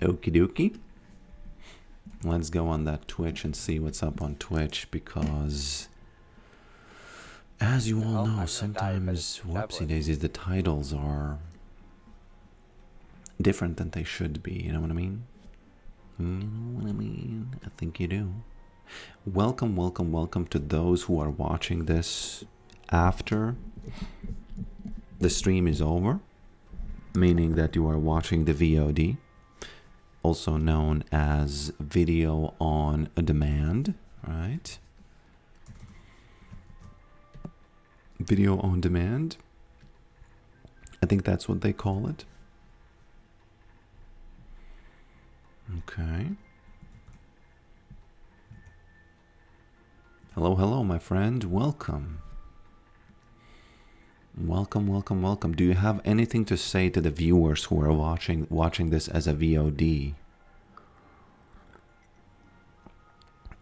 Okie dokie. Let's go on that Twitch and see what's up on Twitch, because as you all know, sometimes, whoopsie daisies, the titles are different than they should be. You know what I mean? You know what I mean? I think you do. Welcome, welcome, welcome to those who are watching this after the stream is over, meaning that you are watching the VOD, also known as video on demand, right? Video on demand. I think that's what they call it. Okay. Hello, hello, my friend. Welcome. Welcome, welcome, welcome. Do you have anything to say to the viewers who are watching this as a VOD?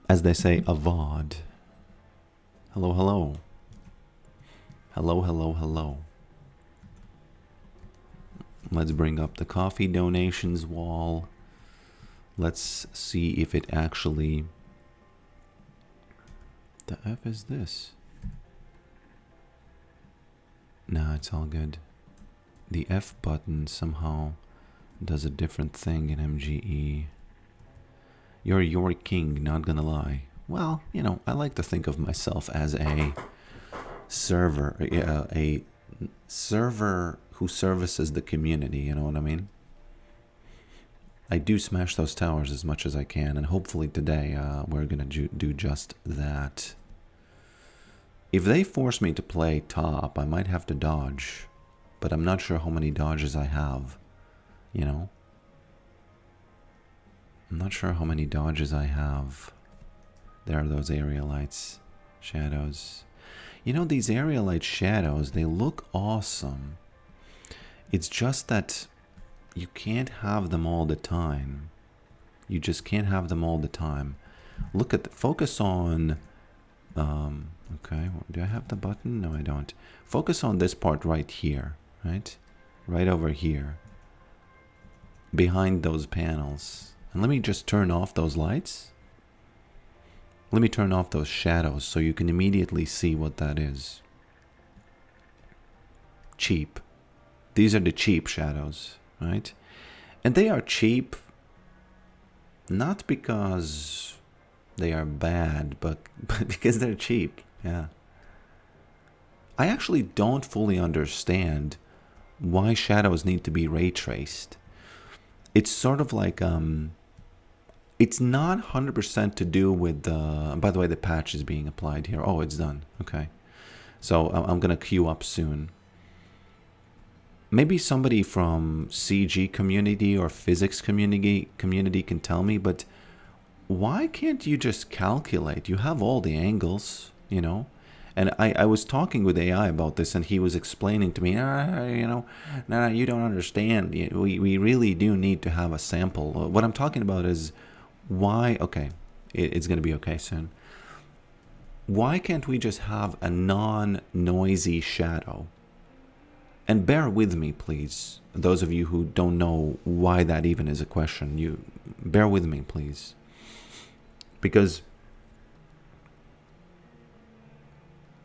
As they say, a VOD. Hello, hello. Hello, hello, hello. Let's bring up the coffee donations wall. Let's see if it actually... The F is this? Nah, it's all good. The F button somehow does a different thing in MGE. You're Yorick King, not gonna lie. Well, you know, I like to think of myself as a server, a server who services the community, you know what I mean? I do smash those towers as much as I can, and hopefully today we're gonna do just that. If they force me to play top, I might have to dodge, but I'm not sure how many dodges I have, you know? I'm not sure how many dodges I have. There are those aerialites, shadows. You know, these aerialite shadows, they look awesome. It's just that you can't have them all the time. You just can't have them all the time. Look at the focus on... okay, do I have the button? No, I don't. Focus on this part right here, right? Right over here. Behind those panels. And let me just turn off those lights. Let me turn off those shadows so you can immediately see what that is. Cheap. These are the cheap shadows, right? And they are cheap not because they are bad, but because they're cheap. Yeah. I actually don't fully understand why shadows need to be ray traced. It's sort of like it's not 100% to do with the... By the way, the patch is being applied here. Oh, it's done. Okay. So I'm going to queue up soon. Maybe somebody from CG community or physics community can tell me, but why can't you just calculate? You have all the angles, you know? And I was talking with AI about this, and he was explaining to me, you know, no, you don't understand. We really do need to have a sample. What I'm talking about is why... Okay, it's going to be okay soon. Why can't we just have a non-noisy shadow? And bear with me, please. Those of you who don't know why that even is a question, you bear with me, please. Because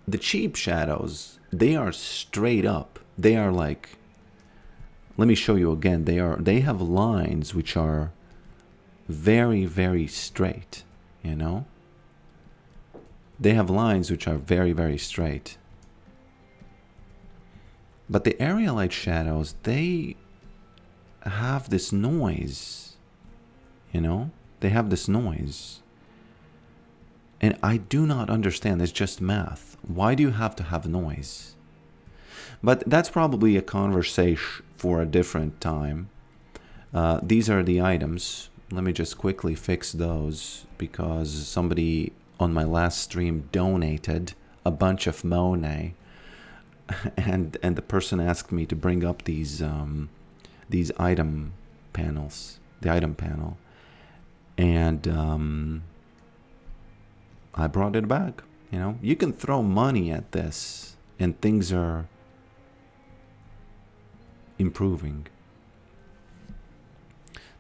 the cheap shadows, they are straight up. They are like... Let me show you again. They have lines which are very, very straight, you know? They have lines which are very, very straight. But the aerialite shadows, they have this noise, you know? They have this noise. And I do not understand. It's just math. Why do you have to have noise? But that's probably a conversation for a different time. These are the items. Let me just quickly fix those because somebody on my last stream donated a bunch of Monet. And the person asked me to bring up these item panels, the item panel, and I brought it back. You know, you can throw money at this, and things are improving.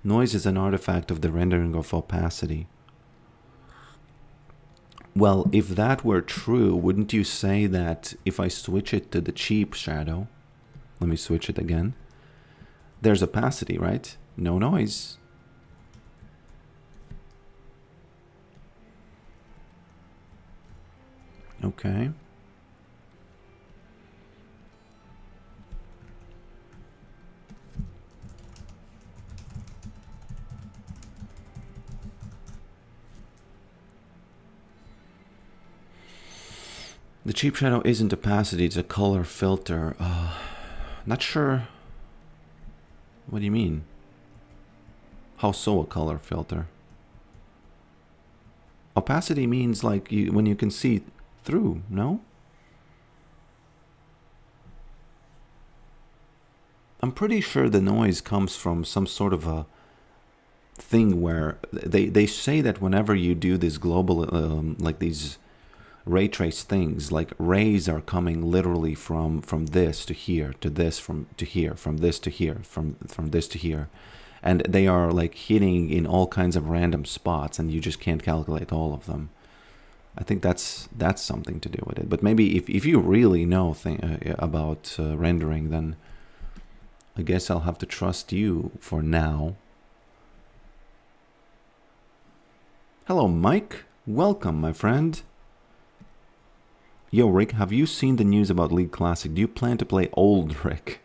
Noise is an artifact of the rendering of opacity. Well, if that were true, wouldn't you say that if I switch it to the cheap shadow, let me switch it again, there's opacity, right? No noise. Okay. The cheap shadow isn't opacity, it's a color filter. Not sure. What do you mean? How so a color filter? Opacity means like when you can see through, no? I'm pretty sure the noise comes from some sort of a thing where they say that whenever you do this global, like these ray trace things, like rays are coming literally from this to here, to this, from to here, from this to here, from this to here. And they are like hitting in all kinds of random spots, and you just can't calculate all of them. I think that's something to do with it. But maybe if you really know about rendering, then I guess I'll have to trust you for now. Hello, Mike. Welcome, my friend. Yo, Rick, have you seen the news about League Classic? Do you plan to play Old Rick?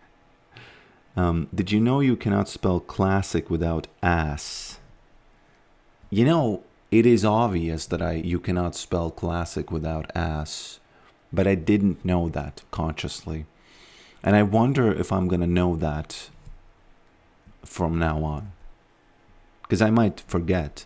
Did you know you cannot spell classic without ass? You know, it is obvious that you cannot spell classic without ass, but I didn't know that consciously. And I wonder if I'm going to know that from now on, because I might forget.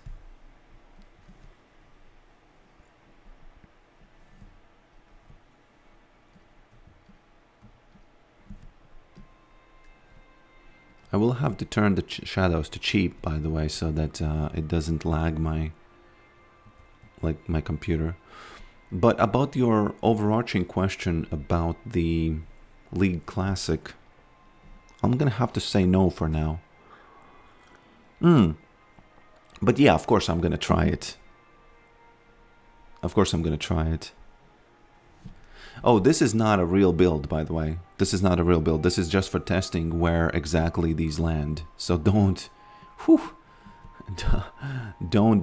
I will have to turn the shadows to cheap, by the way, so that it doesn't lag my computer. But about your overarching question about the League Classic, I'm gonna have to say no for now. But yeah, of course I'm gonna try it. Of course I'm gonna try it. Oh, this is not a real build, by the way. This is not a real build. This is just for testing where exactly these land. So don't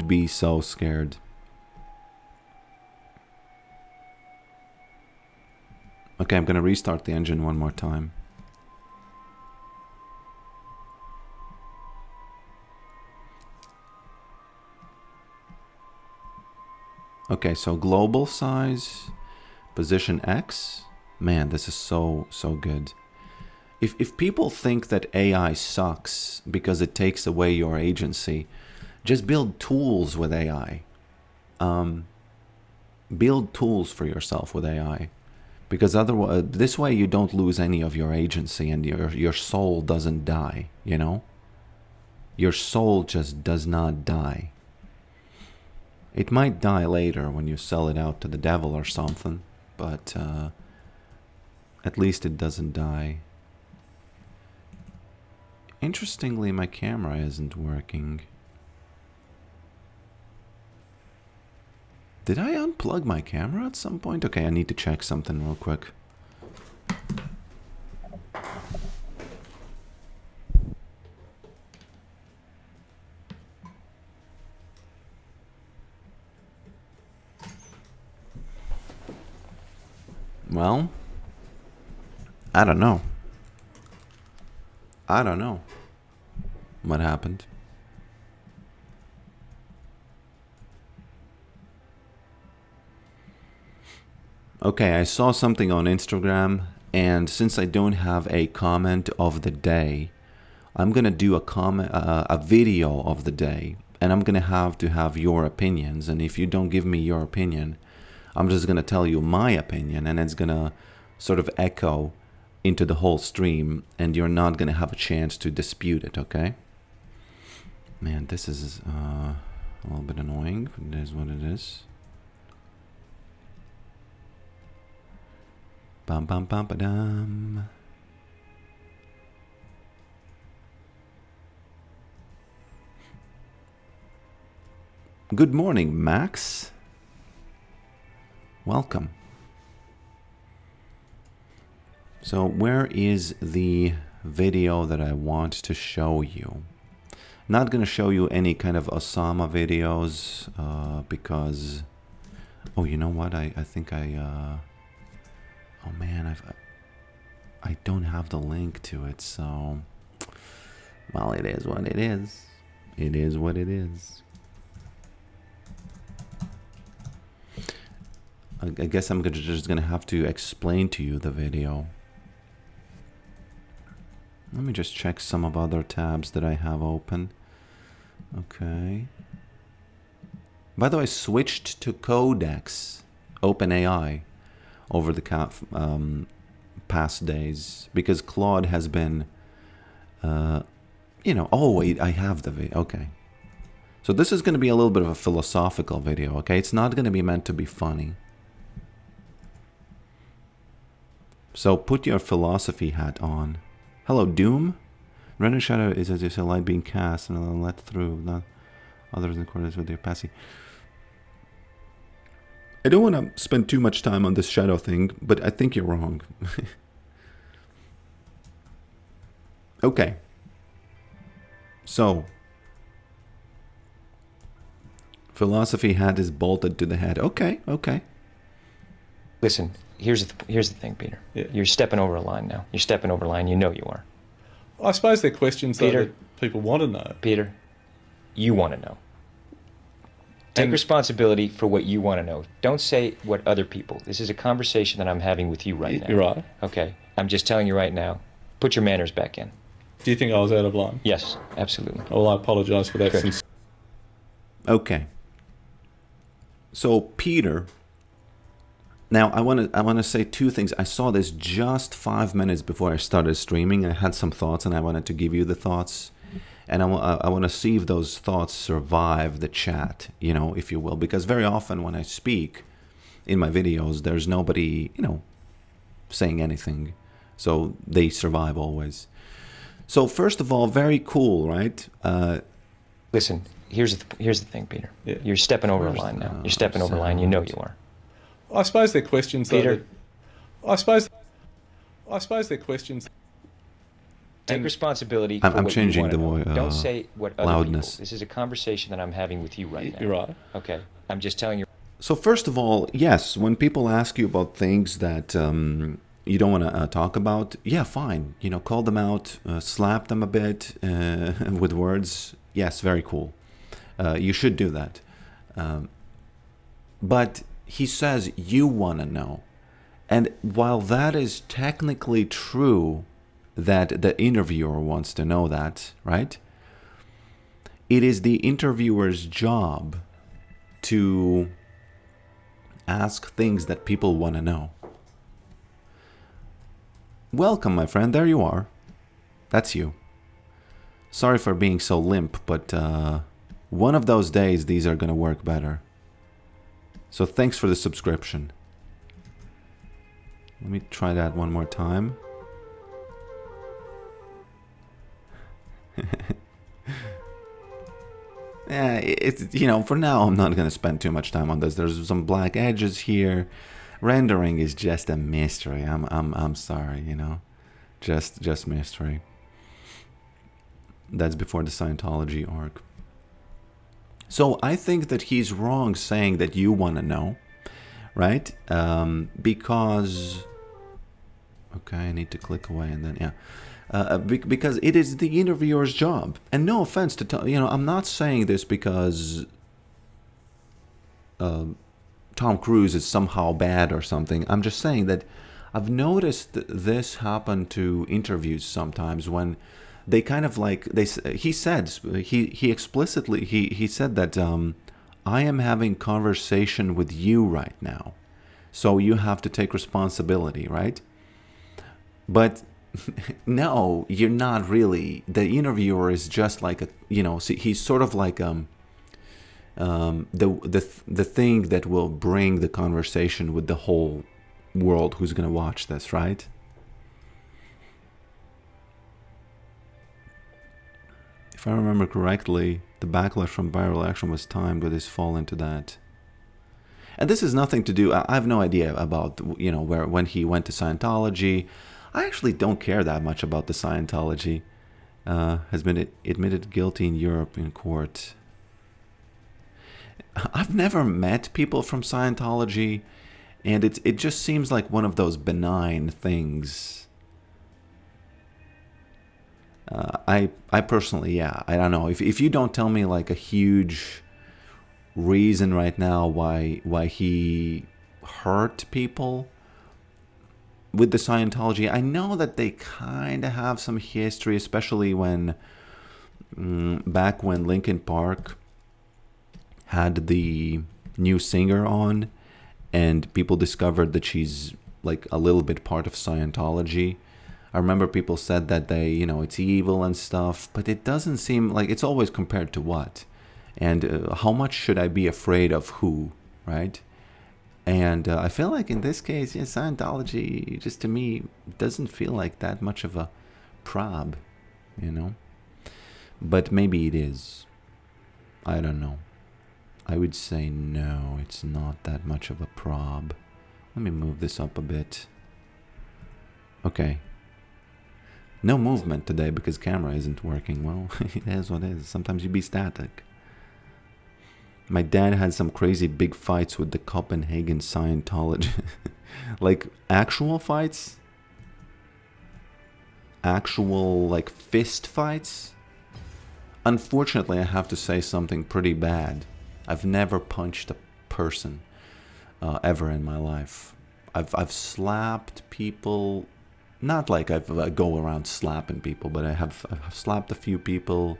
be so scared. Okay, I'm gonna restart the engine one more time. Okay, so global size, position X. Man, this is so good. If people think that AI sucks because it takes away your agency, just build tools with AI. Build tools for yourself with AI, because otherwise, this way you don't lose any of your agency and your soul doesn't die. You know, your soul just does not die. It might die later when you sell it out to the devil or something, but at least it doesn't die. Interestingly, my camera isn't working. Did I unplug my camera at some point? Okay, I need to check something real quick. Well, I don't know. I don't know what happened. Okay, I saw something on Instagram, and since I don't have a comment of the day, I'm gonna do a video of the day, and I'm gonna have to have your opinions. And if you don't give me your opinion, I'm just gonna tell you my opinion, and it's gonna sort of echo into the whole stream, and you're not gonna have a chance to dispute it. Okay? Man, this is a little bit annoying, but it is what it is. Bum bum bum ba dum. 。Good morning, Max. Welcome. So where is the video that I want to show you? Not going to show you any kind of Osama videos because... Oh, you know what? I think I... Oh man, I don't have the link to it, so... Well, it is what it is. It is what it is. I guess I'm just gonna have to explain to you the video. Let me just check some of other tabs that I have open. Okay. By the way, I switched to Codex OpenAI over the past days because Claude has been, you know. Oh wait, I have the video. Okay. So this is going to be a little bit of a philosophical video. Okay, it's not going to be meant to be funny. So put your philosophy hat on. Hello, Doom. Random shadow is as if a light being cast and let through, not others in accordance with their passing. I don't want to spend too much time on this shadow thing, but I think you're wrong. Okay. So, philosophy hat is bolted to the head. Okay, okay. Listen, here's the thing, Peter. Yeah. You're stepping over a line now. You're stepping over a line. You know you are. I suppose they're questions though, Peter, that people want to know. Peter, you want to know. Take responsibility for what you want to know. Don't say what other people. This is a conversation that I'm having with you right now. You're right. Okay. I'm just telling you right now. Put your manners back in. Do you think I was out of line? Yes, absolutely. Well, I apologise for that. Good. Okay. So Peter, now I want to say two things. I saw this just 5 minutes before I started streaming. I had some thoughts, and I wanted to give you the thoughts, and I want to see if those thoughts survive the chat, you know, if you will, because very often when I speak in my videos, there's nobody, you know, saying anything, so they survive always. So first of all, very cool, right? Listen, here's the thing, Peter. Yeah. You're stepping over a line now. You're stepping over a line. You know you are. I suppose they're questions though. Peter. I suppose they're questions. Take responsibility for I'm what changing you want to the know. Don't say what other loudness. people. This is a conversation that I'm having with you right now. You're right. Okay. I'm just telling you. So first of all, yes, when people ask you about things that you don't want to talk about, yeah, fine. You know, call them out, slap them a bit with words. Yes, very cool. You should do that. But he says you want to know. And while that is technically true, that the interviewer wants to know that, right? It is the interviewer's job to ask things that people want to know. Welcome, my friend. There you are. That's you. Sorry for being so limp, but one of those days these are going to work better. So thanks for the subscription. Let me try that one more time. Yeah, it's, you know, for now I'm not going to spend too much time on this. There's some black edges here. Rendering is just a mystery. I'm sorry, you know. Just mystery. That's before the Scientology arc. So I think that he's wrong saying that you want to know, right? Because okay, I need to click away and then yeah. Because it is the interviewer's job. And no offense to tell, you know, I'm not saying this because Tom Cruise is somehow bad or something. I'm just saying that I've noticed this happen to interviews sometimes when they kind of like, he explicitly said that I am having conversation with you right now. So you have to take responsibility, right? But no, you're not really. The interviewer is just like a, you know, see, he's sort of like the thing that will bring the conversation with the whole world who's going to watch this, right? If If I remember correctly, the backlash from viral action was timed with his fall into that. And this has nothing to do. I have no idea about where when he went to Scientology. I actually don't care that much about the Scientology. Has been admitted guilty in Europe in court. I've never met people from Scientology, and it just seems like one of those benign things. I personally, yeah, I don't know. If you don't tell me like a huge reason right now why he hurt people with the Scientology, I know that they kind of have some history, especially when back when Linkin Park had the new singer on, and people discovered that she's like a little bit part of Scientology. I remember people said that it's evil and stuff, but it doesn't seem like it's always compared to what. And how much should I be afraid of who, right? And I feel like in this case, yeah, Scientology, just to me, doesn't feel like that much of a prob, But maybe it is. I don't know. I would say no, it's not that much of a prob. Let me move this up a bit. Okay. No movement today because camera isn't working. Well, it is what it is. Sometimes you be static. My dad had some crazy big fights with the Copenhagen Scientology. Like actual fights? Actual like fist fights? Unfortunately, I have to say something pretty bad. I've never punched a person ever in my life. I've slapped people, not like I go around slapping people, but I've slapped a few people.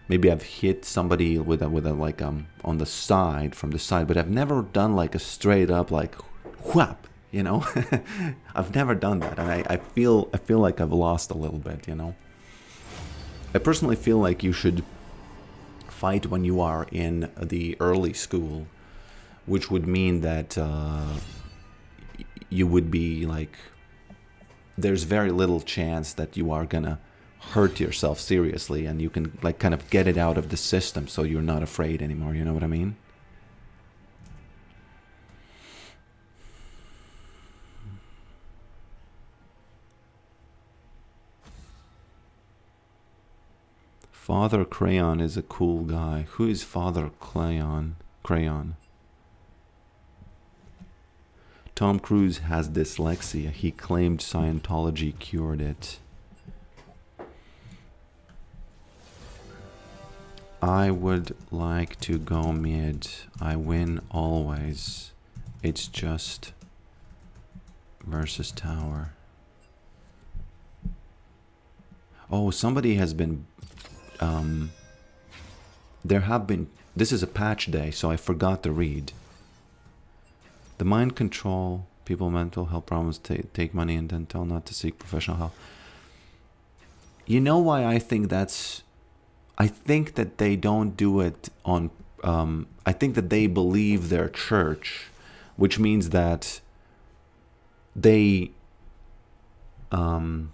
Maybe I've hit somebody with a like on the side, from the side, but I've never done like a straight up like whap, I've never done that, and I feel like I've lost a little bit, I personally feel like you should fight when you are in the early school, which would mean that you would be like, there's very little chance that you are gonna hurt yourself seriously, and you can like kind of get it out of the system, so you're not afraid anymore. You know what I mean? Father Crayon is a cool guy. Who is Father Crayon? Tom Cruise has dyslexia. He claimed Scientology cured it. I would like to go mid. I win always. It's just versus tower. Oh, somebody has been... there have been... This is a patch day, so I forgot to read. The mind control, people mental health problems, take money and then tell not to seek professional help. You know why I think that's... I think that they don't do it on... I think that they believe their church, which means that they... how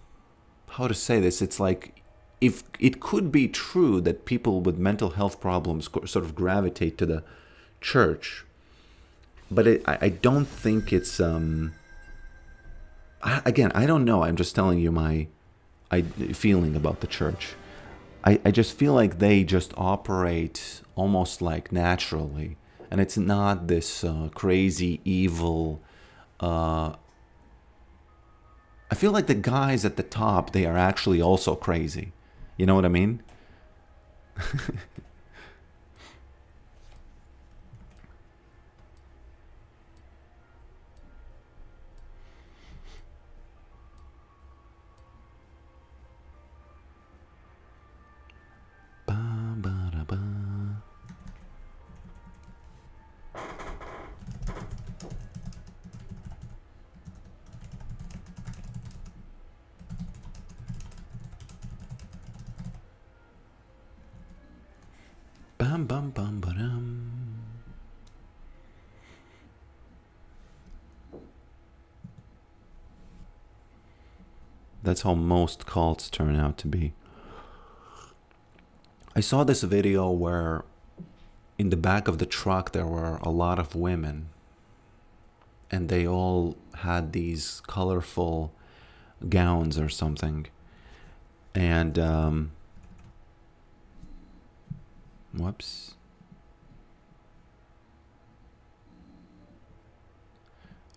to say this? It's like, if it could be true that people with mental health problems sort of gravitate to the church, but I don't think it's... again, I don't know. I'm just telling you my feeling about the church. I just feel like they just operate almost like naturally, and it's not this crazy evil... I feel like the guys at the top, they are actually also crazy. You know what I mean? Bum bum bum ba-dum. That's how most cults turn out to be. I saw this video where in the back of the truck there were a lot of women, and they all had these colorful gowns or something. And whoops.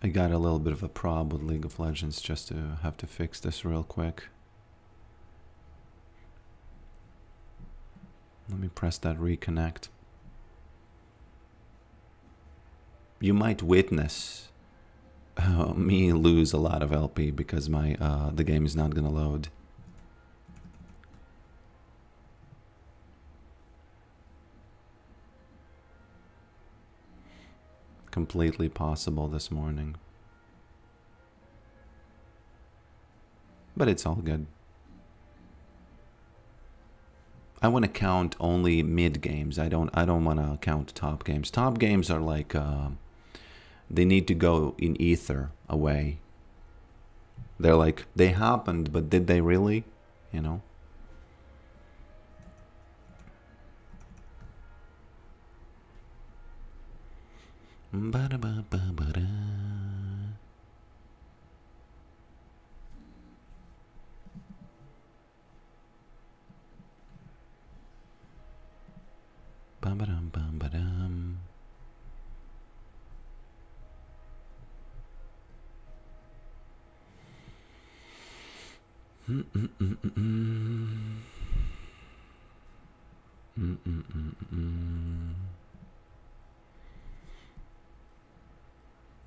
I got a little bit of a problem with League of Legends, just to have to fix this real quick. Let me press that reconnect. You might witness me lose a lot of LP because my the game is not gonna load. Completely possible this morning, but it's all good. I want to count only mid games. I don't want to count top games. Top games are like they need to go in ether away. They're like, they happened, but did they really? You know. Ba-da-ba-ba-ba-da. Ba-ba-dum, ba-ba-dum.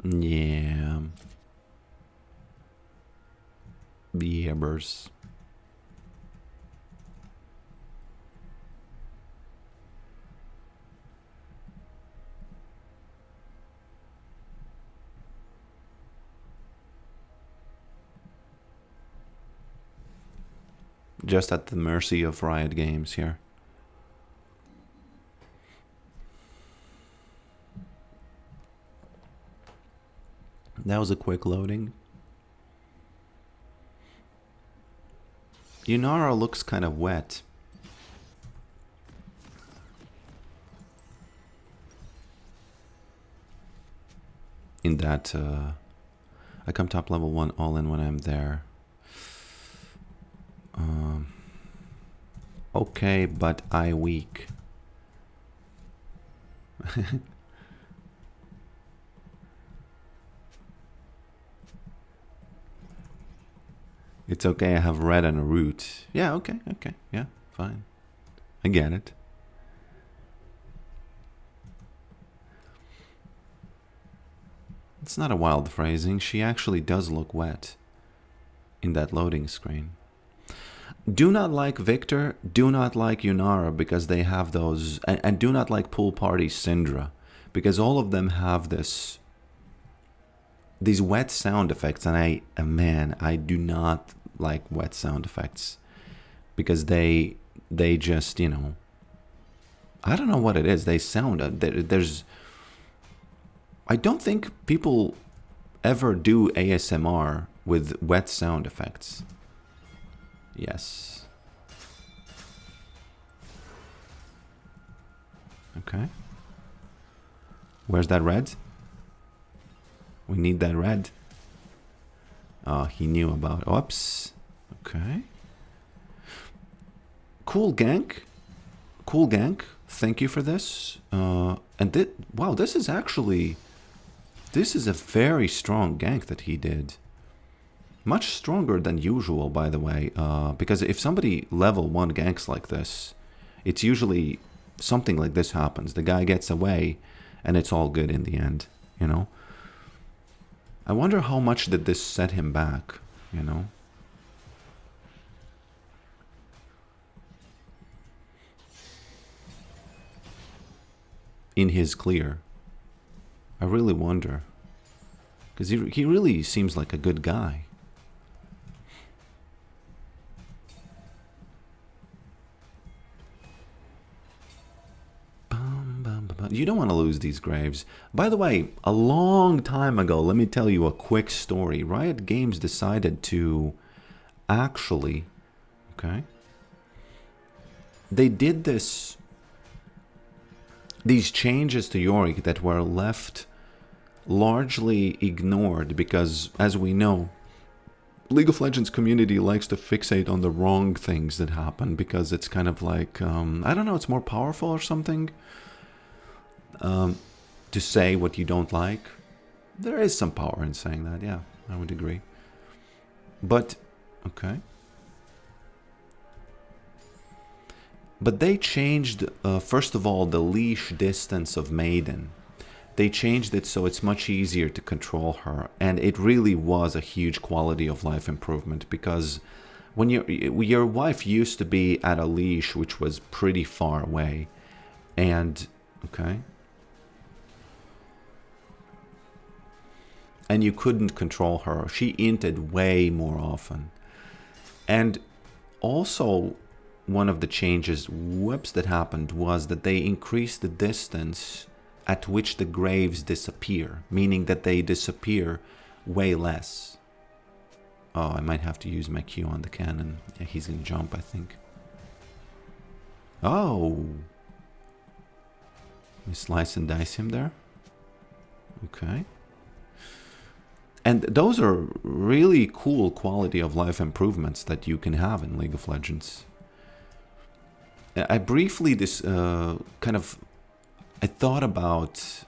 Yeah. Yabbers. Just at the mercy of Riot Games here. That was a quick loading. Yunara looks kind of wet. In that, I come top level 1 all in when I'm there. Okay, but I weak. It's okay, I have red and a root. Yeah, okay, yeah, fine. I get it. It's not a wild phrasing. She actually does look wet in that loading screen. Do not like Victor, do not like Yunara because they have those, and do not like Pool Party Syndra because all of them have these wet sound effects, and man, I do not like wet sound effects because they just, you know, I don't know what it is. They sound, I don't think people ever do ASMR with wet sound effects. Yes. Okay. Where's that red? We need that red. Oh, he knew about it. Oops. Okay. Cool gank. Cool gank. Thank you for this. Wow, this is actually... This is a very strong gank that he did. Much stronger than usual, by the way. Because if somebody level 1 ganks like this, it's usually something like this happens. The guy gets away, and it's all good in the end, you know? I wonder how much did this set him back, you know? In his clear. I really wonder. Because he really seems like a good guy. You don't want to lose these graves. By the way, a long time ago, let me tell you a quick story. Riot Games decided to actually... Okay. they did these changes to Yorick that were left largely ignored because, as we know, League of Legends community likes to fixate on the wrong things that happen because it's kind of like, I don't know, it's more powerful or something to say what you don't like. There is some power in saying that, yeah, I would agree. But, okay. But they changed, first of all, the leash distance of Maiden. They changed it so it's much easier to control her. And it really was a huge quality of life improvement because when your wife used to be at a leash which was pretty far away. And, okay. And you couldn't control her. She inted way more often. And also, one of the changes, whoops, that happened was that they increased the distance at which the graves disappear, meaning that they disappear way less. Oh, I might have to use my Q on the cannon. Yeah, he's gonna jump, I think. Oh! We slice and dice him there. Okay. And those are really cool quality of life improvements that you can have in League of Legends. I briefly I thought about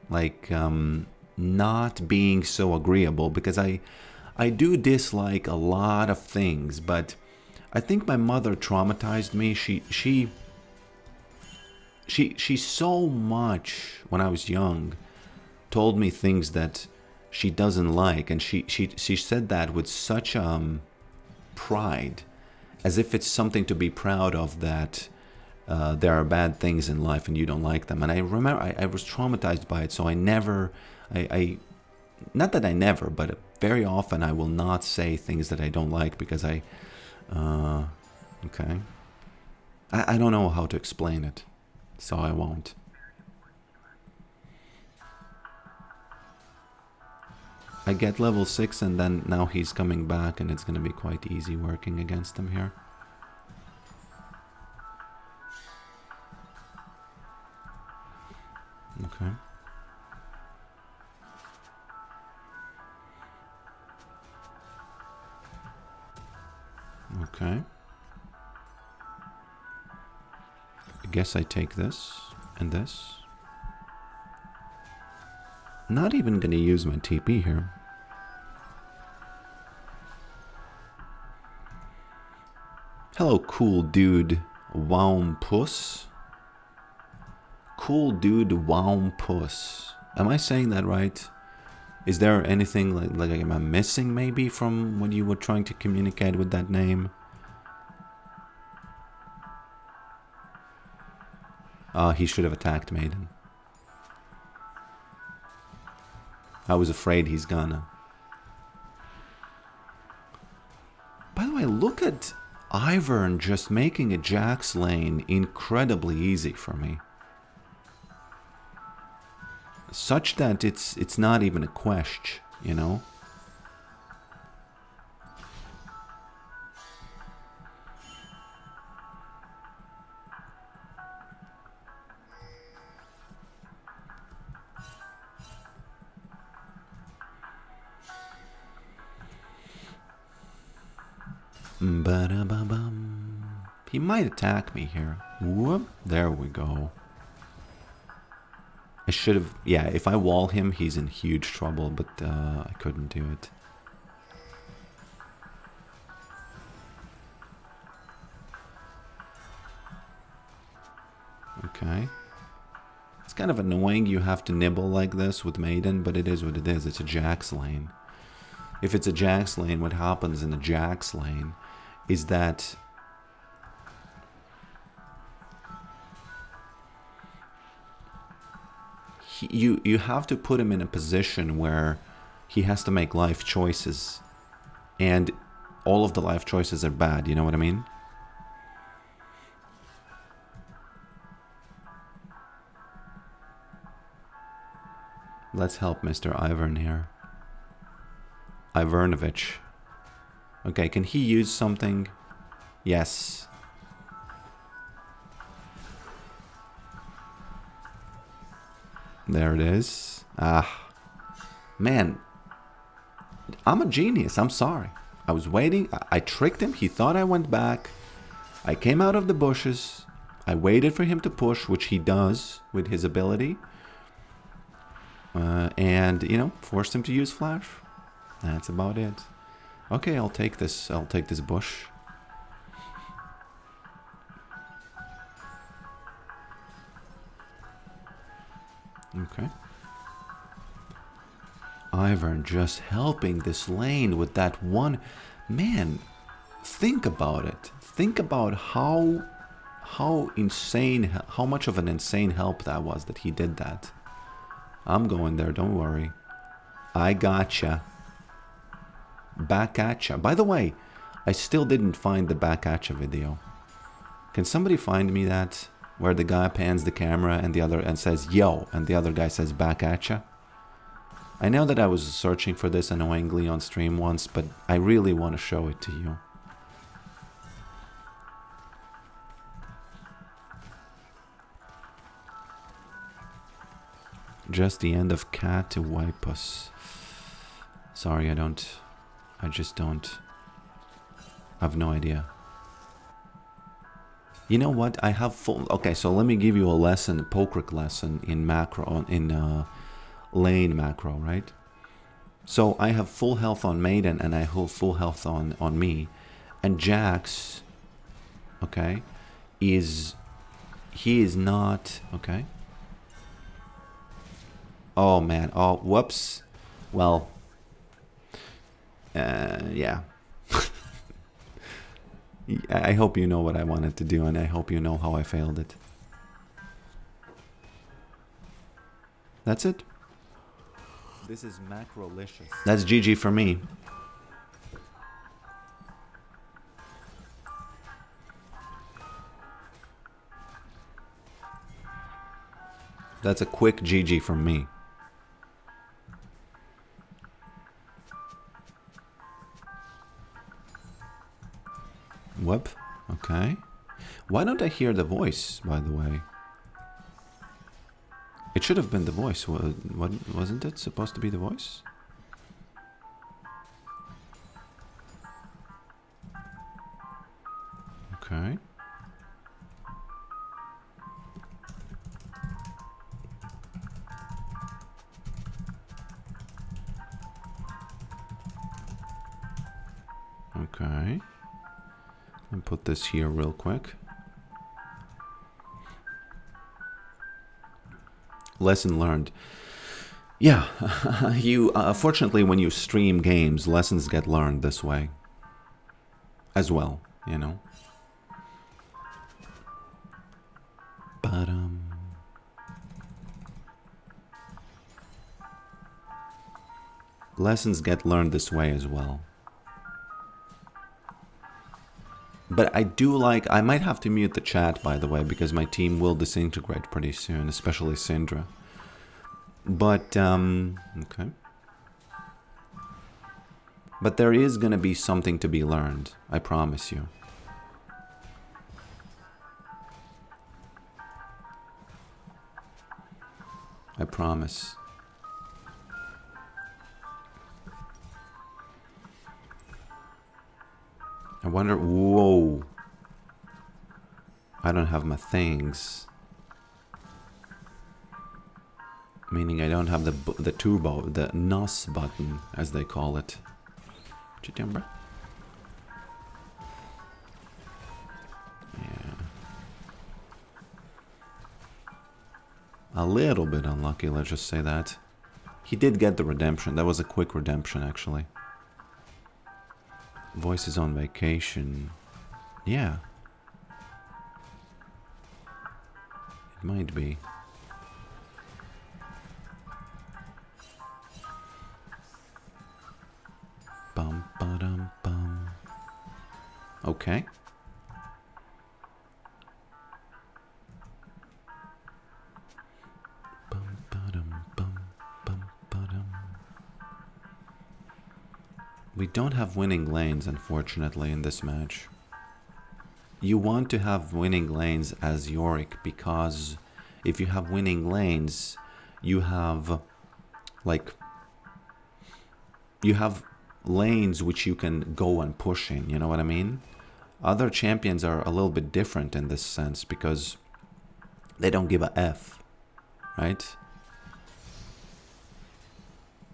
like not being so agreeable because I do dislike a lot of things, but I think my mother traumatized me. She so much when I was young told me things that she doesn't like, and she said that with such pride, as if it's something to be proud of, that there are bad things in life and you don't like them. And I remember I was traumatized by it, so I never, not that I never, but very often I will not say things that I don't like because okay. I don't know how to explain it, so I won't. I get level 6 and then now he's coming back and it's going to be quite easy working against him here. Okay. Okay. I guess I take this and this. Not even gonna use my TP here. Hello, cool dude Wampus. Cool dude Wampus. Am I saying that right? Is there anything like am I missing maybe from what you were trying to communicate with that name? He should have attacked Maiden. I was afraid he's gonna. By the way, look at Ivern just making a Jax lane incredibly easy for me. Such that it's not even a question, you know? Ba-da-ba-bum. He might attack me here. Whoop, there we go. I should have... Yeah, if I wall him, he's in huge trouble, but I couldn't do it. Okay. It's kind of annoying you have to nibble like this with Maiden, but it is what it is. It's a Jax lane. If it's a Jax lane, what happens in a Jax lane is that you have to put him in a position where he has to make life choices, and all of the life choices are bad, you know what I mean? Let's help Mr. Ivern here. Ivernovich. Okay, can he use something? Yes. There it is. Ah, man. I'm a genius. I'm sorry. I was waiting. I tricked him. He thought I went back. I came out of the bushes. I waited for him to push, which he does with his ability. And, you know, forced him to use flash. That's about it. Okay, I'll take this. I'll take this bush. Okay. Ivern just helping this lane with that one. Man, think about it. Think about how insane, how much of an insane help that was that he did that. I'm going there, don't worry. I gotcha. Back at ya. By the way, I still didn't find the back at ya video. Can somebody find me that? Where the guy pans the camera and the other and says yo, and the other guy says back at ya. I know that I was searching for this annoyingly on stream once, but I really want to show it to you. Just the end of cat to wipe us. Sorry, I just don't. I have no idea. You know what? I have full. Okay, so let me give you a lesson, a poke lesson in macro, in lane macro, right? So I have full health on Maiden and I have full health on me, and Jax, okay, he is not okay. Oh man! Oh, whoops. Well, yeah. I hope you know what I wanted to do, and I hope you know how I failed it. That's it. This is macrolicious. That's GG for me. That's a quick GG from me. Whoop. Okay. Why don't I hear the voice, by the way? It should have been the voice. What wasn't it supposed to be the voice? Okay. Okay. And put this here real quick. Lesson learned. Yeah, you fortunately when you stream games, lessons get learned this way as well, you know. But lessons get learned this way as well. But I do like, I might have to mute the chat, by the way, because my team will disintegrate pretty soon, especially Syndra. But, okay. But there is going to be something to be learned, I promise you. I promise. I wonder, whoa. I don't have my things. Meaning I don't have the turbo, the NOS button, as they call it. What you doing, bro? Yeah. A little bit unlucky, let's just say that. He did get the redemption. That was a quick redemption, actually. Voice is on vacation. Yeah. It might be. Bum ba-dum bum. Okay. Bum ba-dum bum bum ba-dum. We don't have winning lanes, unfortunately, in this match. You want to have winning lanes as Yorick, because if you have winning lanes, you have like you have lanes which you can go and push in, you know what I mean? Other champions are a little bit different in this sense because they don't give a F, right?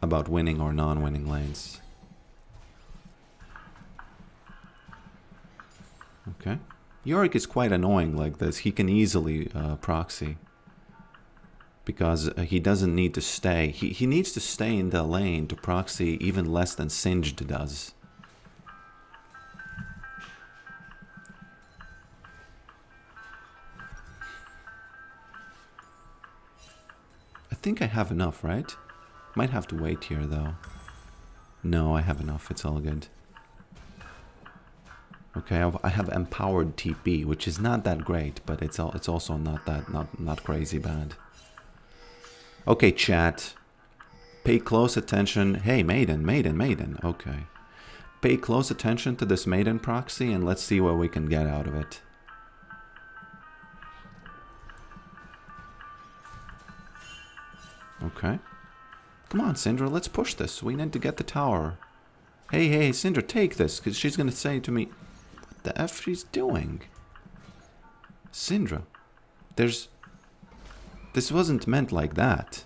About winning or non-winning lanes. Okay. Yorick is quite annoying like this. He can easily proxy. Because he doesn't need to stay. He needs to stay in the lane to proxy even less than Singed does. I think I have enough, right? Might have to wait here though. No, I have enough. It's all good. Okay, I have empowered TP, which is not that great, but it's also not crazy bad. Okay, chat. Pay close attention. Hey, maiden. Okay. Pay close attention to this maiden proxy and let's see what we can get out of it. Okay. Come on, Syndra, let's push this. We need to get the tower. Hey, Syndra, take this, because she's going to say to me, what the F she's doing? Syndra, this wasn't meant like that.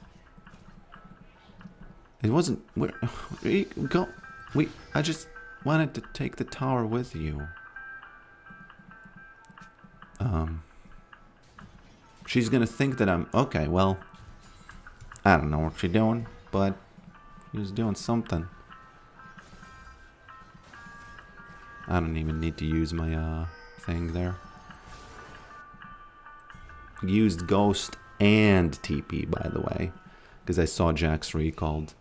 It wasn't, I just wanted to take the tower with you. She's going to think that I'm, okay, well, I don't know what she's doing, but she's doing something. I don't even need to use my thing there. Used Ghost and TP, by the way, because I saw Jax recalled.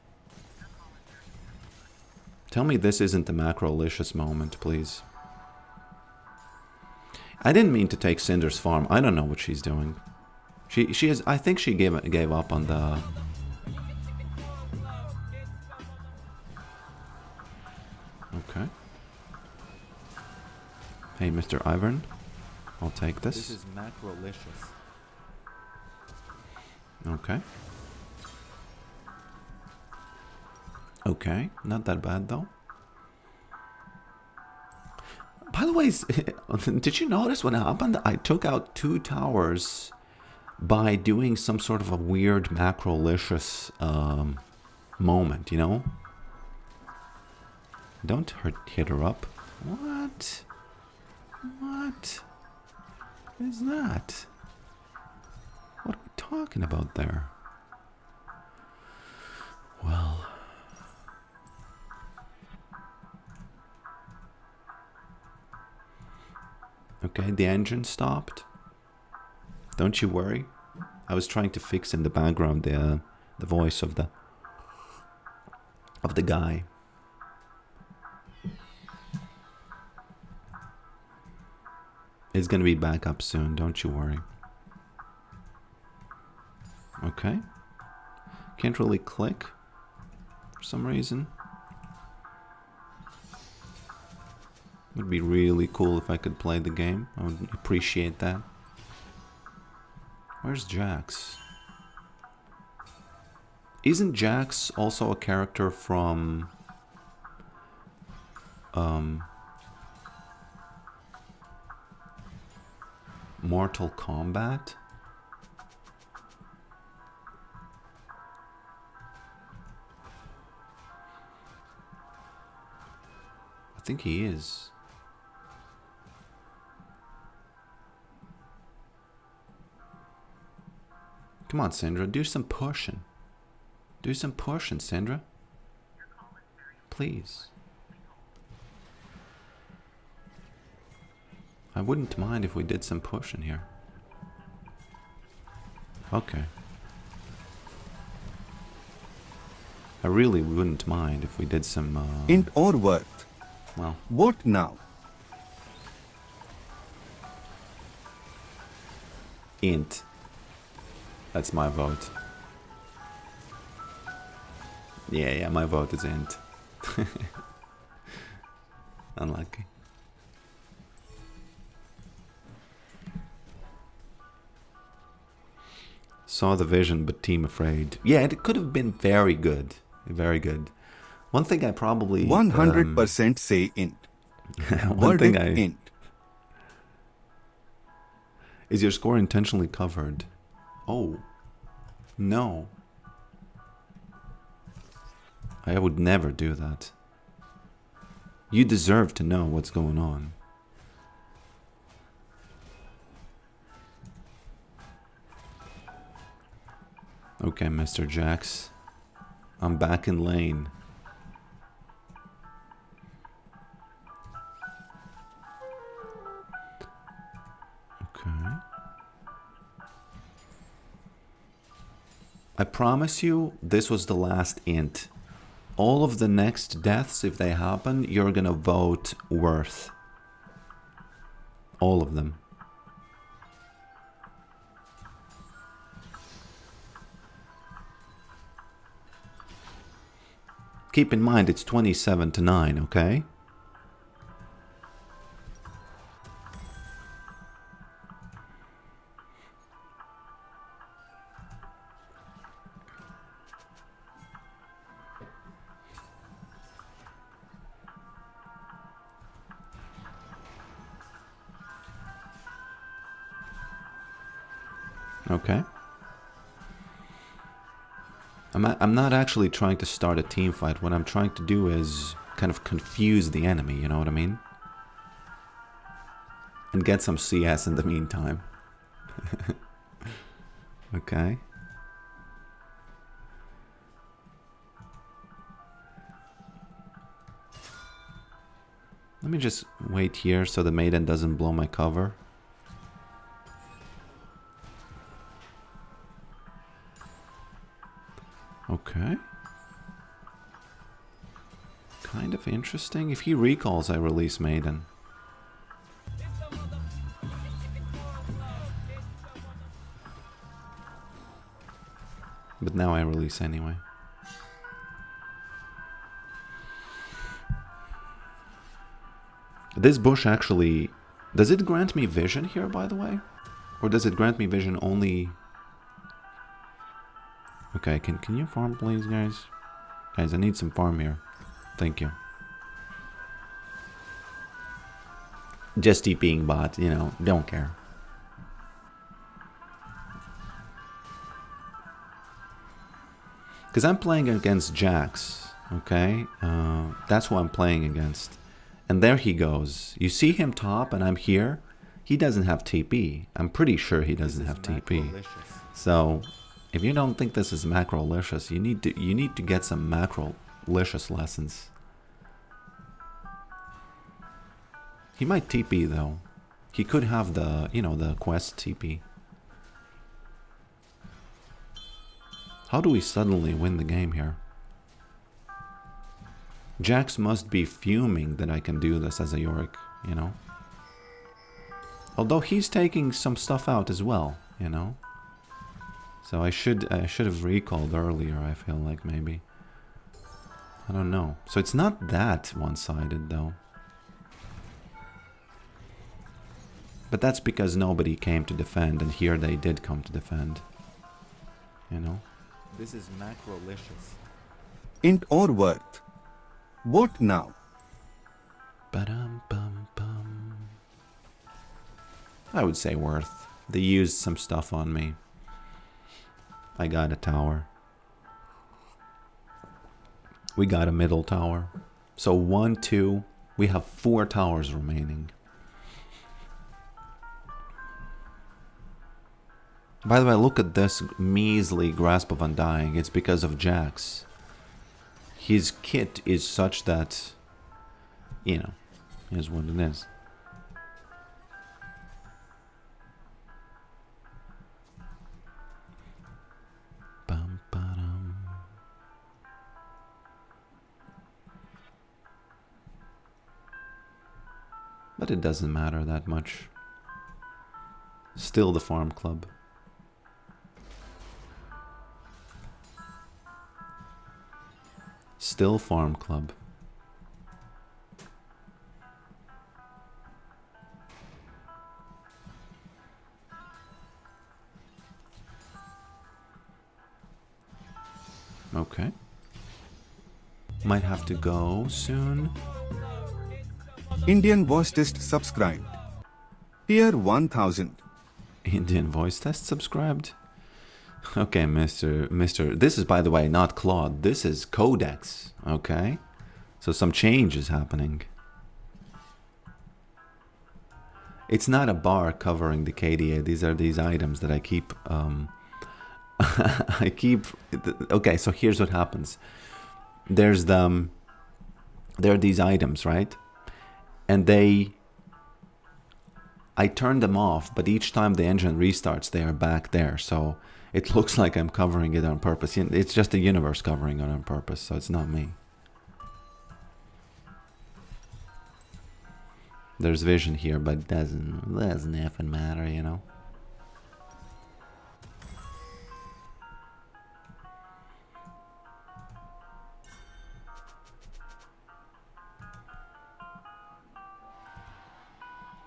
Tell me this isn't the Macrolicious moment, please. I didn't mean to take Cinder's farm. I don't know what she's doing. She is. I think she gave up on the. Okay. Hey, Mr. Ivern, I'll take this. This is Macrolicious. Okay. Okay, not that bad though. By the way, did you notice what happened? I took out 2 towers by doing some sort of a weird Macrolicious moment, you know? Don't hit her up. What? What is that? What are we talking about there? Well... Okay, the engine stopped. Don't you worry. I was trying to fix in the background the voice of the guy. It's gonna be back up soon, don't you worry. Okay. Can't really click for some reason. Would be really cool if I could play the game. I would appreciate that. Where's Jax? Isn't Jax also a character from Mortal Kombat? I think he is. Come on, Sandra, do some pushing. Do some pushing, Sandra. Please. I wouldn't mind if we did some pushing here. Okay. I really wouldn't mind if we did some, Int or worth. well... Vote now. Int. That's my vote. Yeah, my vote is int. Unlucky. Saw the vision, but team afraid. Yeah, it could have been very good. Very good. One thing I probably... 100% say int. one thing Verdict I... int. Is your score intentionally covered? Oh. No. I would never do that. You deserve to know what's going on. Okay, Mr. Jax. I'm back in lane. Okay. I promise you, this was the last int. All of the next deaths, if they happen, you're gonna vote worth. All of them. Keep in mind, it's 27 to 9, okay? Okay. I'm not actually trying to start a team fight. What I'm trying to do is kind of confuse the enemy, you know what I mean? And get some CS in the meantime. Okay. Let me just wait here so the maiden doesn't blow my cover. Okay. Kind of interesting. If he recalls, I release maiden. But now I release anyway. This bush actually... Does it grant me vision here, by the way? Or does it grant me vision only... Okay, can you farm, please, guys? Guys, I need some farm here. Thank you. Just TPing bot, you know, don't care. Because I'm playing against Jax, okay? That's who I'm playing against. And there he goes. You see him top and I'm here? He doesn't have TP. I'm pretty sure he doesn't have TP. So... if you don't think this is macrolicious, you need to get some macrolicious lessons. He might TP though. He could have the, you know, the quest TP. How do we suddenly win the game here? Jax must be fuming that I can do this as a Yorick, you know? Although he's taking some stuff out as well, you know? So I should have recalled earlier, I feel like, maybe. I don't know. So it's not that one-sided, though. But that's because nobody came to defend, and here they did come to defend. You know? This is macrolicious. Int or worth. Vote now. Ba-dum-bum-bum. I would say worth. They used some stuff on me. I got a tower. We got a middle tower. So 1, 2. We have 4 towers remaining. By the way, look at this measly grasp of undying. It's because of Jax. His kit is such that, you know, is what it is. But it doesn't matter that much. Still the farm club. Still farm club. Okay. Might have to go soon. Indian voice test subscribed. Tier 1000. Indian voice test subscribed. Okay, Mr. This is, by the way, not Claude. This is Codex. Okay, so some change is happening. It's not a bar covering the KDA. These are these items that I keep. I keep. Okay, so here's what happens. There are these items, right? And I turn them off, but each time the engine restarts, they are back there. So it looks like I'm covering it on purpose. It's just the universe covering it on purpose, so it's not me. There's vision here, but it doesn't effing matter, you know?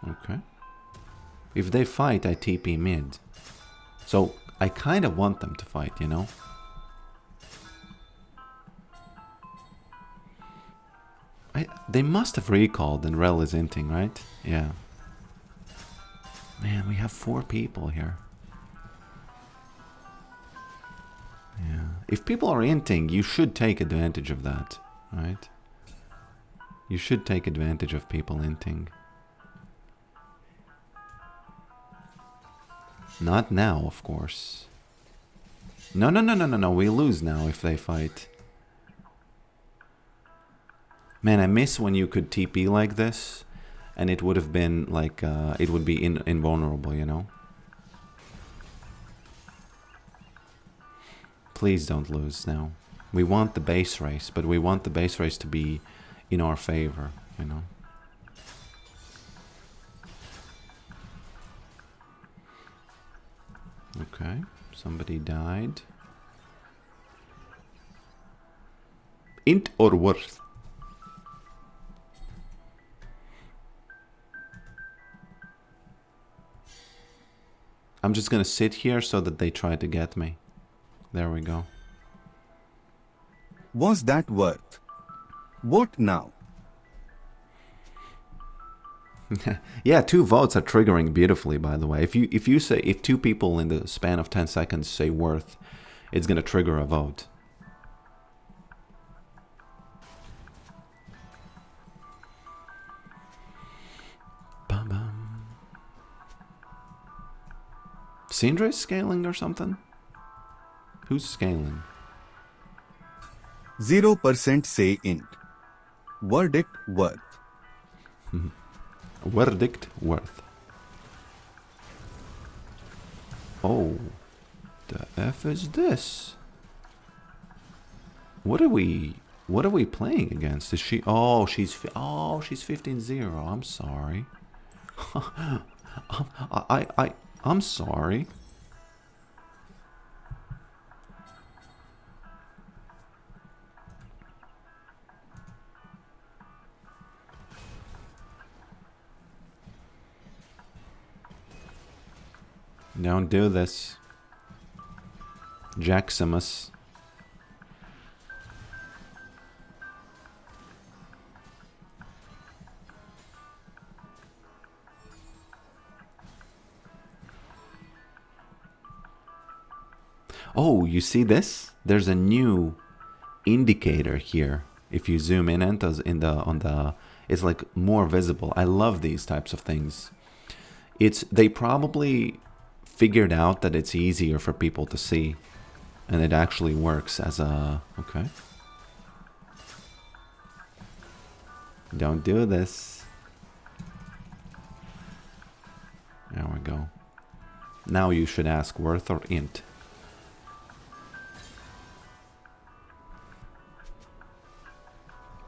Okay. If they fight, I TP mid. So I kind of want them to fight, you know? They must have recalled and Rel is inting, right? Yeah. Man, we have 4 people here. Yeah. If people are inting, you should take advantage of that, right? You should take advantage of people inting. Not now, of course. No. We lose now if they fight. Man, I miss when you could TP like this, and it would have been like, it would be invulnerable, you know? Please don't lose now. We want the base race, but we want the base race to be in our favor, you know? Okay, somebody died. Int or worth? I'm just gonna sit here so that they try to get me. There we go. Was that worth? Vote now. Yeah, 2 votes are triggering beautifully, by the way. If 2 people in the span of 10 seconds say worth, it's gonna trigger a vote. Bum bum. Syndra is scaling or something? Who's scaling? 0% say int. Verdict worth. Verdict worth. Oh, the F is this? What are we playing against? Is she? Oh, she's 15-0. I'm sorry. I'm sorry. Don't do this. Jaximus. Oh, you see this? There's a new indicator here. If you zoom in and it's like more visible. I love these types of things. They probably figured out that it's easier for people to see, and it actually works as a okay. Don't do this. There we go. Now you should ask worth or int.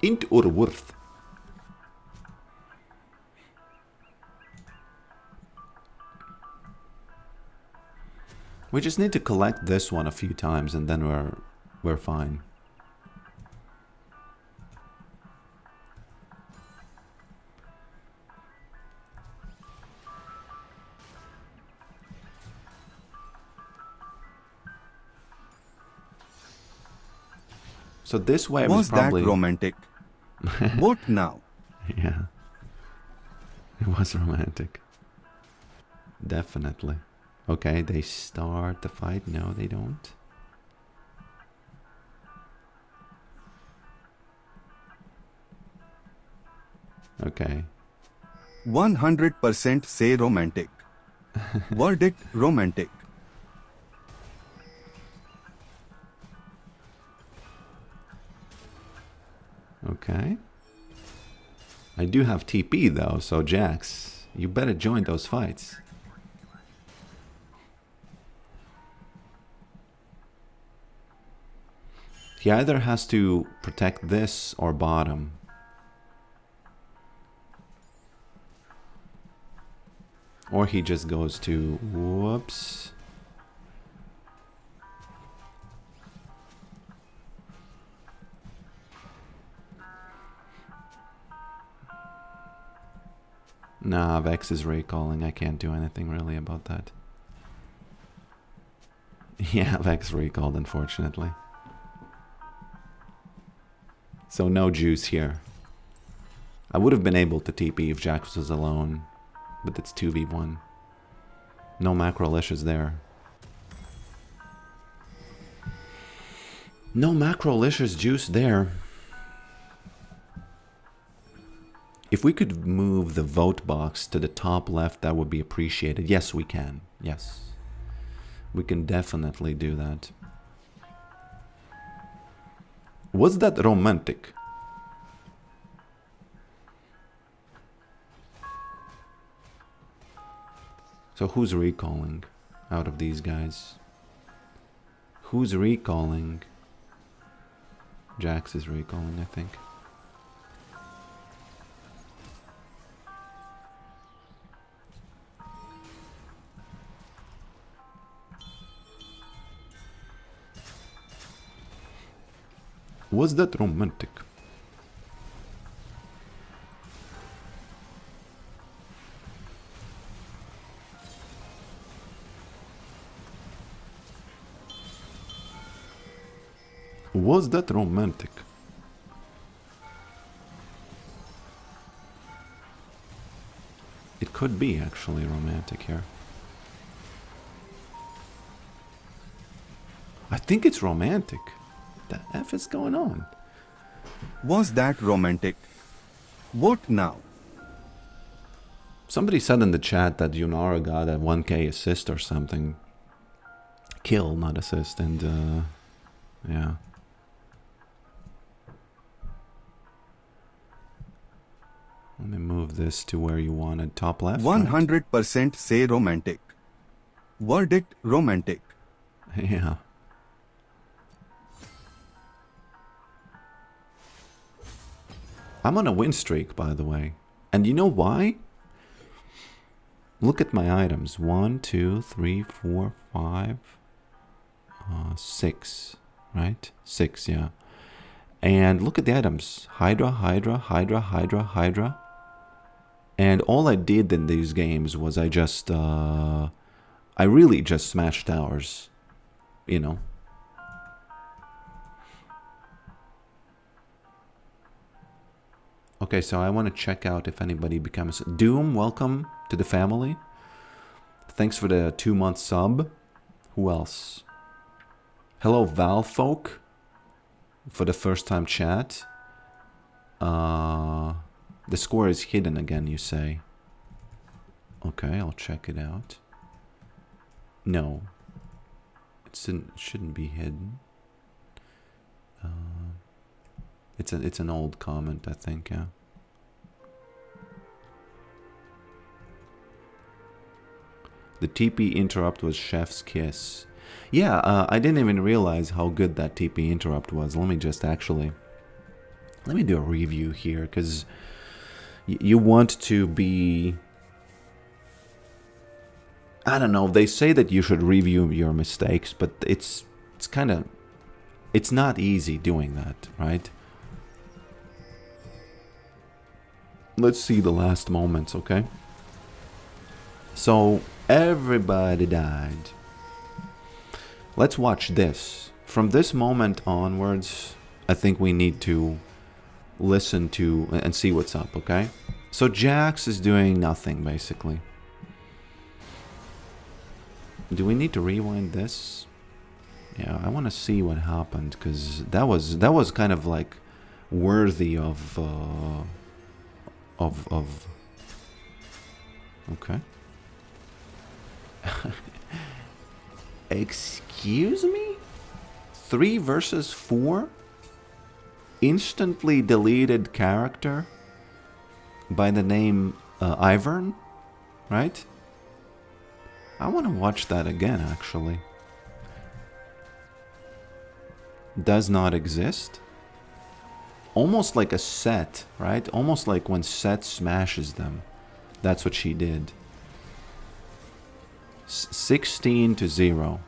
Int or worth? We just need to collect this one a few times and then we're fine. So this way was Was probably... that romantic? What now? Yeah. It was romantic. Definitely. Okay, they start the fight. No, they don't. Okay. 100% say romantic. Verdict romantic. Okay. I do have TP though, so Jax, you better join those fights. He either has to protect this or bottom. Or he just goes to... Whoops. Nah, Vex is recalling. I can't do anything really about that. Yeah, Vex recalled, unfortunately. So no juice here. I would have been able to TP if Jax was alone, but it's 2v1. No macrolicious there. No macrolicious juice there. If we could move the vote box to the top left, that would be appreciated. Yes, we can. Yes. We can definitely do that. Was that romantic? So who's recalling out of these guys? Who's recalling? Jax is recalling, I think. Was that romantic? Was that romantic? It could be actually romantic here. I think it's romantic. What the F is going on? Was that romantic? What now? Somebody said in the chat that Yunara got a 1k assist or something. Kill, not assist, and yeah. Let me move this to where you wanted, top left. 100% say romantic. Verdict romantic. Right? Yeah. I'm on a win streak, by the way. And you know why? Look at my items. 1, 2, 3, 4, 5, 6. Right? 6, yeah. And look at the items. Hydra, Hydra, Hydra, Hydra, Hydra. And all I did in these games was I just... I really just smashed towers. You know. Okay, so I want to check out if anybody becomes... Doom, welcome to the family. Thanks for the 2-month sub. Who else? Hello, Valfolk. For the first time chat. The score is hidden again, you say. Okay, I'll check it out. No. It shouldn't be hidden. It's an old comment, I think, yeah. The TP interrupt was Chef's Kiss. Yeah, I didn't even realize how good that TP interrupt was. Let me just actually... Let me do a review here, because you want to be... I don't know, they say that you should review your mistakes, but it's kind of... It's not easy doing that, right? Let's see the last moments, okay? So, everybody died. Let's watch this. From this moment onwards, I think we need to listen to and see what's up, okay? So Jax is doing nothing, basically. Do we need to rewind this? Yeah, I want to see what happened, because that was kind of like worthy of okay. Excuse me? 3 versus 4? Instantly deleted character by the name Ivern, right? I want to watch that again, actually. Does not exist? Almost like a Set, right? Almost like when Set smashes them. That's what she did. 16-0.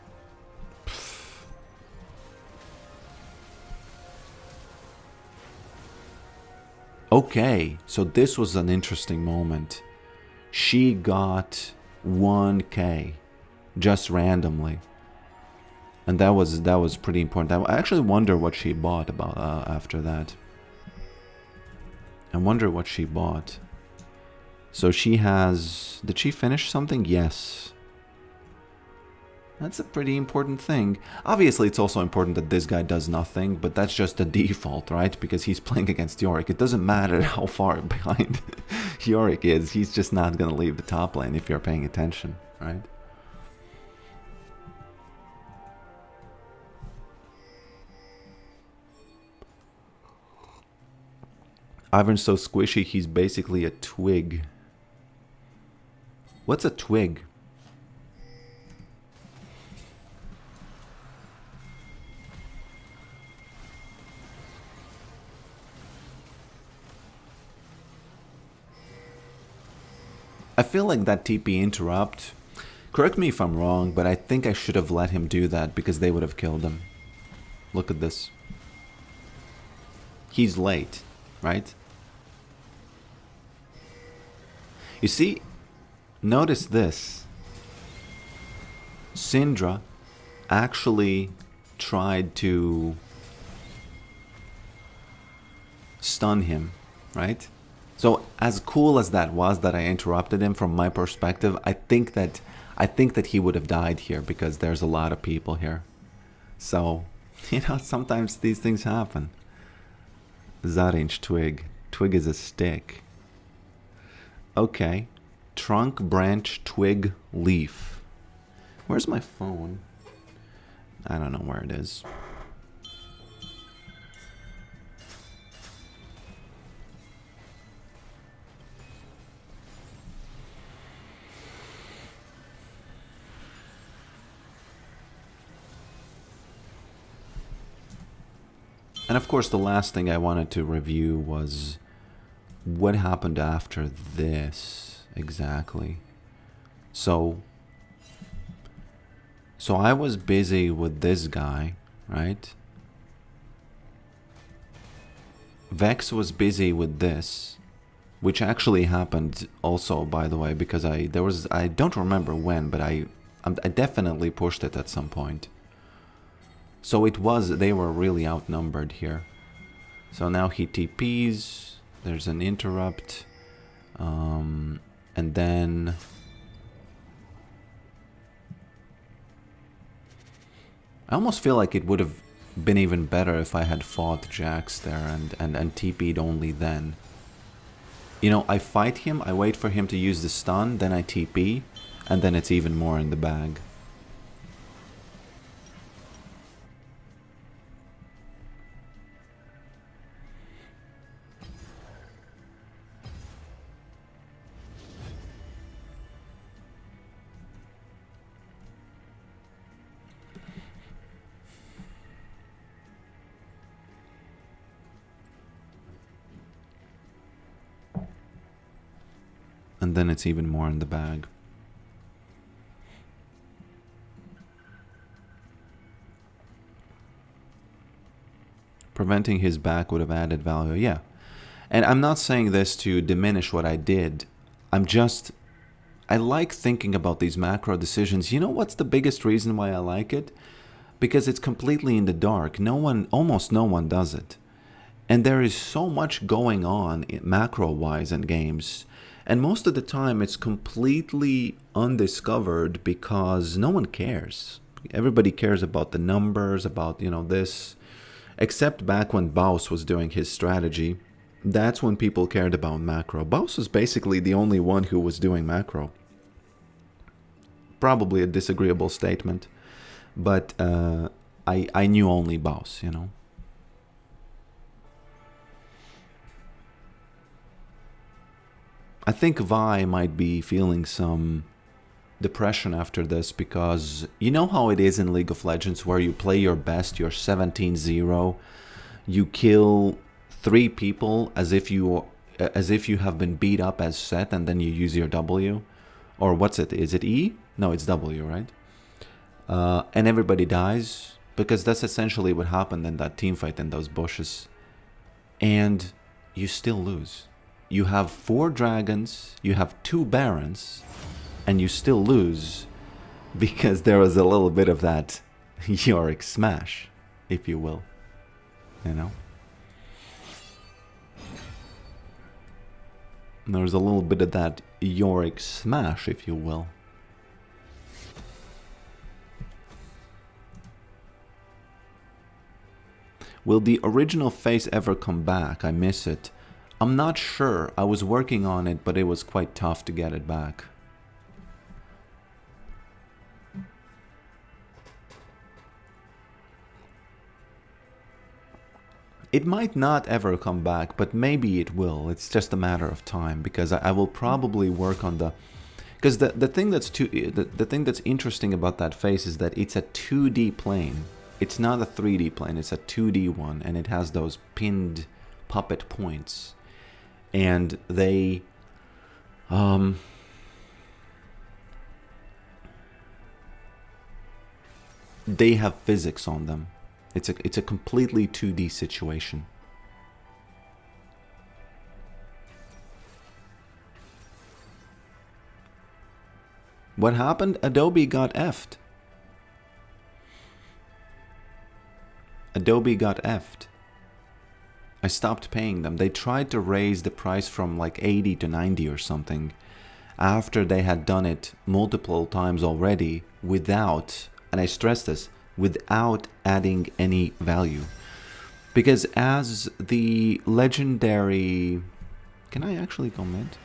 Okay, so this was an interesting moment. She got 1k just randomly, and that was pretty important. I actually wonder what she bought about after that. I wonder what she bought. So she has... Did she finish something? Yes. That's a pretty important thing. Obviously, it's also important that this guy does nothing, but that's just the default, right? Because he's playing against Yorick. It doesn't matter how far behind Yorick is. He's just not going to leave the top lane if you're paying attention, right? Ivern's so squishy, he's basically a twig. What's a twig? I feel like that TP interrupt, correct me if I'm wrong, but I think I should have let him do that because they would have killed him. Look at this. He's late, right? You see, notice this. Syndra actually tried to stun him, right? So as cool as that was that I interrupted him, from my perspective, I think that he would have died here because there's a lot of people here. So, you know, sometimes these things happen. Zarinch twig. Twig is a stick. Okay. Trunk, branch, twig, leaf. Where's my phone? I don't know where it is. And of course, the last thing I wanted to review was what happened after this exactly. So I was busy with this guy, right? Vex was busy with this, which actually happened also, by the way, because I don't remember when, but I definitely pushed it at some point. So they were really outnumbered here. So now he TPs, there's an interrupt, and then... I almost feel like it would have been even better if I had fought Jax there and TP'd only then. You know, I fight him, I wait for him to use the stun, then I TP, and then it's even more in the bag. And then it's even more in the bag. Preventing his back would have added value, yeah. And I'm not saying this to diminish what I did. I like thinking about these macro decisions. You know what's the biggest reason why I like it? because it's completely in the dark. Almost no one does it. And there is so much going on macro-wise in games. And most of the time it's completely undiscovered because no one cares. Everybody cares about the numbers, about, this. Except back when Baus was doing his strategy. That's when people cared about macro. Baus was basically the only one who was doing macro. Probably a disagreeable statement. But I knew only Baus, I think Vi might be feeling some depression after this because you know how it is in League of Legends where you play your best, you're 17-0, you kill 3 people as if you have been beat up as Set, and then you use your W, or what's it? Is it E? No, it's W, right? And everybody dies, because that's essentially what happened in that team fight in those bushes, and you still lose. You have 4 dragons, you have 2 barons, and you still lose because there was a little bit of that Yorick smash, if you will. There was a little bit of that Yorick smash, if you will. Will the original face ever come back? I miss it. I'm not sure. I was working on it, but it was quite tough to get it back. It might not ever come back, but maybe it will. It's just a matter of time, because I will probably work on the... Because the thing that's interesting about that face is that it's a 2D plane. It's not a 3D plane, it's a 2D one, and it has those pinned puppet points. And they have physics on them. It's a completely 2D situation. What happened? Adobe got effed. Adobe got effed. I stopped paying them. They tried to raise the price from like 80 to 90 or something after they had done it multiple times already without, and I stress this, without adding any value. Because as the legendary... Can I actually comment?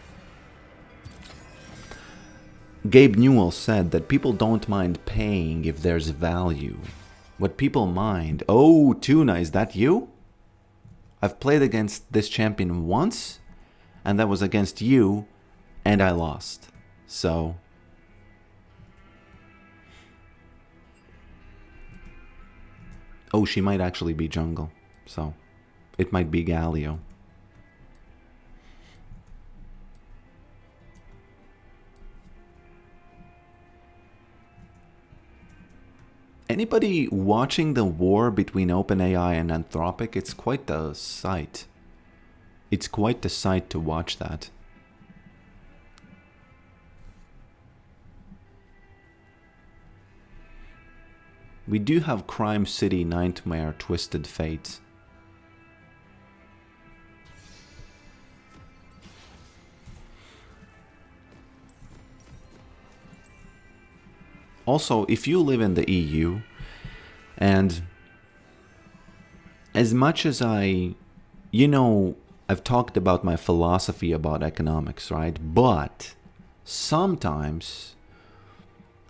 Gabe Newell said that people don't mind paying if there's value. What people mind... Oh, Tuna, is that you? I've played against this champion once, and that was against you, and I lost. So... Oh, she might actually be jungle, so it might be Galio. Anybody watching the war between OpenAI and Anthropic? It's quite the sight. It's quite the sight to watch that. We do have Crime City Nightmare Twisted Fate. Also, if you live in the EU, and as much as I've talked about my philosophy about economics, right? But sometimes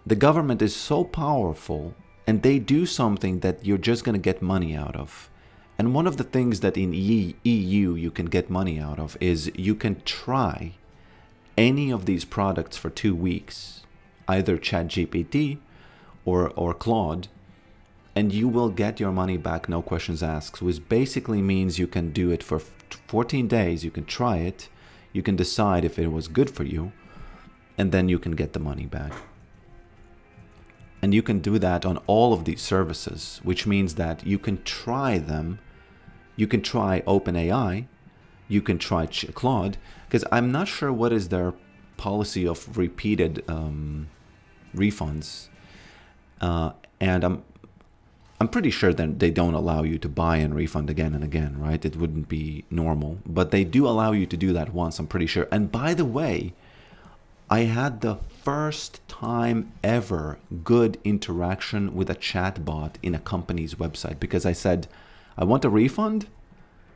the government is so powerful and they do something that you're just going to get money out of. And one of the things that in EU you can get money out of is you can try any of these products for 2 weeks, either ChatGPT or Claude, and you will get your money back, no questions asked, which basically means you can do it for 14 days, you can try it, you can decide if it was good for you, and then you can get the money back. And you can do that on all of these services, which means that you can try them. You can try OpenAI, you can try Claude, because I'm not sure what is their policy of repeated refunds. And I'm pretty sure that they don't allow you to buy and refund again and again, right? It wouldn't be normal. But they do allow you to do that once, I'm pretty sure. And by the way, I had the first time ever good interaction with a chatbot in a company's website because I said, I want a refund.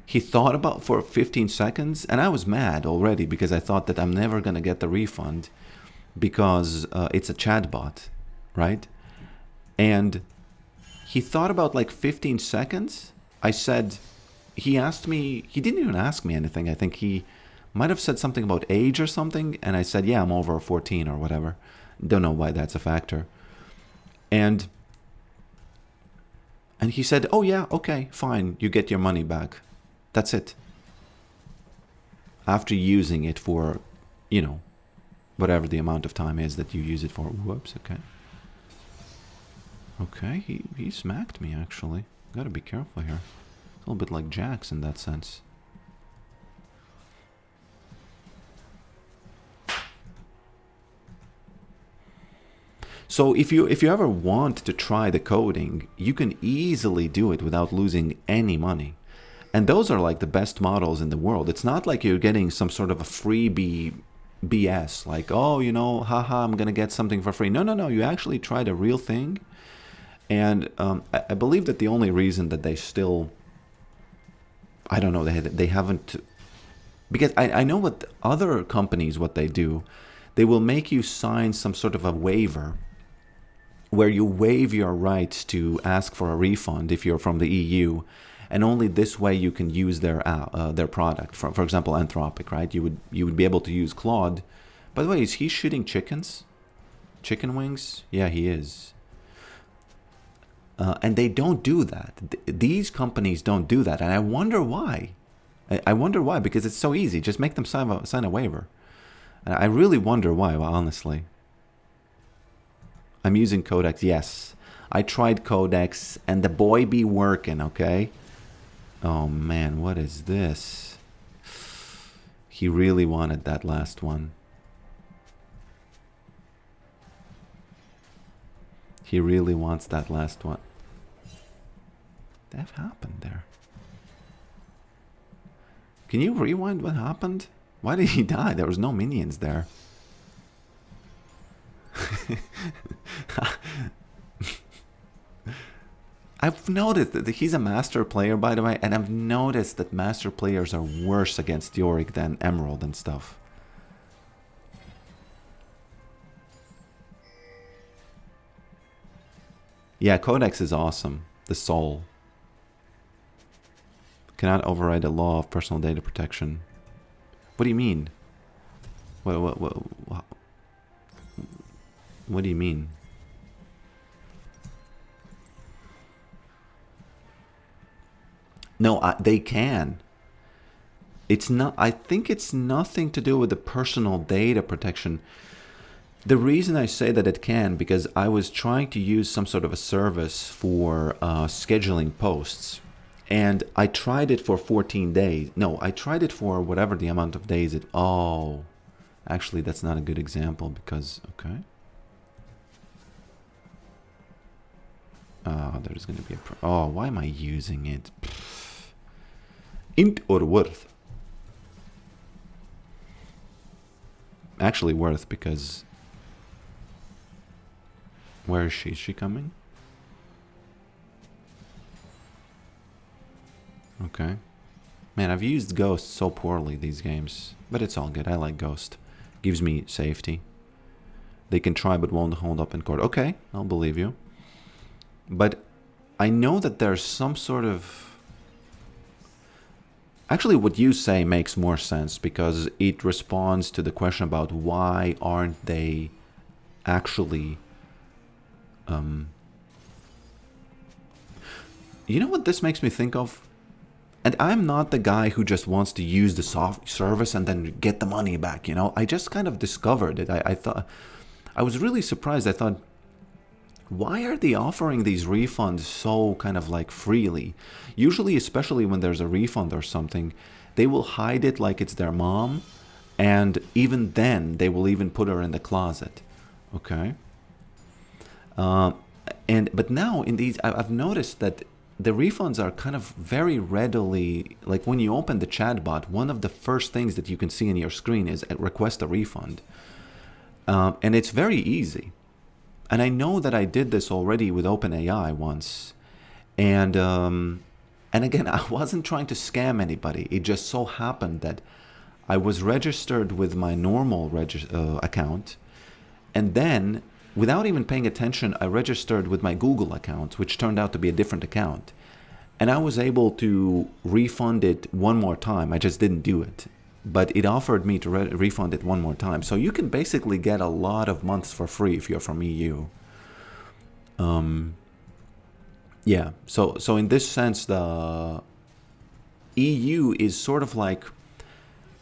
He thought about for 15 seconds and I was mad already because I thought that I'm never going to get the refund because it's a chatbot, right? And he thought about like 15 seconds. I said, he asked me, he didn't even ask me anything. I think he might have said something about age or something. And I said, yeah, I'm over 14 or whatever. Don't know why that's a factor. And he said, oh yeah, okay, fine. You get your money back. That's it. After using it for, you know, whatever the amount of time is that you use it for. Whoops, okay. Okay, he smacked me, actually. Gotta be careful here. It's a little bit like Jax in that sense. So if you ever want to try the coding, you can easily do it without losing any money. And those are like the best models in the world. It's not like you're getting some sort of a freebie BS, like, oh, you know, haha, I'm gonna get something for free. No, you actually tried a real thing. And I believe that the only reason that they still, I don't know, they haven't, because I know what other companies, what they do, they will make you sign some sort of a waiver where you waive your rights to ask for a refund if you're from the EU, and only this way you can use their product. For example, Anthropic, right? You would be able to use Claude. By the way, is he shooting chickens? Chicken wings? Yeah, he is. And they don't do that. These companies don't do that, and I wonder why. I wonder why, because it's so easy. Just make them sign a waiver. And I really wonder why, honestly. I'm using Codex, yes. I tried Codex, and the boy be working, okay? Oh man, what is this? He really wanted that last one. He really wants that last one. That happened there. Can you rewind what happened? Why did he die? There was no minions there. I've noticed that he's a master player, by the way, and I've noticed that master players are worse against Yorick than Emerald and stuff. Yeah, Codex is awesome. The soul. Cannot override the law of personal data protection. What do you mean? What do you mean? No, they can. It's not. I think it's nothing to do with the personal data protection. The reason I say that it can, because I was trying to use some sort of a service for scheduling posts. And I tried it for 14 days. No, I tried it for whatever the amount of days it... Oh, actually, that's not a good example because... Okay. There's going to be a... Oh, why am I using it? Int or worth? Actually, worth because... Where is she? Is she coming? Okay. Man, I've used Ghost so poorly these games. But it's all good. I like Ghost. Gives me safety. They can try but won't hold up in court. Okay, I'll believe you. But I know that there's some sort of... Actually, what you say makes more sense because it responds to the question about why aren't they actually... You know what this makes me think of? And I'm not the guy who just wants to use the service and then get the money back, you know? I just kind of discovered it. I thought... I was really surprised. I thought, why are they offering these refunds so kind of like freely? Usually, especially when there's a refund or something, they will hide it like it's their mom. And even then, they will even put her in the closet. Okay? But now in these, I've noticed that the refunds are kind of very readily, like when you open the chatbot, one of the first things that you can see in your screen is request a refund. And it's very easy. And I know that I did this already with OpenAI once. And again, I wasn't trying to scam anybody. It just so happened that I was registered with my normal account. And then, without even paying attention, I registered with my Google account, which turned out to be a different account. And I was able to refund it one more time. I just didn't do it. But it offered me to refund it one more time. So you can basically get a lot of months for free if you're from EU. Yeah, so in this sense, the EU is sort of like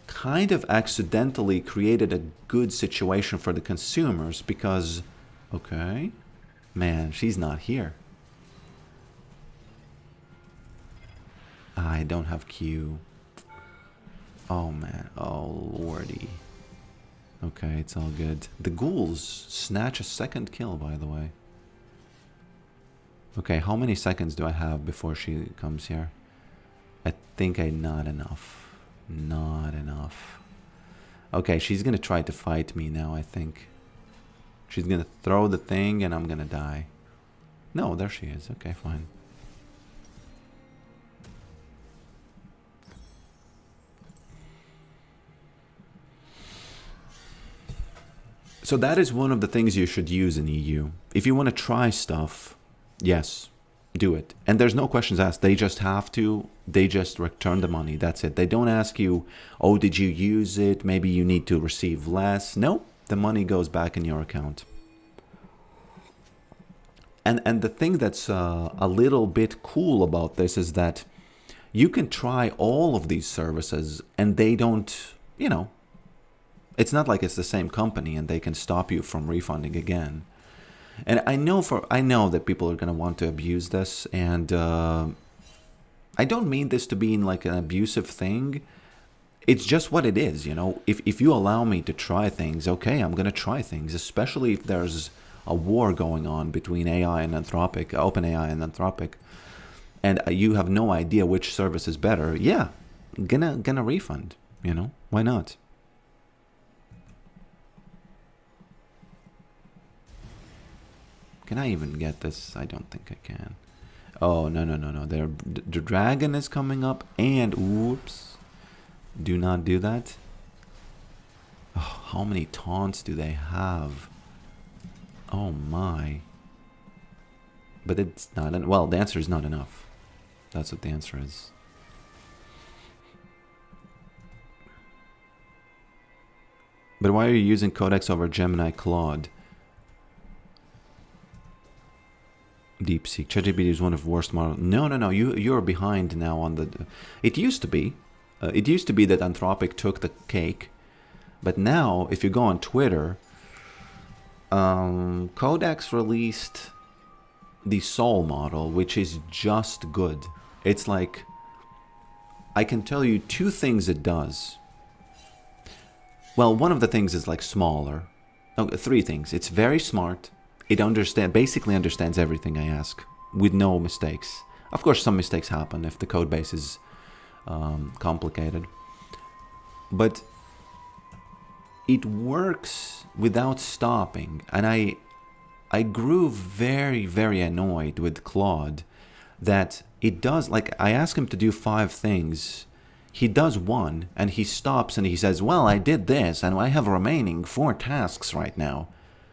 kind of accidentally created a good situation for the consumers because, okay, man, she's not here. I don't have Q. Oh man, oh lordy. Okay, it's all good. The ghouls snatch a second kill, by the way. Okay, how many seconds do I have before she comes here? I think not enough. Not enough. Okay, she's gonna try to fight me now, I think. She's gonna throw the thing and I'm gonna die. No, there she is. Okay, fine. So that is one of the things you should use in EU. If you want to try stuff, yes, do it. And there's no questions asked. They just have to. They just return the money. That's it. They don't ask you, oh, did you use it? Maybe you need to receive less. No, the money goes back in your account. And the thing that's a little bit cool about this is that you can try all of these services and they don't, you know, it's not like it's the same company and they can stop you from refunding again. And I know that people are going to want to abuse this, and I don't mean this to be in like an abusive thing. It's just what it is, you know. If you allow me to try things, okay, I'm going to try things, especially if there's a war going on between AI and Anthropic, OpenAI and Anthropic, and you have no idea which service is better. Yeah, gonna refund, you know. Why not? Can I even get this? I don't think I can. Oh, no. The dragon is coming up and... Oops. Do not do that. Oh, how many taunts do they have? Oh, my. But it's not... Well, the answer is not enough. That's what the answer is. But why are you using Codex over Gemini Claude? DeepSeek. ChatGPT is one of the worst models. No. You're behind now on the... It used to be. It used to be that Anthropic took the cake. But now, if you go on Twitter, Codex released the Soul model, which is just good. It's like... I can tell you two things it does. Well, one of the things is like smaller. No, three things. It's very smart. It basically understands everything I ask with no mistakes. Of course, some mistakes happen if the code base is complicated. But it works without stopping. And I grew very, very annoyed with Claude that it does, like I ask him to do 5 things. He does one and he stops and he says, well, I did this and I have remaining 4 tasks right now.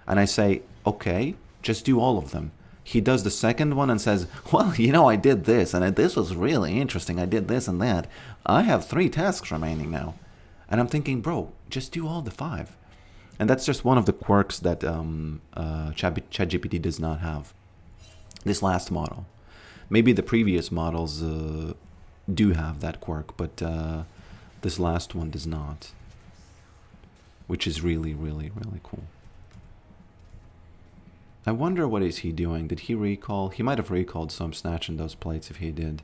And I say, okay, just do all of them. He does the second one and says, well, you know, I did this and this was really interesting. I did this and that. I have 3 tasks remaining now. And I'm thinking, bro, just do all the 5. And that's just one of the quirks that ChatGPT does not have. This last model. Maybe the previous models do have that quirk, but this last one does not. Which is really, really, really cool. I wonder what is he doing. Did he recall? He might have recalled, so I'm snatching those plates if he did.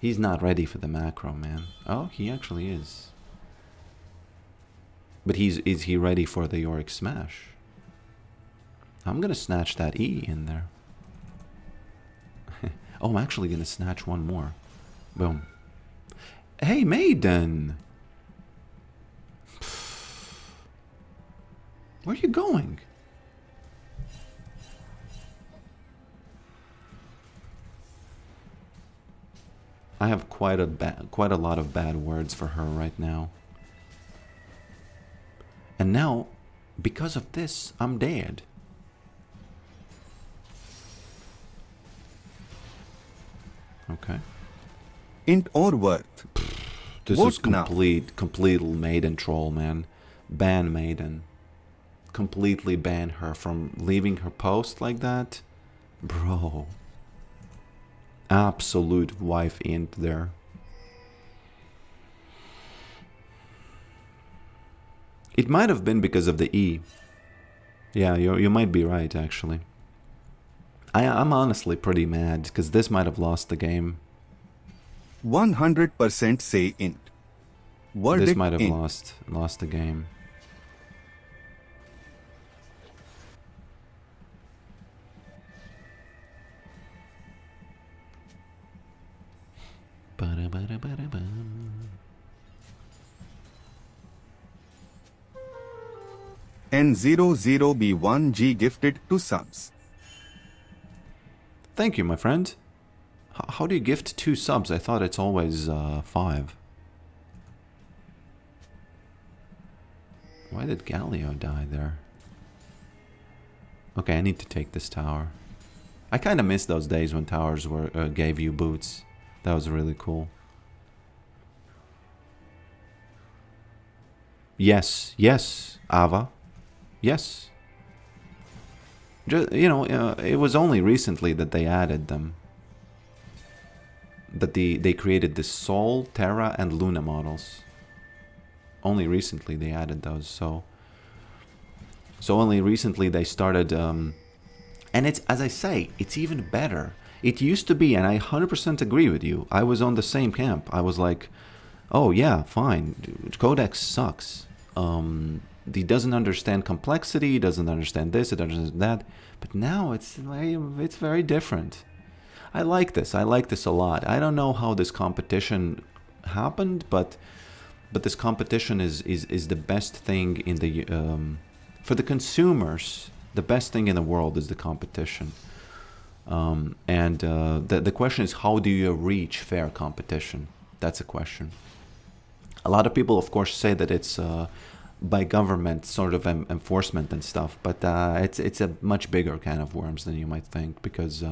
He's not ready for the macro, man. Oh, he actually is. But is he ready for the Yorick smash? I'm gonna snatch that E in there. Oh, I'm actually gonna snatch one more. Boom. Hey, Maiden! Where are you going? I have quite a lot of bad words for her right now. And now, because of this, I'm dead. Okay. Int or worth. This Vote is complete Maiden troll, man. Ban Maiden. Completely ban her from leaving her post like that. Bro. Absolute wife int there. It might have been because of the E. Yeah, you might be right, actually. I'm honestly pretty mad, because this might have lost the game. 100% say int. Verdict This might have int. lost the game. N00B1G gifted 2 subs. Thank you, my friend. How do you gift 2 subs? I thought it's always 5. Why did Galio die there? Okay, I need to take this tower. I kind of miss those days when towers were gave you boots. That was really cool. Yes, yes, Ava. Yes. Just, you know, it was only recently that they added them. That they created the Sol, Terra, and Luna models. Only recently they added those, so only recently they started, and it's, as I say, it's even better. It used to be, and I 100% agree with you, I was on the same camp. I was like, oh yeah, fine, Codex sucks. He doesn't understand complexity, he doesn't understand this, he doesn't understand that. But now it's very different. I like this a lot. I don't know how this competition happened, but this competition is the best thing in the for the consumers. The best thing in the world is the competition. The question is, how do you reach fair competition? That's a question. A lot of people, of course, say that it's by government sort of enforcement and stuff, but it's a much bigger can of worms than you might think, because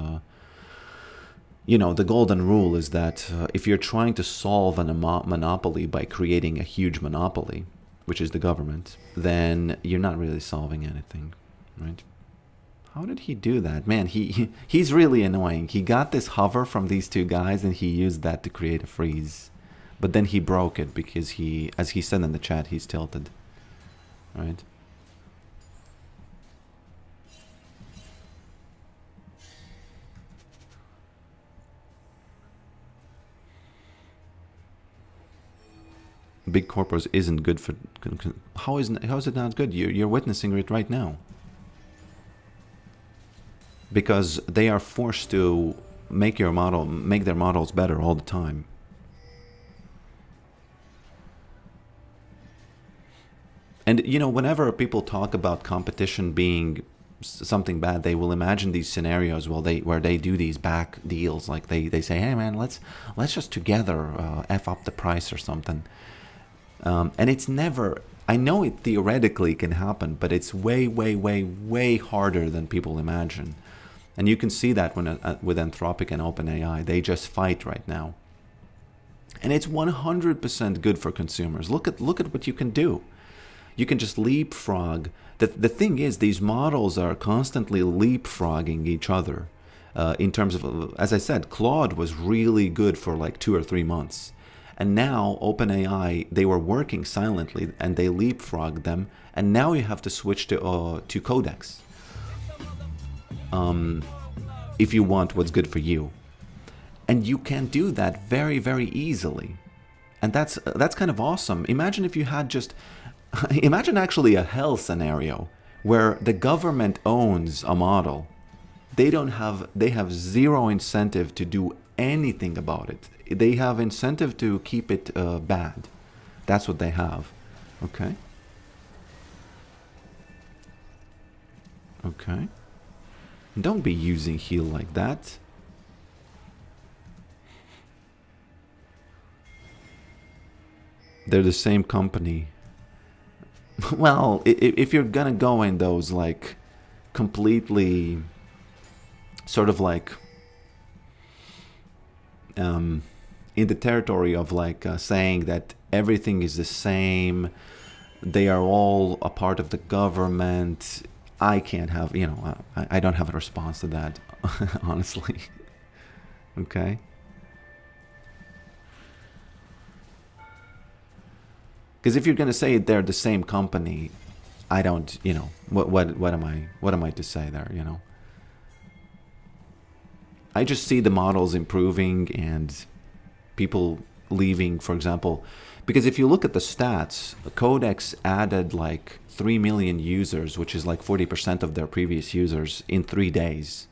you know, the golden rule is that if you're trying to solve a monopoly by creating a huge monopoly, which is the government, then you're not really solving anything, right? How did he do that? Man, he's really annoying. He got this hover from these 2 guys and he used that to create a freeze. But then he broke it because he, as he said in the chat, he's tilted, right? Big corpos isn't good for... How is it not good? You're witnessing it right now. Because they are forced to make their models better all the time. And you know, whenever people talk about competition being something bad, they will imagine these scenarios where they do these back deals, like they say, hey man, let's just together F up the price or something. And it's never, I know it theoretically can happen, but it's way harder than people imagine. And you can see that when with Anthropic and OpenAI, they just fight right now. And it's 100% good for consumers. Look at what you can do. You can just leapfrog. The thing is, these models are constantly leapfrogging each other. In terms of, as I said, Claude was really good for like 2 or 3 months. And now OpenAI, they were working silently and they leapfrogged them. And now you have to switch to Codex. If you want what's good for you. And you can do that very easily. And that's kind of awesome. Imagine if you had just... Imagine actually a hell scenario where the government owns a model. They have zero incentive to do anything about it. They have incentive to keep it bad. That's what they have. Okay. Okay. Don't be using heal like that. They're the same company. Well, if you're gonna go in those like completely sort of like in the territory of like saying that everything is the same, they are all a part of the government, I can't have, you know, I don't have a response to that, honestly. Okay. Because if you're gonna say they're the same company, I don't, you know, what am I to say there, you know? I just see the models improving and people leaving, for example, because if you look at the stats, Codex added like 3 million users, which is like 40% of their previous users in 3 days.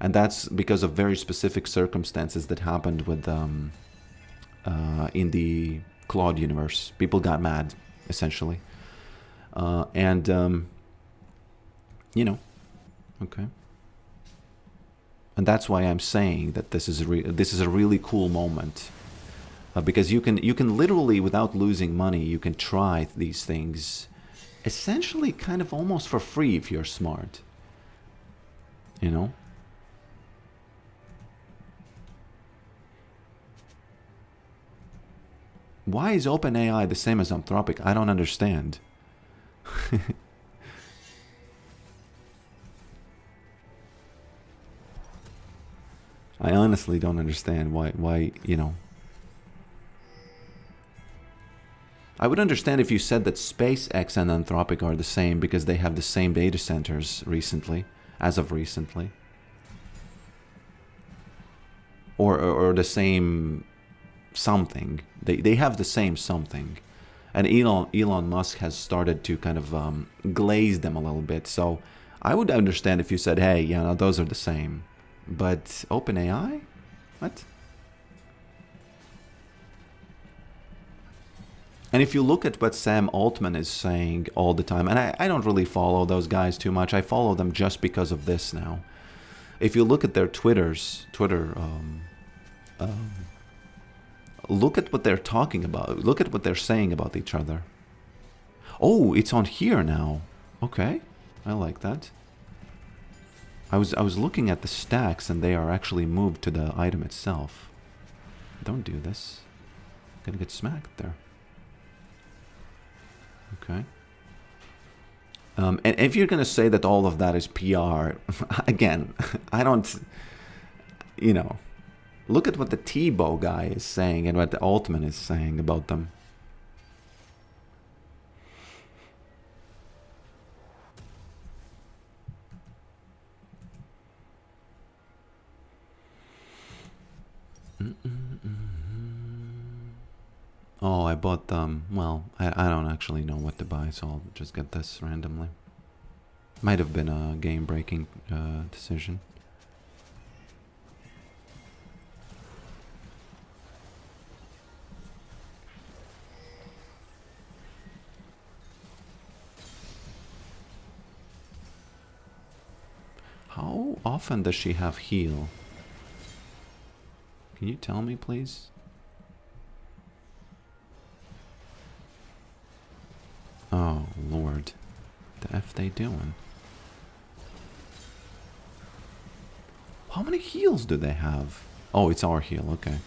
And that's because of very specific circumstances that happened with in the Claude universe. People got mad, essentially. You know, okay. And that's why I'm saying that this is a really cool moment, because you can literally, without losing money, you can try these things, essentially, kind of almost for free if you're smart. You know. Why is OpenAI the same as Anthropic? I don't understand. I honestly don't understand why, you know. I would understand if you said that SpaceX and Anthropic are the same because they have the same data centers recently, as of recently. Or the same something. They have the same something. And Elon Musk has started to kind of glaze them a little bit. So I would understand if you said, hey, yeah, no, those are the same. But OpenAI? What? And if you look at what Sam Altman is saying all the time, and I don't really follow those guys too much. I follow them just because of this now. If you look at their Twitter, look at what they're talking about. Look at what they're saying about each other. Oh, it's on here now. Okay, I like that. I was looking at the stacks and they are actually moved to the item itself. Don't do this. I'm gonna get smacked there. Okay. And if you're gonna say that all of that is PR, again, I don't, you know, look at what the Tebow guy is saying and what the Altman is saying about them. Oh, I bought them. Well, I don't actually know what to buy, so I'll just get this randomly. Might have been a game-breaking decision. How often does she have heal? Can you tell me, please? Oh, Lord. The F they doing? How many heals do they have? Oh, it's our heal, okay.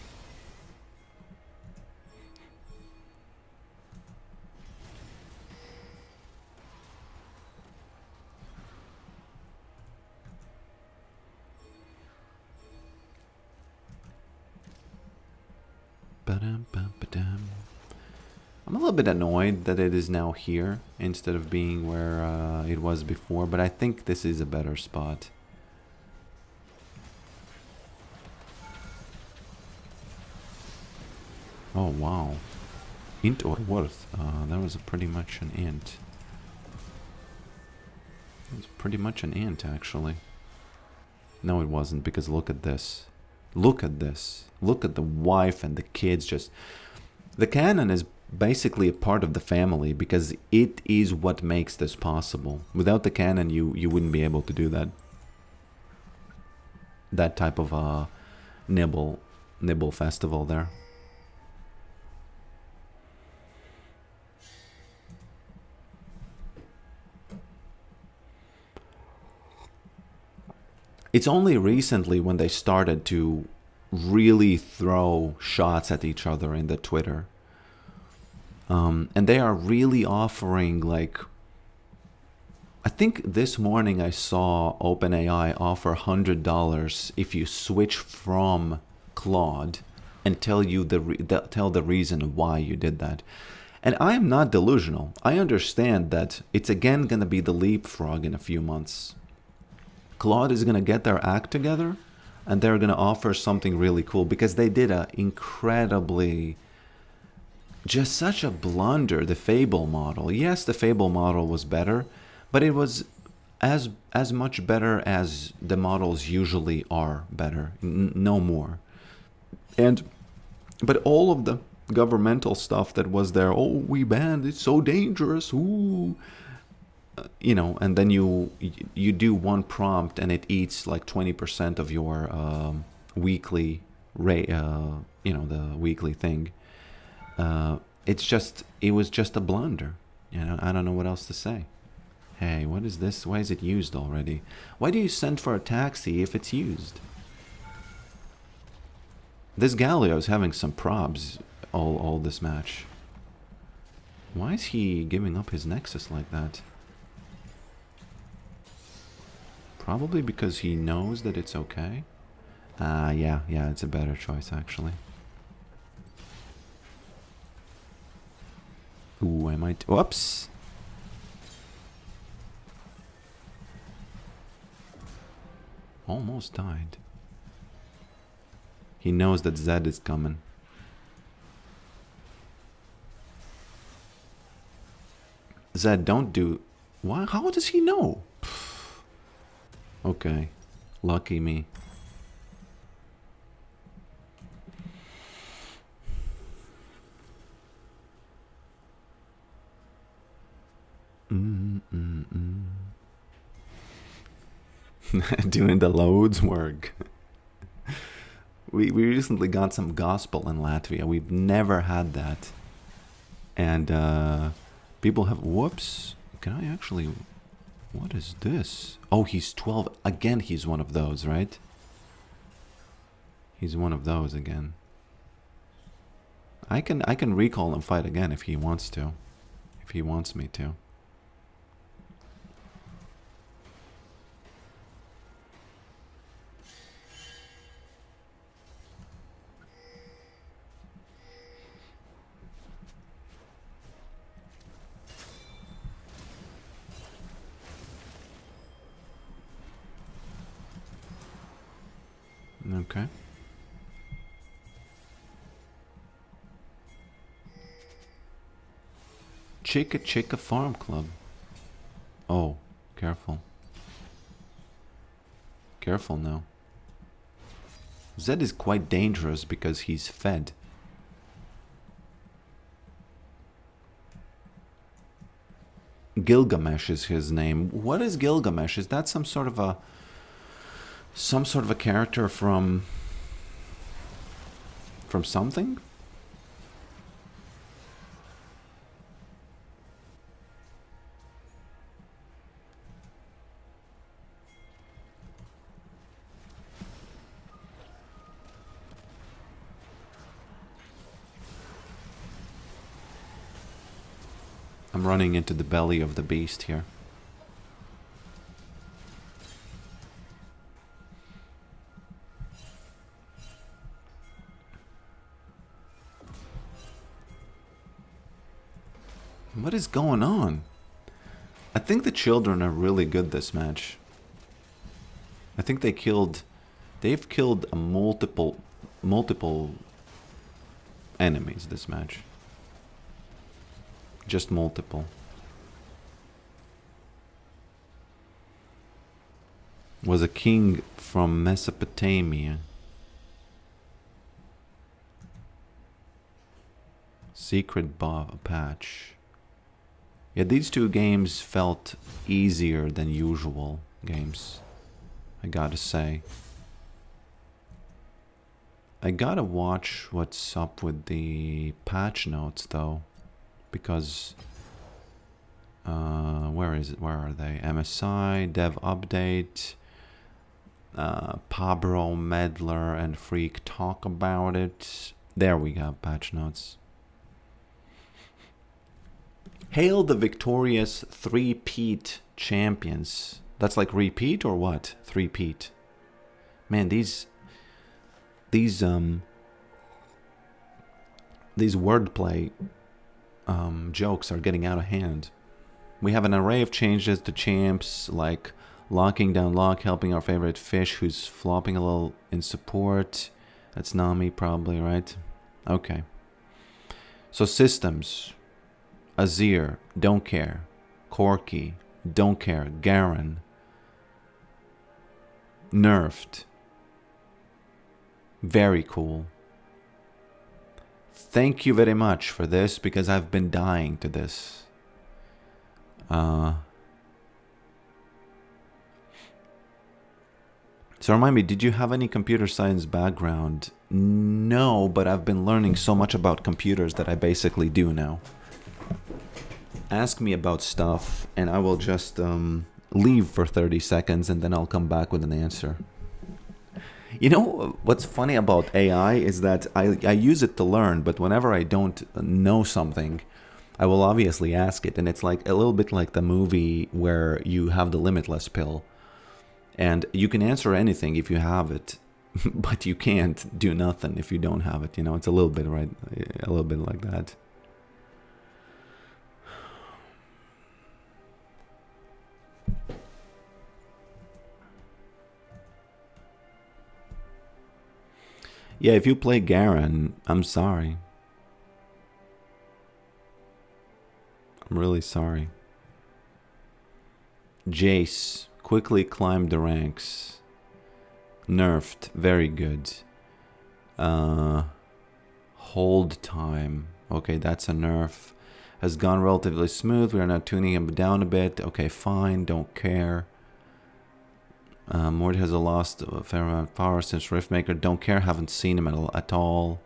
I'm a little bit annoyed that it is now here instead of being where it was before, but I think this is a better spot. Oh wow. Int or worth? That was pretty much an int. It was pretty much an ant, actually. No, it wasn't, because look at this. Look at this. Look at the wife and the kids just... The cannon is basically a part of the family because it is what makes this possible. Without the cannon, you wouldn't be able to do that. That type of nibble festival there. It's only recently when they started to really throw shots at each other in the Twitter. And they are really offering, like... I think this morning I saw OpenAI offer $100 if you switch from Claude and tell the reason why you did that. And I am not delusional. I understand that it's again going to be the leapfrog in a few months. Claude is going to get their act together and they're going to offer something really cool because they did a incredibly... Just such a blunder, the Fable model. Yes, the Fable model was better, but it was as much better as the models usually are better, no more. But all of the governmental stuff that was there, oh, we banned, it's so dangerous, ooh. You know, and then you do one prompt and it eats like 20% of your weekly rate, you know, the weekly thing. It was just a blunder. You know, I don't know what else to say. Hey, what is this? Why is it used already? Why do you send for a taxi if it's used? This Galio is having some probs all this match. Why is he giving up his Nexus like that? Probably because he knows that it's okay. Yeah, it's a better choice actually. Ooh, I might... Whoops! Almost died. He knows that Zed is coming. Zed, don't do... Why? How does he know? Okay. Lucky me. Doing the loads work. We recently got some gospel in Latvia. We've never had that. And people have... Whoops. Can I actually... What is this? Oh, he's 12. Again, he's one of those, right? He's one of those again. I can recall and fight again if he wants to. If he wants me to. Okay. Chica Farm Club. Oh, careful. Careful now. Zed is quite dangerous because he's fed. Gilgamesh is his name. What is Gilgamesh? Is that some sort of a character from something? I'm running into the belly of the beast here. What is going on? I think the children are really good this match. I think they've killed a multiple enemies this match. Just multiple. was a king from Mesopotamia. Secret patch. Yeah, these two games felt easier than usual games, I gotta say. I gotta watch what's up with the patch notes though, because where is it? Where are they? MSI, Dev Update, Pablo, Medler, and Freak talk about it. There we go, patch notes. Hail the victorious three-peat champions. That's like repeat or what? Three-peat. Man, these wordplay jokes are getting out of hand. We have an array of changes to champs, like locking down Lock, helping our favorite fish who's flopping a little in support. That's Nami probably, right? Okay. So systems. Azir, don't care. Corky, don't care. Garen, nerfed. Very cool. Thank you very much for this, because I've been dying to this. So remind me, did you have any computer science background? No, but I've been learning so much about computers that I basically do now. Ask me about stuff, and I will just leave for 30 seconds, and then I'll come back with an answer. You know, what's funny about AI is that I use it to learn, but whenever I don't know something, I will obviously ask it. And it's like a little bit like the movie where you have the limitless pill. And you can answer anything if you have it, but you can't do nothing if you don't have it. You know, it's a little bit like that. Yeah, if you play Garen, I'm sorry. I'm really sorry. Jace quickly climbed the ranks. Nerfed, very good. Hold time. Okay, that's a nerf. Has gone relatively smooth. We are now tuning him down a bit. Okay, fine, don't care. Mord has lost a fair amount of power since Riftmaker. Don't care, haven't seen him at all.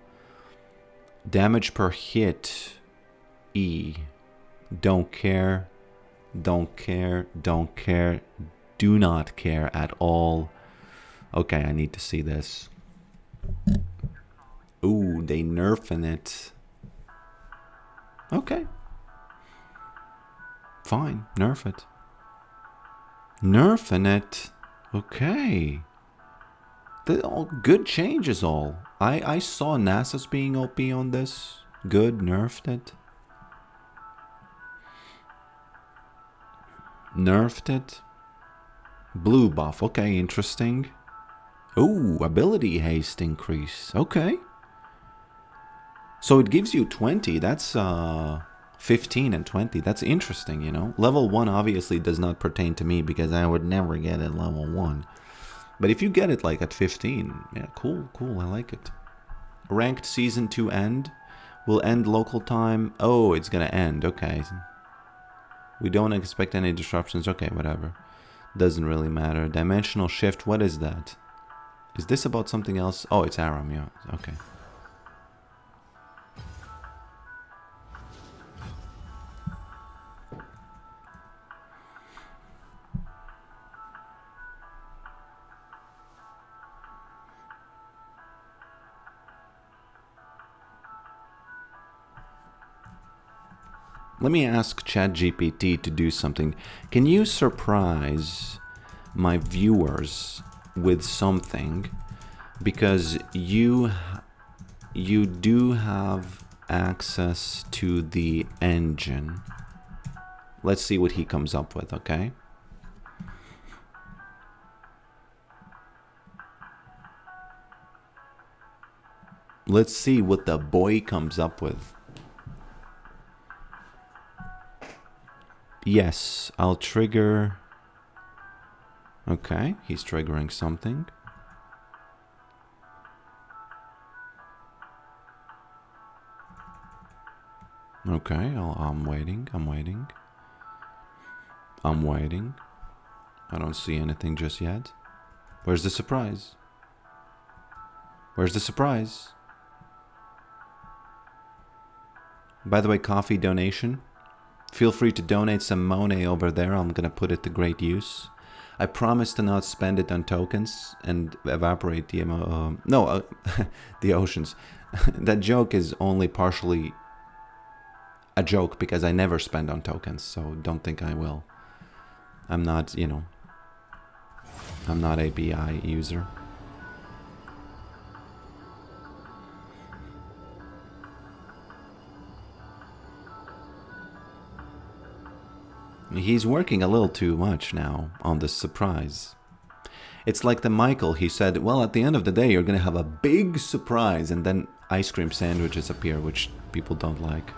Damage per hit. E. Don't care. Don't care. Don't care. Do not care at all. Okay, I need to see this. Ooh, they nerfing it. Okay. Fine, nerf it. Nerfing it. Okay. They're all good changes all. I saw Nasus being OP on this. Good, nerfed it. Nerfed it. Blue buff, okay, interesting. Ooh, ability haste increase. Okay. So it gives you 20. That's 15 and 20. That's interesting, you know. Level 1 obviously does not pertain to me because I would never get it level 1. But if you get it like at 15, yeah, cool, I like it. Ranked Season 2 end. Will end local time. Oh, it's gonna end, okay. We don't expect any disruptions. Okay, whatever. Doesn't really matter. Dimensional shift, what is that? Is this about something else? Oh, it's Aram, yeah, okay. Let me ask ChatGPT to do something. Can you surprise my viewers with something? Because you do have access to the engine. Let's see what he comes up with, okay? Let's see what the boy comes up with. Yes, I'll trigger... Okay, he's triggering something. Okay, I'm waiting. I don't see anything just yet. Where's the surprise? By the way, coffee donation. Feel free to donate some money over there. I'm gonna put it to great use. I promise to not spend it on tokens and evaporate the the oceans. That joke is only partially a joke because I never spend on tokens, so don't think I will. I'm not, I'm not a BI user. He's working a little too much now on this surprise. It's like the Michael, he said, well, at the end of the day, you're going to have a big surprise, and then ice cream sandwiches appear, which people don't like.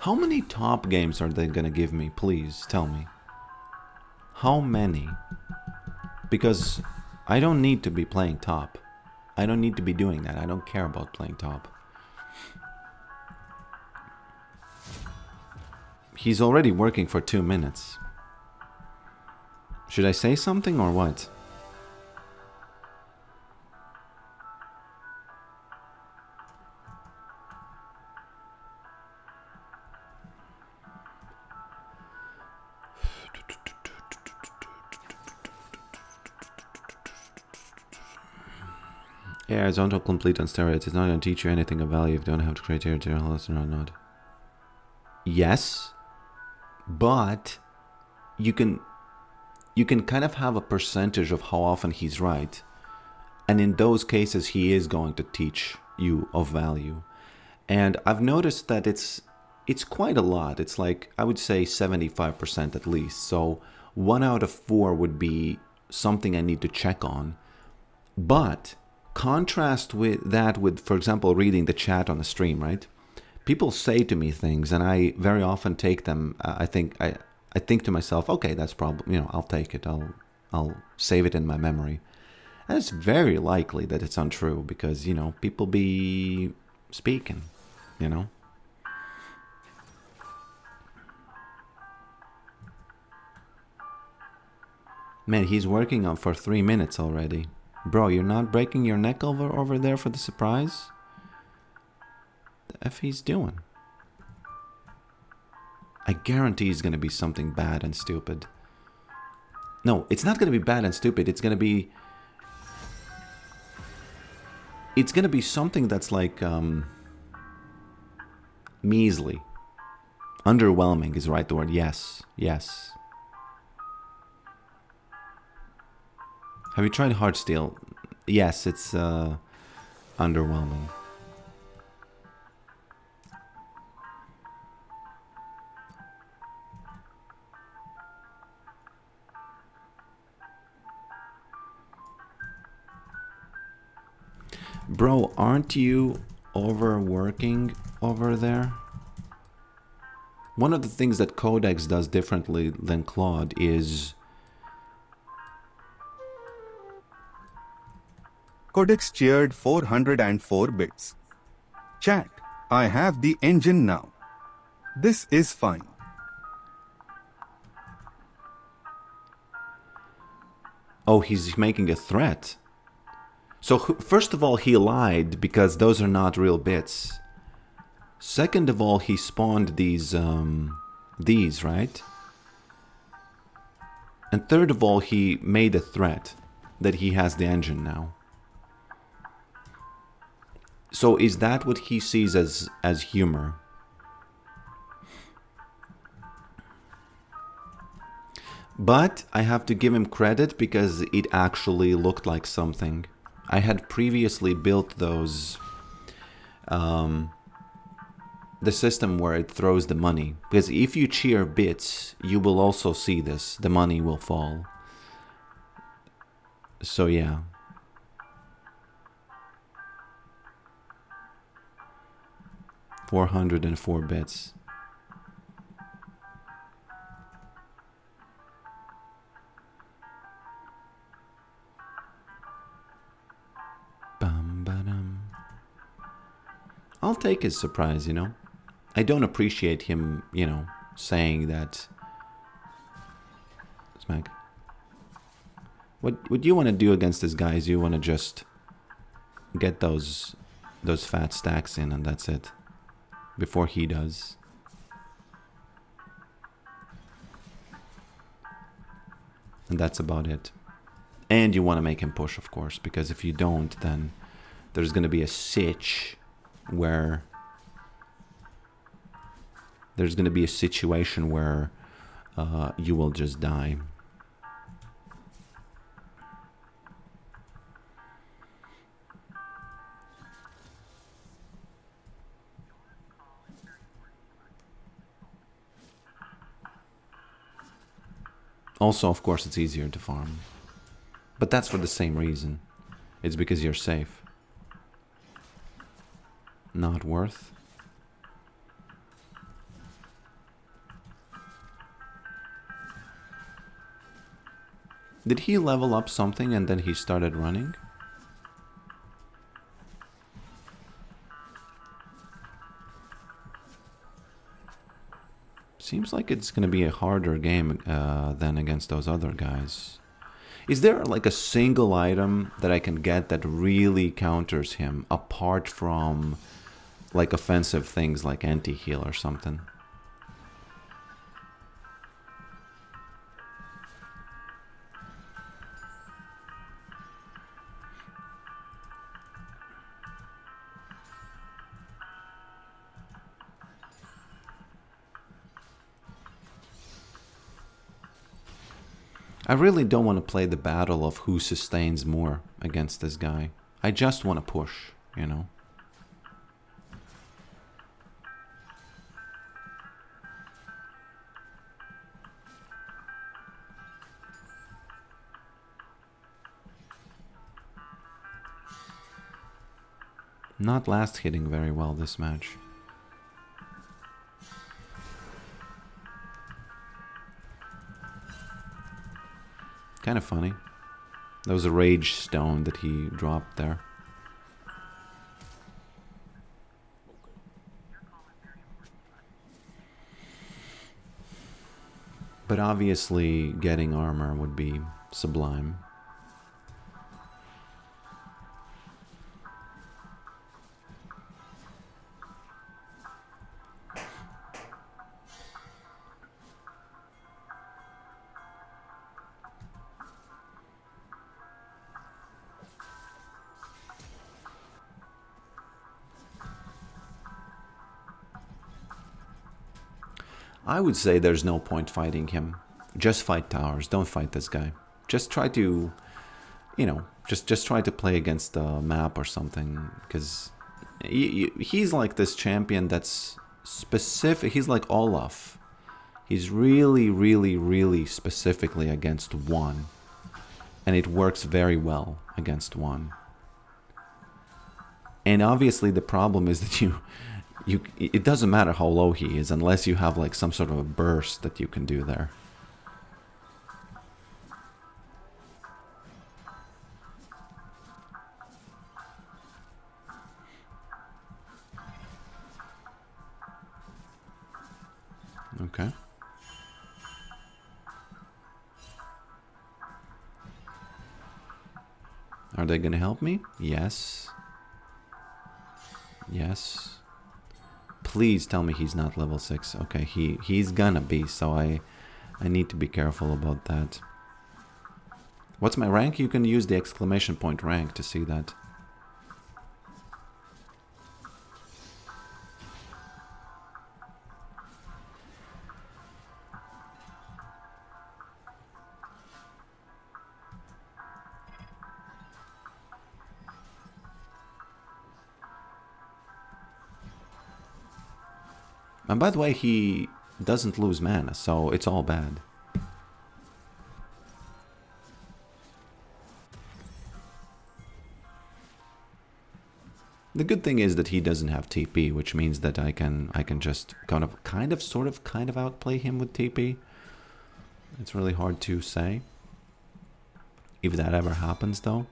How many top games are they gonna give me? Please tell me. How many? Because I don't need to be playing top. I don't need to be doing that. I don't care about playing top. He's already working for 2 minutes. Should I say something or what? Yeah, it's autocomplete on steroids. It's not going to teach you anything of value if you don't have the criteria to listen or not. Yes, but you can kind of have a percentage of how often he's right. And in those cases, he is going to teach you of value. And I've noticed that it's quite a lot. It's like, I would say 75% at least. So 1 out of 4 would be something I need to check on. But contrast with that with, for example, reading the chat on the stream, right? People say to me things, and I very often take them. I think to myself, okay, that's probably, I'll take it. I'll save it in my memory. And it's very likely that it's untrue because, people be speaking, Man, he's working on for 3 minutes already. Bro, you're not breaking your neck over there for the surprise? The F he's doing? I guarantee it's gonna be something bad and stupid. No, it's not gonna be bad and stupid. It's gonna be something that's like measly. Underwhelming is the right word. Yes. Have you tried Heartsteel? Yes, it's underwhelming. Bro, aren't you overworking over there? One of the things that Codex does differently than Claude is... Codex cheered 404 bits. Chat, I have the engine now. This is fine. Oh, he's making a threat. So first of all, he lied because those are not real bits. Second of all, he spawned these, right? And third of all, he made a threat that he has the engine now. So is that what he sees as humor? But I have to give him credit because it actually looked like something. I had previously built those the system where it throws the money. Because if you cheer bits, you will also see this. The money will fall. So yeah. $404. Bum, ba-dum. I'll take his surprise, you know. I don't appreciate him, you know, saying that. Smack. What you want to do against this guy is you want to just get those fat stacks in, and that's it. Before he does. And that's about it. And you want to make him push, of course, because if you don't, then there's going to be a sitch where there's going to be a situation where you will just die. Also, of course, it's easier to farm. But that's for the same reason. It's because you're safe. Not worth. Did he level up something and then he started running? Seems like it's going to be a harder game than against those other guys. Is there like a single item that I can get that really counters him apart from like offensive things like anti-heal or something? I really don't want to play the battle of who sustains more against this guy. I just want to push, you know. Not last hitting very well this match. Kind of funny. That was a rage stone that he dropped there. But obviously getting armor would be sublime. I would say there's no point fighting him. Just fight towers. Don't fight this guy. Just try to, you know, just try to play against the map or something. Because he's like this champion that's specific. He's like Olaf. He's really, really, really specifically against one. And it works very well against one. And obviously the problem is that it doesn't matter how low he is unless you have like some sort of a burst that you can do there. Okay. Are they gonna help me? Yes. Yes. Please tell me he's not level 6. Okay, he's gonna be, so I need to be careful about that. What's my rank? You can use the exclamation point rank to see that. And by the way, he doesn't lose mana, so it's all bad. The good thing is that he doesn't have TP, which means that I can just kind of outplay him with TP. It's really hard to say if that ever happens, though.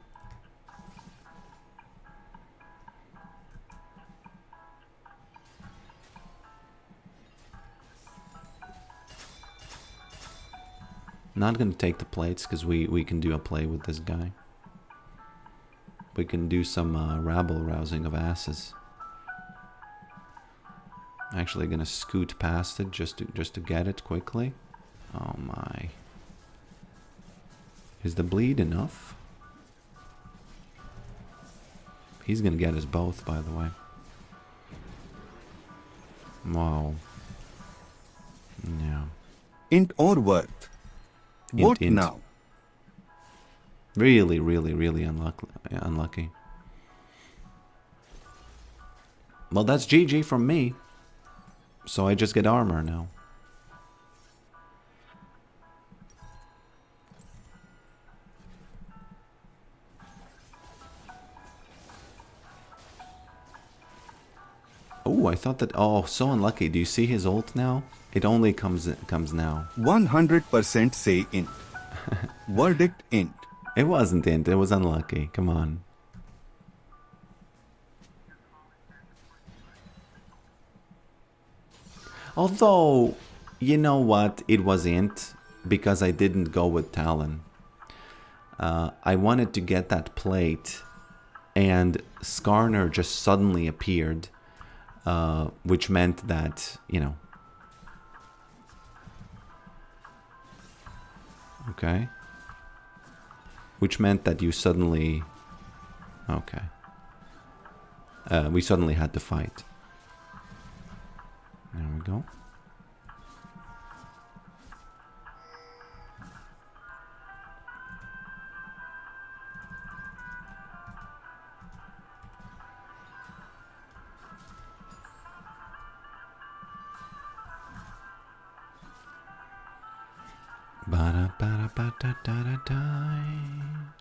Not gonna take the plates because we can do a play with this guy. We can do some rabble rousing of asses. Actually, gonna scoot past it just to get it quickly. Oh my! Is the bleed enough? He's gonna get us both, by the way. Wow. Yeah. Int or worth? Vote Int. now. Really, really, really unlucky. Well, that's GG from me. So I just get armor now. Oh, I thought that... Oh, so unlucky. Do you see his ult now? It only comes now. 100% say int. Verdict int. It wasn't int. It was unlucky. Come on. Although, you know what? It was int because I didn't go with Talon. I wanted to get that plate, and Skarner just suddenly appeared, which meant that, you know. Okay. Which meant that you suddenly... Okay. We suddenly had to fight. There we go.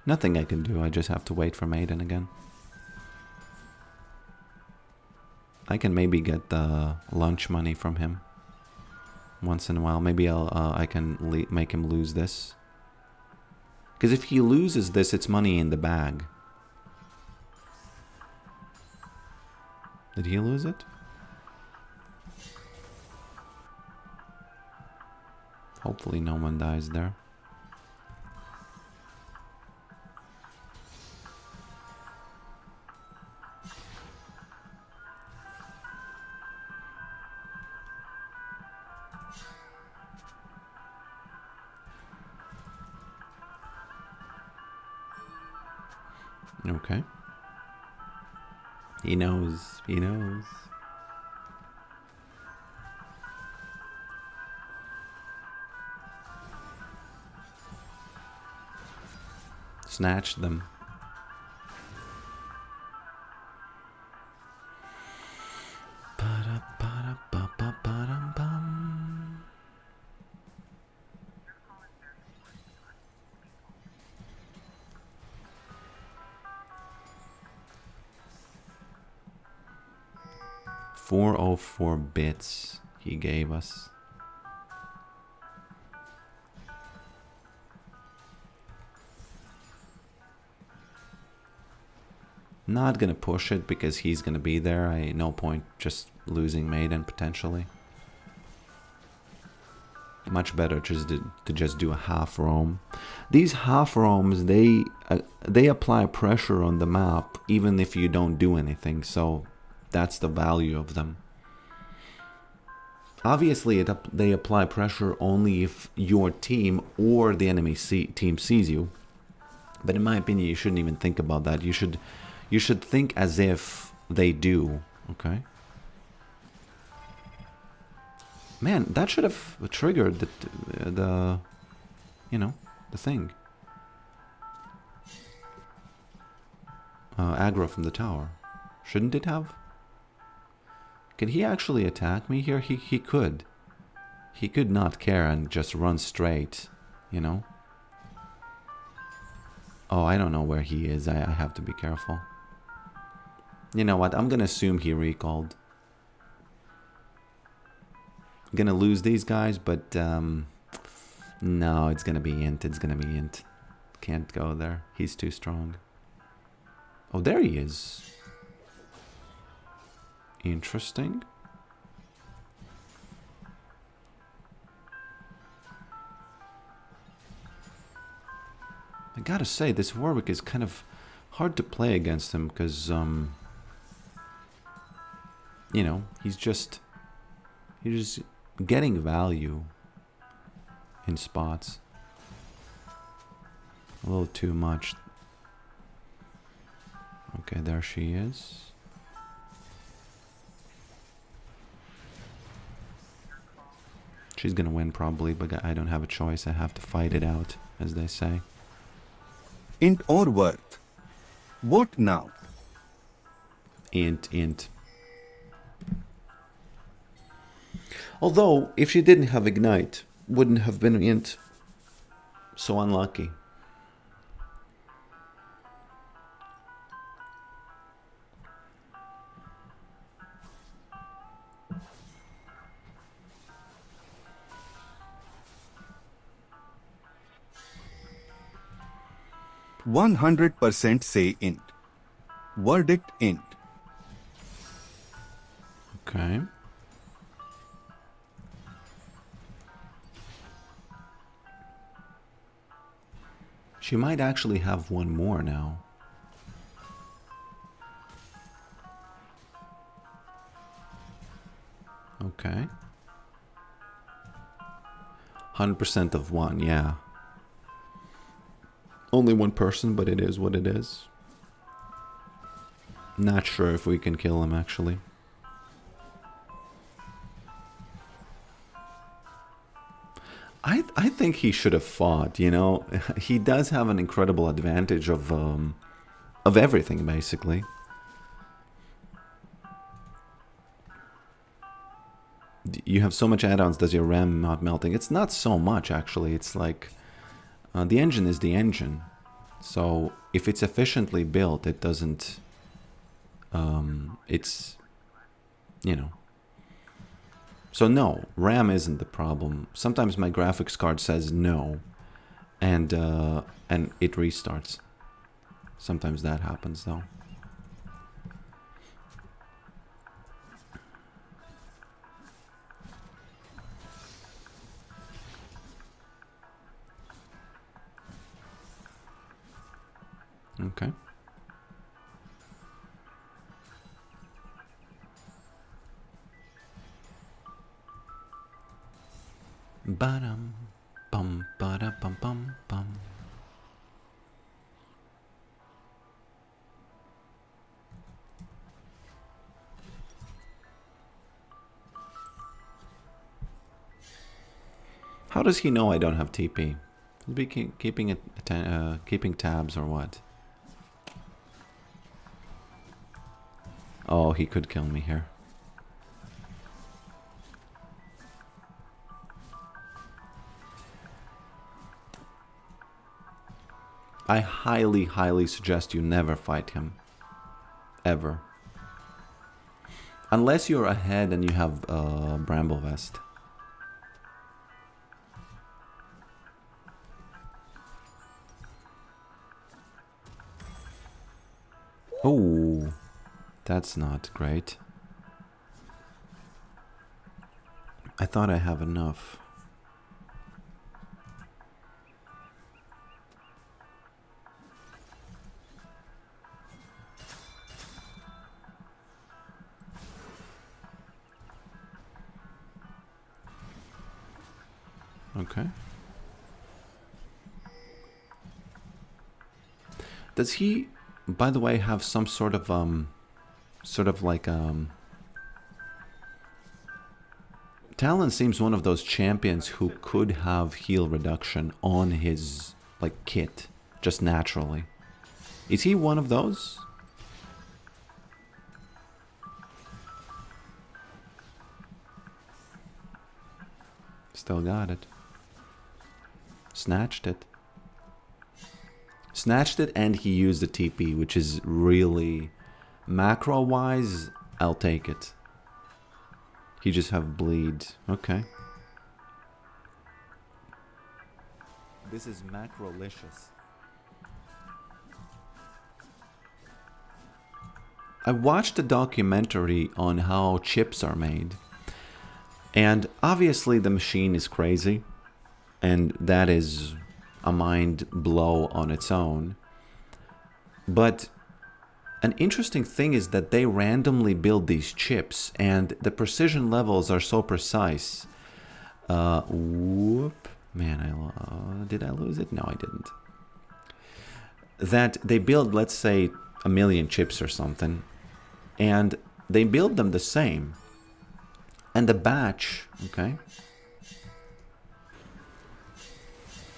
Nothing I can do, I just have to wait for Maiden again. I can maybe get the lunch money from him once in a while. Maybe I can make him lose this. Because if he loses this, it's money in the bag. Did he lose it? Hopefully no one dies there. Okay. He knows. He knows. Snatched them. Ba-da-ba-da-ba-ba-ba-dum-bum. 404 bits he gave us. Not gonna push it because he's gonna be there. No point just losing Maiden potentially. Much better just to just do a half roam. These half roams, they apply pressure on the map even if you don't do anything. So that's the value of them. Obviously, they apply pressure only if your team or the enemy team sees you. But in my opinion, you shouldn't even think about that. You should think as if they do. Okay. Man, that should have triggered the you know, the thing. Aggro from the tower. Shouldn't it have? Could he actually attack me here? He could. He could not care and just run straight, you know? Oh, I don't know where he is. I have to be careful. You know what? I'm gonna assume he recalled. I'm gonna lose these guys, but no, it's gonna be int. It's gonna be int. Can't go there. He's too strong. Oh, there he is. Interesting. I gotta say, this Warwick is kind of hard to play against him because, you know, he's just getting value in spots. A little too much. Okay, there she is. She's gonna win probably, but I don't have a choice. I have to fight it out, as they say. Int or worth? What now? Int. Although, if she didn't have Ignite, wouldn't have been int. So unlucky. %100% say int. Verdict int. Okay. She might actually have one more now. Okay. 100% of one, yeah. Only one person, but it is what it is. Not sure if we can kill him, actually. I think he should have fought, you know. He does have an incredible advantage of everything, basically. You have so much add-ons, does your RAM not melting? It's not so much, actually. It's like... the engine is the engine. So, if it's efficiently built, it doesn't... it's... You know... So no, RAM isn't the problem. Sometimes my graphics card says no, and it restarts. Sometimes that happens though. Okay. Ba-dum, bum, ba-da, bum, bum, bum. How does he know I don't have TP? He'll be keeping tabs or what? Oh, he could kill me here. I highly, highly suggest you never fight him. Ever. Unless you're ahead and you have Bramble Vest. Oh, that's not great. I thought I have enough. Okay. Does he, by the way, have some sort of like Talon seems one of those champions who could have heal reduction on his like kit just naturally. Is he one of those? Still got it. Snatched it. Snatched it, and he used the TP, which is really... Macro-wise, I'll take it. He just have bleed. Okay. This is macrolicious. I watched a documentary on how chips are made. And obviously the machine is crazy. And that is a mind blow on its own. But an interesting thing is that they randomly build these chips. And the precision levels are so precise. Whoop. Man, did I lose it? No, I didn't. That they build, let's say, 1 million chips or something. And they build them the same. And the batch, okay?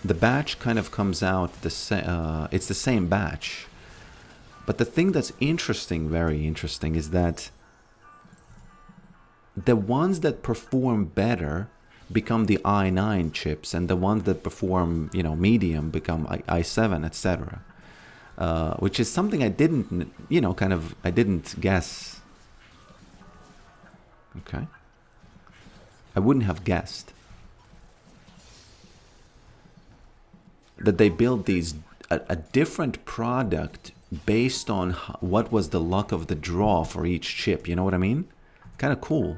The batch kind of comes out the same. It's the same batch. But the thing that's interesting, very interesting, is that the ones that perform better become the i9 chips, and the ones that perform, medium become i7, etc. Which is something I didn't, I didn't guess. Okay. I wouldn't have guessed that they build a different product based on what was the luck of the draw for each chip. You know what I mean? Kind of cool.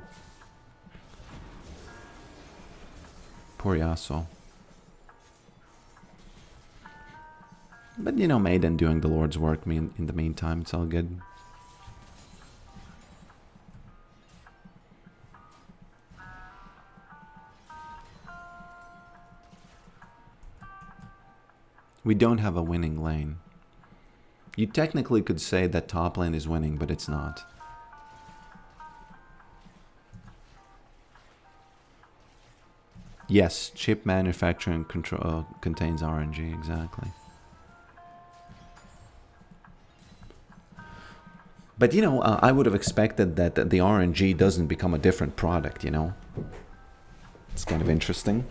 Poor Yasuo. But, Maiden doing the Lord's work in the meantime. It's all good. We don't have a winning lane. You technically could say that top lane is winning, but it's not. Yes, chip manufacturing contains RNG, exactly. But, I would have expected that the RNG doesn't become a different product, It's kind of interesting.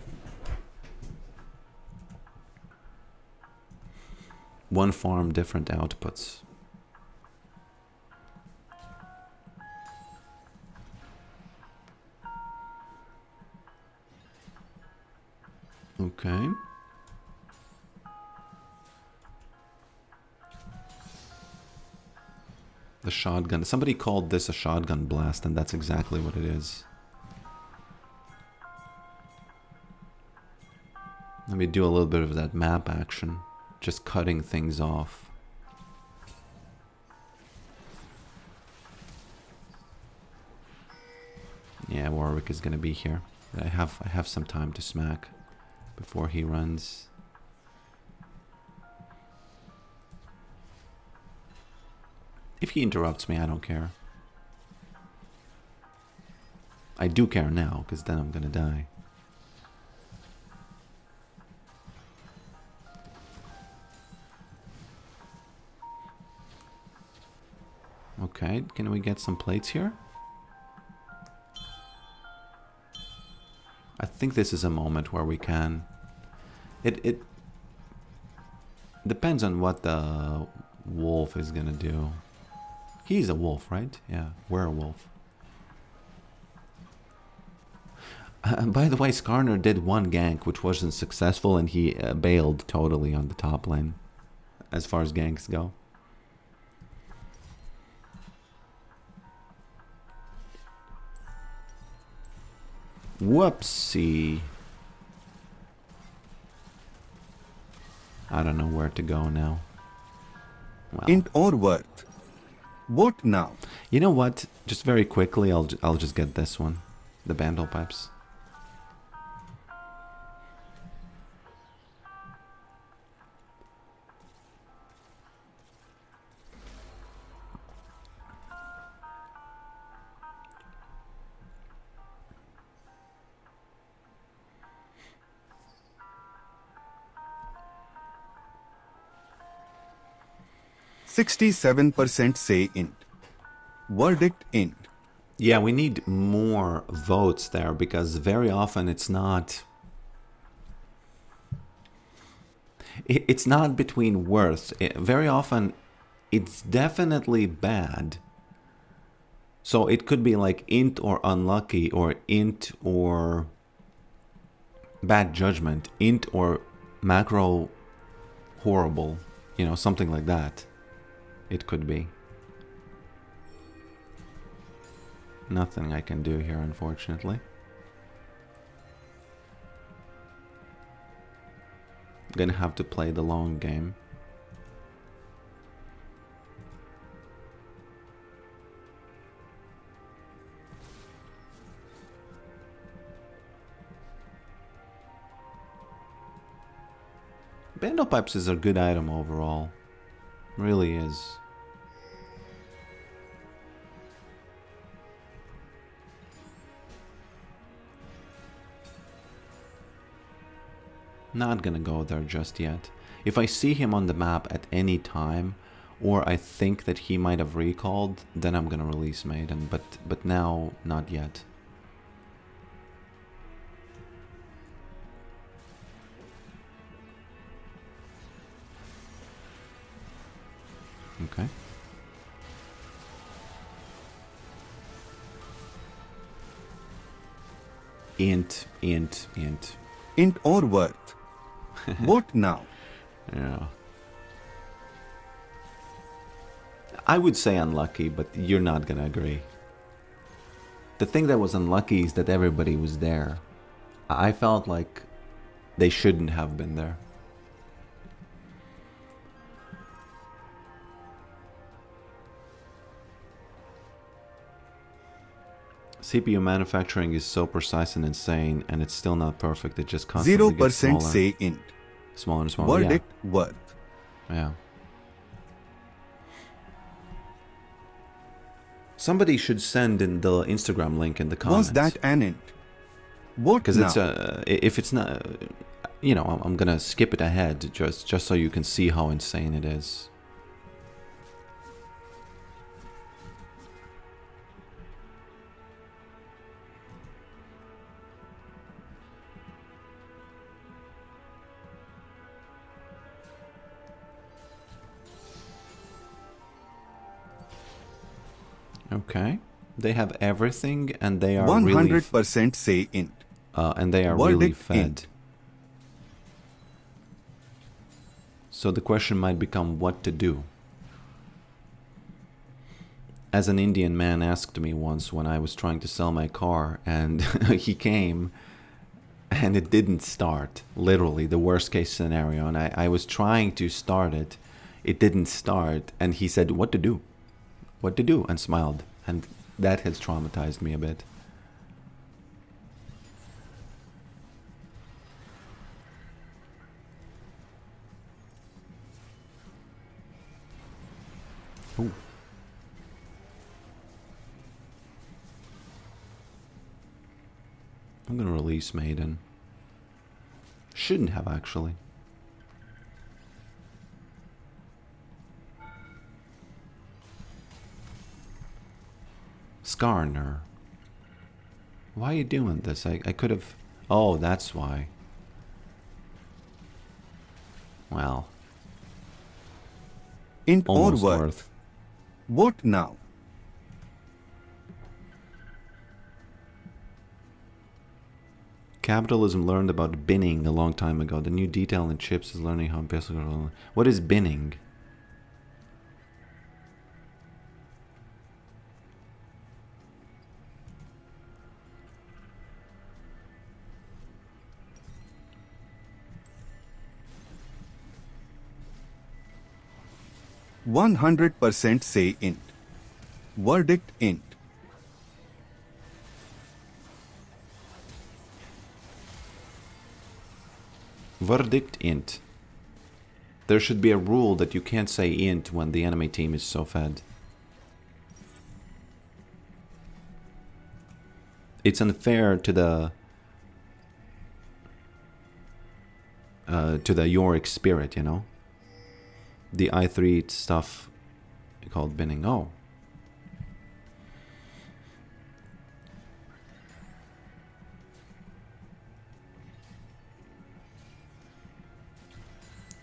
One farm, different outputs. Okay. The shotgun. Somebody called this a shotgun blast, and that's exactly what it is. Let me do a little bit of that map action. Just cutting things off. Yeah, Warwick is gonna be here. I have some time to smack before he runs. If he interrupts me, I don't care. I do care now, because then I'm gonna die. Okay, can we get some plates here? I think this is a moment where we can. It depends on what the wolf is gonna do. He's a wolf, right? Yeah, werewolf. By the way, Skarner did one gank, which wasn't successful, and he bailed totally on the top lane, as far as ganks go. Whoopsie. I don't know where to go now. Well. Int or worth. What now? You know what? Just very quickly, I'll just get this one. The bandle pipes. %67% say int. Verdict int. Yeah, we need more votes there because very often it's not It's not between worth. Very often, it's definitely bad. So it could be like int or unlucky, or int or bad judgment, int or macro horrible, something like that. It could be. Nothing I can do here, unfortunately. Gonna have to play the long game. Bando pipes is a good item overall. Really is. Not gonna go there just yet. If I see him on the map at any time, or I think that he might have recalled, then I'm gonna release Maiden, but now, not yet. Okay. Int. Int or worth. Vote now. Yeah. I would say unlucky, but you're not gonna agree. The thing that was unlucky is that everybody was there. I felt like they shouldn't have been there. CPU manufacturing is so precise and insane, and it's still not perfect. It just constantly gets 0% smaller. say int. Smaller and smaller. Verdict worth. Yeah. Somebody should send in the Instagram link in the comments. Was that an int? Vote Because now. it's if it's not, I'm gonna skip it ahead just so you can see how insane it is. Okay, they have everything, and they are 100% say int. and they are really Verdict fed. int. So the question might become what to do. As an Indian man asked me once when I was trying to sell my car, and he came and it didn't start. Literally, the worst case scenario. And I was trying to start it. It didn't start. And he said, "What to do? What to do?" and smiled. And that has traumatized me a bit. Ooh. I'm gonna release Maiden. Shouldn't have, actually. Skarner. Why are you doing this? I could have... Oh, that's why. Well, Int or almost worth. worth. Vote now. Capitalism learned about binning a long time ago. The new detail in chips is learning how... What is binning? %100% say int. Verdict int. Verdict int. There should be a rule that you can't say int when the enemy team is so fed. It's unfair to the Yorick spirit, you know? The i3 stuff called binning. Oh.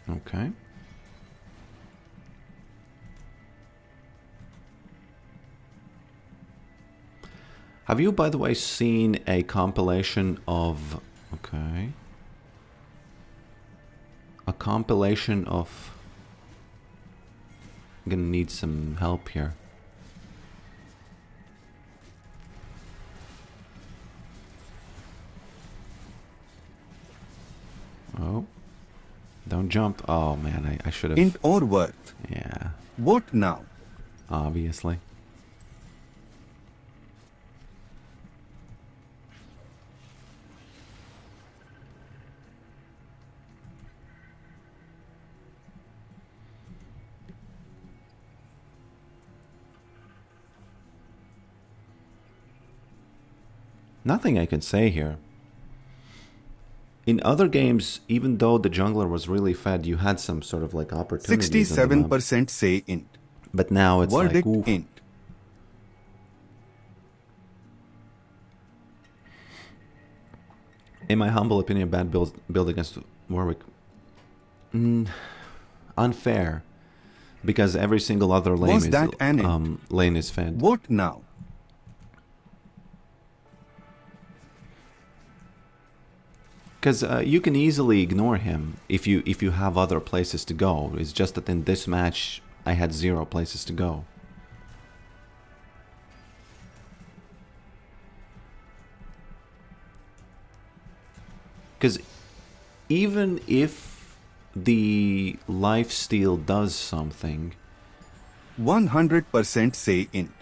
Okay. Have you, by the way, seen a compilation of... Okay. A compilation of... I'm gonna need some help here. Oh. Don't jump. Oh, man, I should have... Int or worth. Yeah, What now? obviously. Nothing I can say here. In other games, even though the jungler was really fed, you had some sort of like opportunities on the map. 67% say int. But now it's Verdict like, ooh. int. In my humble opinion, bad build against Warwick. Unfair. Because every single other lane Was that an int? lane is fed. What now? Because you can easily ignore him if you have other places to go. It's just that in this match, I had 0 places to go. Because even if the lifesteal does something, 100% say int.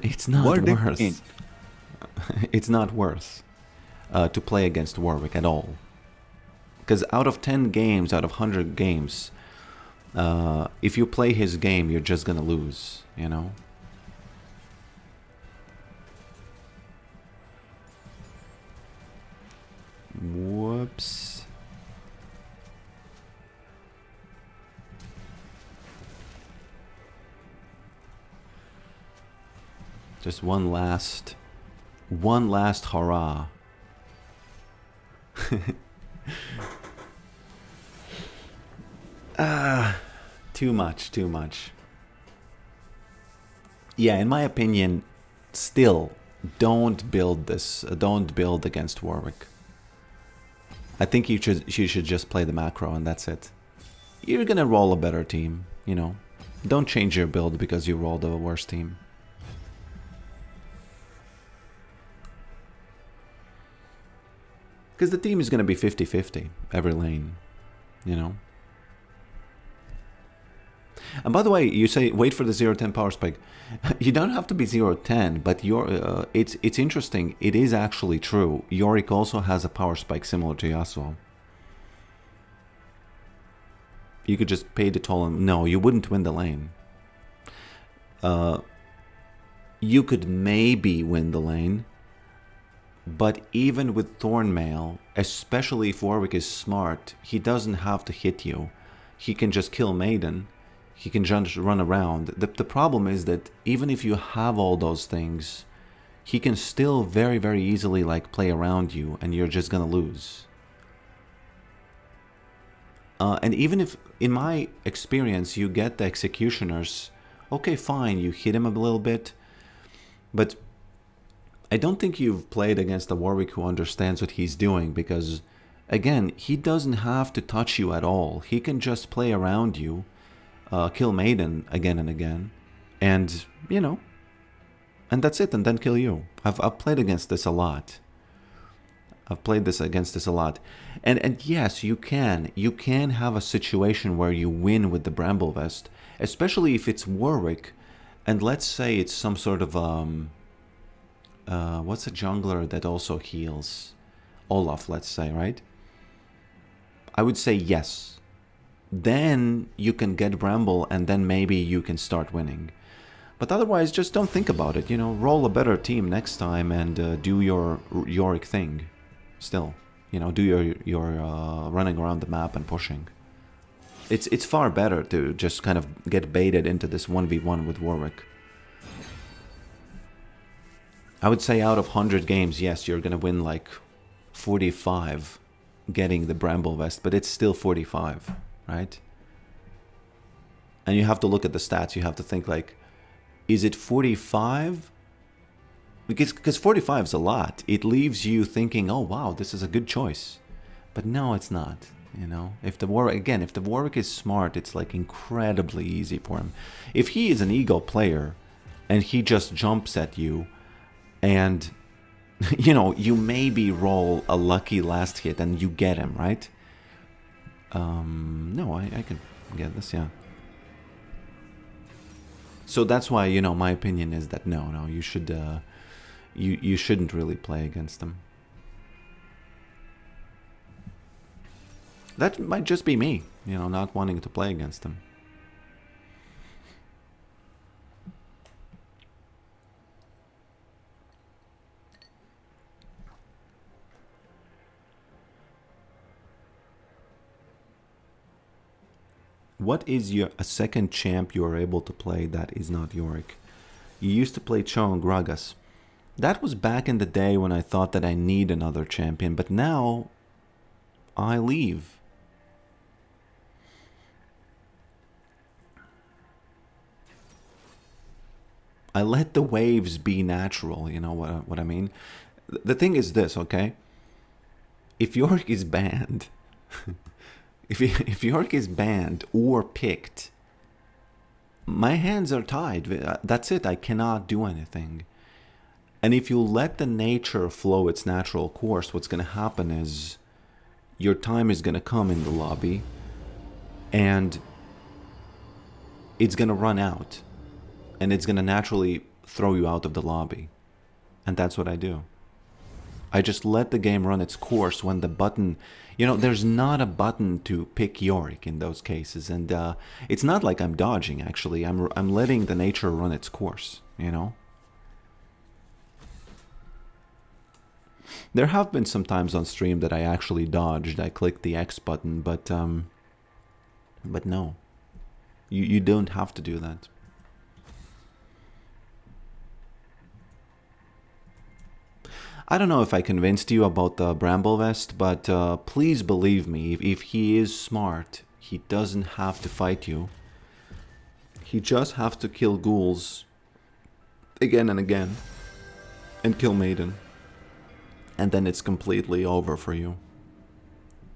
it's not Verdict worth. int. It's not worth to play against Warwick at all. Because out of 10 games, out of 100 games, if you play his game, you're just gonna lose, you know? Whoops. Just one last hurrah. Too much. Yeah, in my opinion, still, don't build this. Don't build against Warwick. I think you should just play the macro and that's it. You're gonna roll a better team, you know. Don't change your build because you rolled a worse team. Because the team is gonna be 50-50 every lane, you know. And by the way, you say wait for the 0-10 power spike. You don't have to be 0-10, but it's interesting. It is actually true. Yorick also has a power spike similar to Yasuo. You could just pay the toll and no, you wouldn't win the lane. You could maybe win the lane, but even with Thornmail, especially if Warwick is smart, he doesn't have to hit you. He can just kill Maiden. He can just run around. The problem is that even if you have all those things, he can still very, very easily like play around you and you're just gonna lose. And even if, in my experience, you get the executioners, okay, fine, you hit him a little bit, but I don't think you've played against a Warwick who understands what he's doing because, again, he doesn't have to touch you at all. He can just play around you. Kill Maiden again and again, and you know, and that's it, and then kill you. I've played against this a lot. And yes, you can have a situation where you win with the Bramble Vest, especially if it's Warwick, and let's say it's some sort of what's a jungler that also heals? Olaf, let's say, right? I would say yes. Then you can get Bramble and then maybe you can start winning. But otherwise, just don't think about it, you know, roll a better team next time and do your Yorick thing. Still, you know, do your running around the map and pushing. It's far better to just kind of get baited into this 1v1 with Warwick. I would say out of 100 games, yes, you're gonna win like 45 getting the Bramble Vest, but it's still 45. right? And you have to look at the stats. You have to think like, is it 45? Because 45 is a lot. It leaves you thinking, oh wow, this is a good choice. But no, it's not. You know, if the Warwick is smart, it's like incredibly easy for him. If he is an Eagle player and he just jumps at you and you know, you maybe roll a lucky last hit and you get him, right? No, I can get this, yeah. So that's why, you know, my opinion is that no, you should, you shouldn't really play against him. That might just be me, you know, not wanting to play against him. What is a second champ you are able to play that is not Yorick? You used to play Cho and Gragas. That was back in the day when I thought that I need another champion, but now I leave. I let the waves be natural, you know what I mean? The thing is this, okay? If Yorick is banned, if Yorick is banned or picked, my hands are tied. That's it. I cannot do anything. And if you let the nature flow its natural course, what's going to happen is your time is going to come in the lobby and it's going to run out. And it's going to naturally throw you out of the lobby. And that's what I do. I just let the game run its course when the button... You know, there's not a button to pick Yorick in those cases. And it's not like I'm dodging, actually. I'm letting the nature run its course, you know? There have been some times on stream that I actually dodged. I clicked the X button, but no. You don't have to do that. I don't know if I convinced you about the Bramble Vest, but please believe me, if he is smart, he doesn't have to fight you. He just has to kill ghouls again and again and kill Maiden. And then it's completely over for you.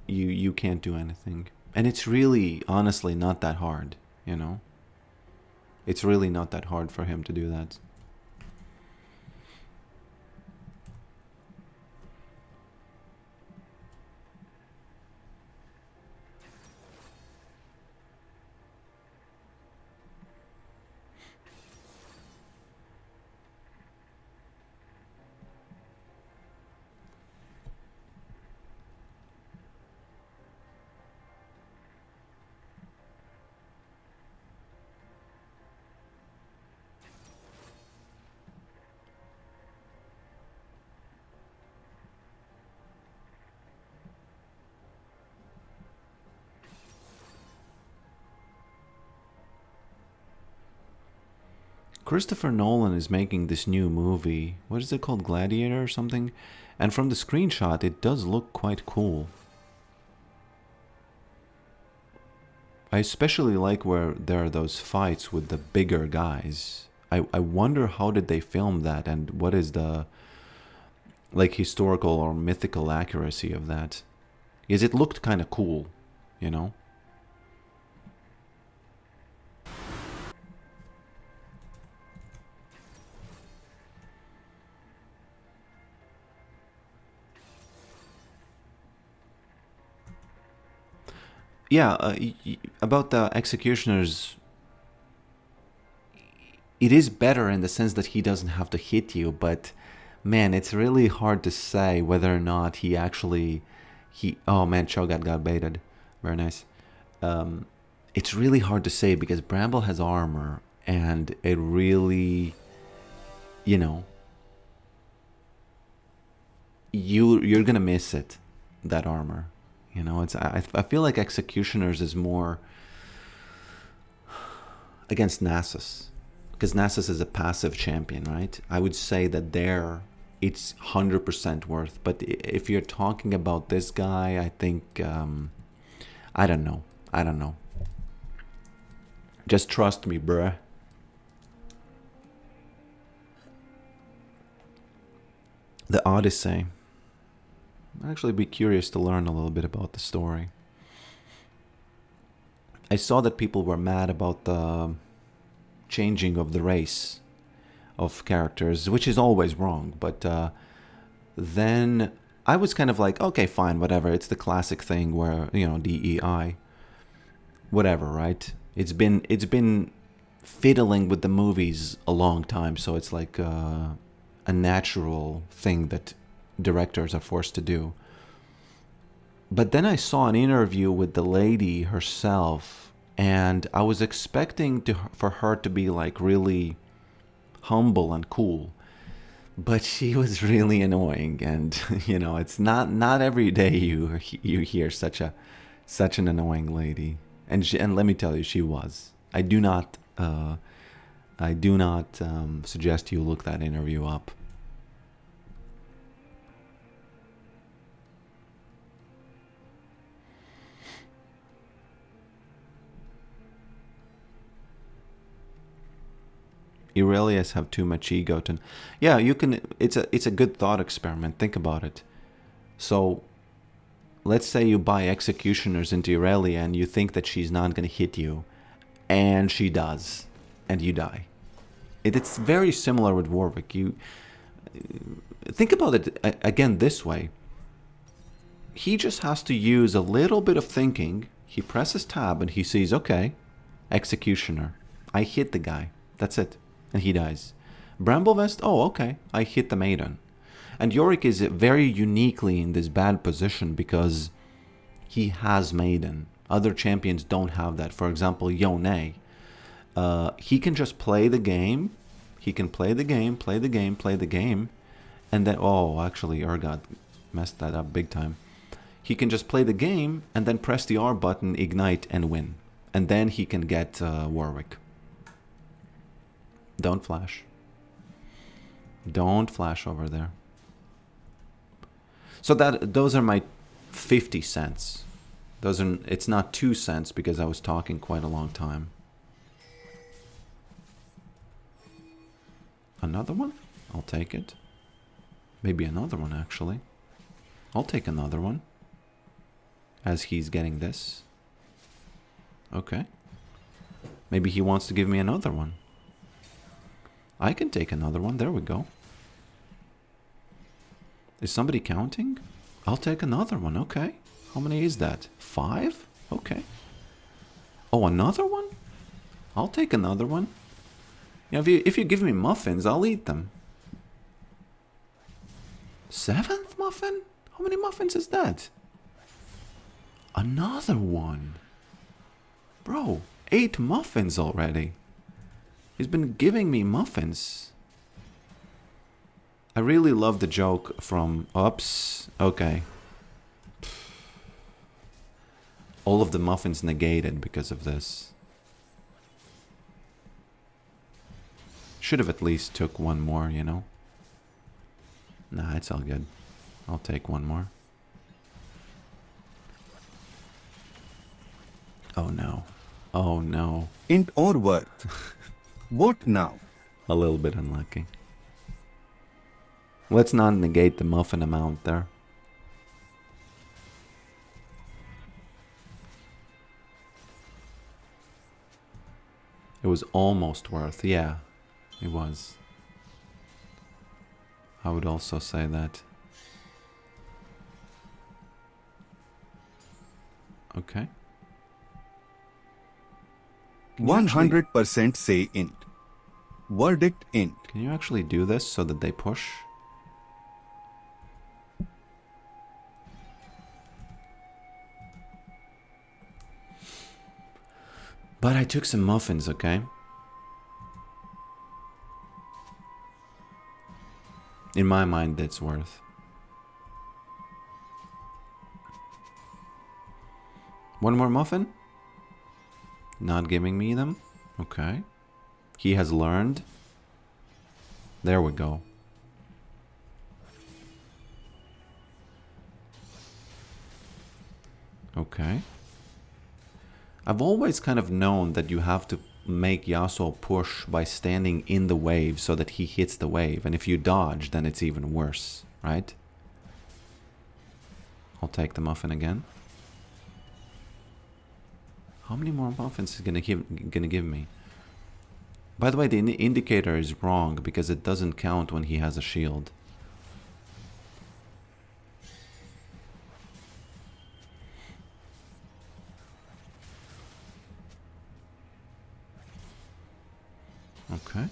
You can't do anything. And it's really, honestly, not that hard, you know? It's really not that hard for him to do that. Christopher Nolan is making this new movie. What is it called? Gladiator or something? And from the screenshot, it does look quite cool. I especially like where there are those fights with the bigger guys. I wonder how did they film that and what is the like historical or mythical accuracy of that. Because it looked kind of cool, you know? Yeah, about the executioners, it is better in the sense that he doesn't have to hit you, but man, it's really hard to say whether or not he actually oh man, Cho'Gath got baited. Very nice. It's really hard to say because Bramble has armor and it really, you know, you're gonna miss it, that armor. You know, it's I feel like Executioners is more against Nasus. Because Nasus is a passive champion, right? I would say that there it's 100% worth. But if you're talking about this guy, I think, I don't know. I don't know. Just trust me, bruh. The Odyssey. I'd actually be curious to learn a little bit about the story. I saw that people were mad about the changing of the race of characters, which is always wrong. But then I was kind of like, okay, fine, whatever. It's the classic thing where, you know, DEI, whatever, right? It's been fiddling with the movies a long time, so it's like a natural thing that directors are forced to do. But then I saw an interview with the lady herself, and I was expecting for her to be like really humble and cool, but she was really annoying. And you know, it's not every day you hear such an annoying lady. And let me tell you, she was. I do not suggest you look that interview up. Aurelius have too much ego to... Yeah, you can... It's a good thought experiment. Think about it. So, let's say you buy executioners into Aurelia and you think that she's not going to hit you. And she does. And you die. It's very similar with Warwick. You... Think about it again this way. He just has to use a little bit of thinking. He presses tab and he sees, okay, executioner. I hit the guy. That's it. And he dies. Bramblevest, oh, okay, I hit the maiden. And Yorick is very uniquely in this bad position because he has maiden. Other champions don't have that. For example, Yone. He can just play the game. He can play the game, play the game, play the game. And then, oh, actually, Urgot messed that up big time. He can just play the game and then press the R button, ignite, and win. And then he can get Warwick. Don't flash. Don't flash over there. So those are my 50 cents. It's not 2 cents because I was talking quite a long time. Another one? I'll take it. Maybe another one, actually. I'll take another one. As he's getting this. Okay. Maybe he wants to give me another one. I can take another one. There we go. Is somebody counting? I'll take another one. Okay. How many is that? 5? Okay. Oh, another one? I'll take another one. You know, if you give me muffins, I'll eat them. 7th muffin? How many muffins is that? Another one. Bro, 8 muffins already. He's been giving me muffins. I really love the joke from... Oops. Okay. All of the muffins negated because of this. Should have at least took one more, you know? Nah, it's all good. I'll take one more. Oh no. Oh no. Int or worth. What now? A little bit unlucky. Let's not negate the muffin amount there. It was almost worth. Yeah, it was. I would also say that. Okay. 100% say int. Verdict int. Can you actually do this so that they push? But I took some muffins, okay? In my mind, that's worth. One more muffin? Not giving me them? Okay. He has learned. There we go. Okay. I've always kind of known that you have to make Yasuo push by standing in the wave so that he hits the wave. And if you dodge, then it's even worse, right? I'll take the muffin again. How many more muffins is gonna give me? By the way, the indicator is wrong because it doesn't count when he has a shield. Okay.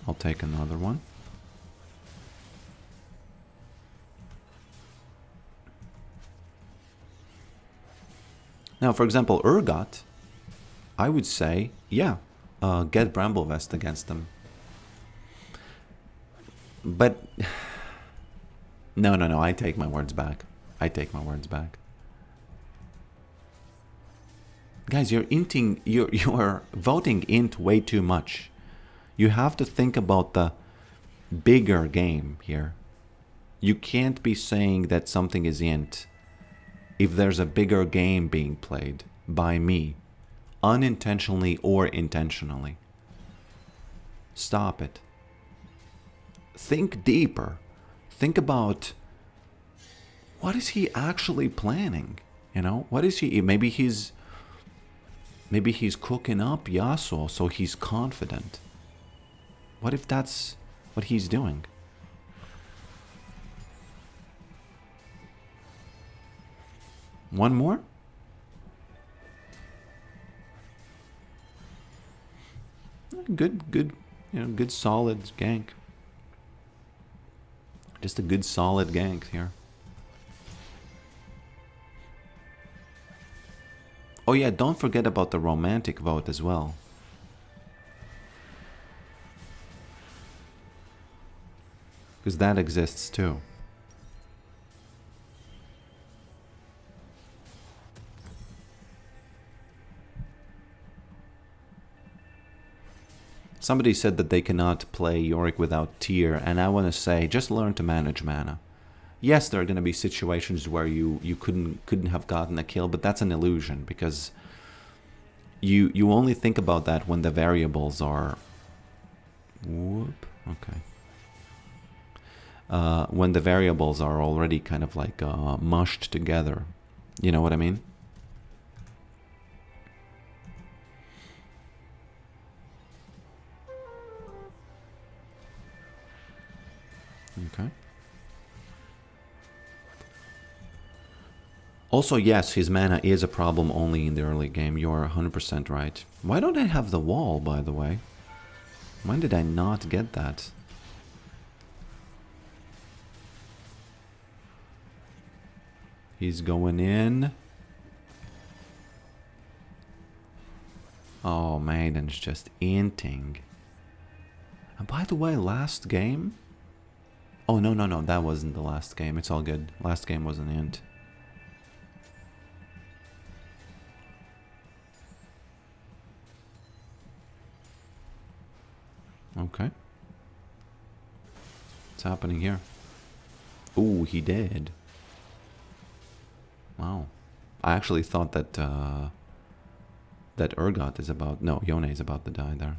I'll take another one. Now, for example, Urgot, I would say, yeah, get Bramble Vest against them. But, no, I take my words back. I take my words back. Guys, you're voting int way too much. You have to think about the bigger game here. You can't be saying that something is int if there's a bigger game being played by me, unintentionally or intentionally. Stop it. Think deeper. Think about, what is he actually planning? You know, what is he? Maybe he's cooking up Yasuo so he's confident. What if that's what he's doing? One more? Good, you know, good solid gank. Just a good solid gank here. Oh yeah, don't forget about the romantic vote as well. Because that exists too. Somebody said that they cannot play Yorick without tier, and I want to say, just learn to manage mana. Yes, there are going to be situations where you couldn't have gotten a kill, but that's an illusion, because you only think about that when the variables are... Whoop, okay. When the variables are already kind of like mushed together. You know what I mean? Okay. Also, yes, his mana is a problem only in the early game. You are 100% right. Why don't I have the wall, by the way? When did I not get that? He's going in. Oh, Maiden's just inting. And by the way, last game... Oh, no, that wasn't the last game. It's all good. Last game was an int. Okay. What's happening here? Ooh, he did. Wow. I actually thought that that Urgot is about... No, Yone is about to die there.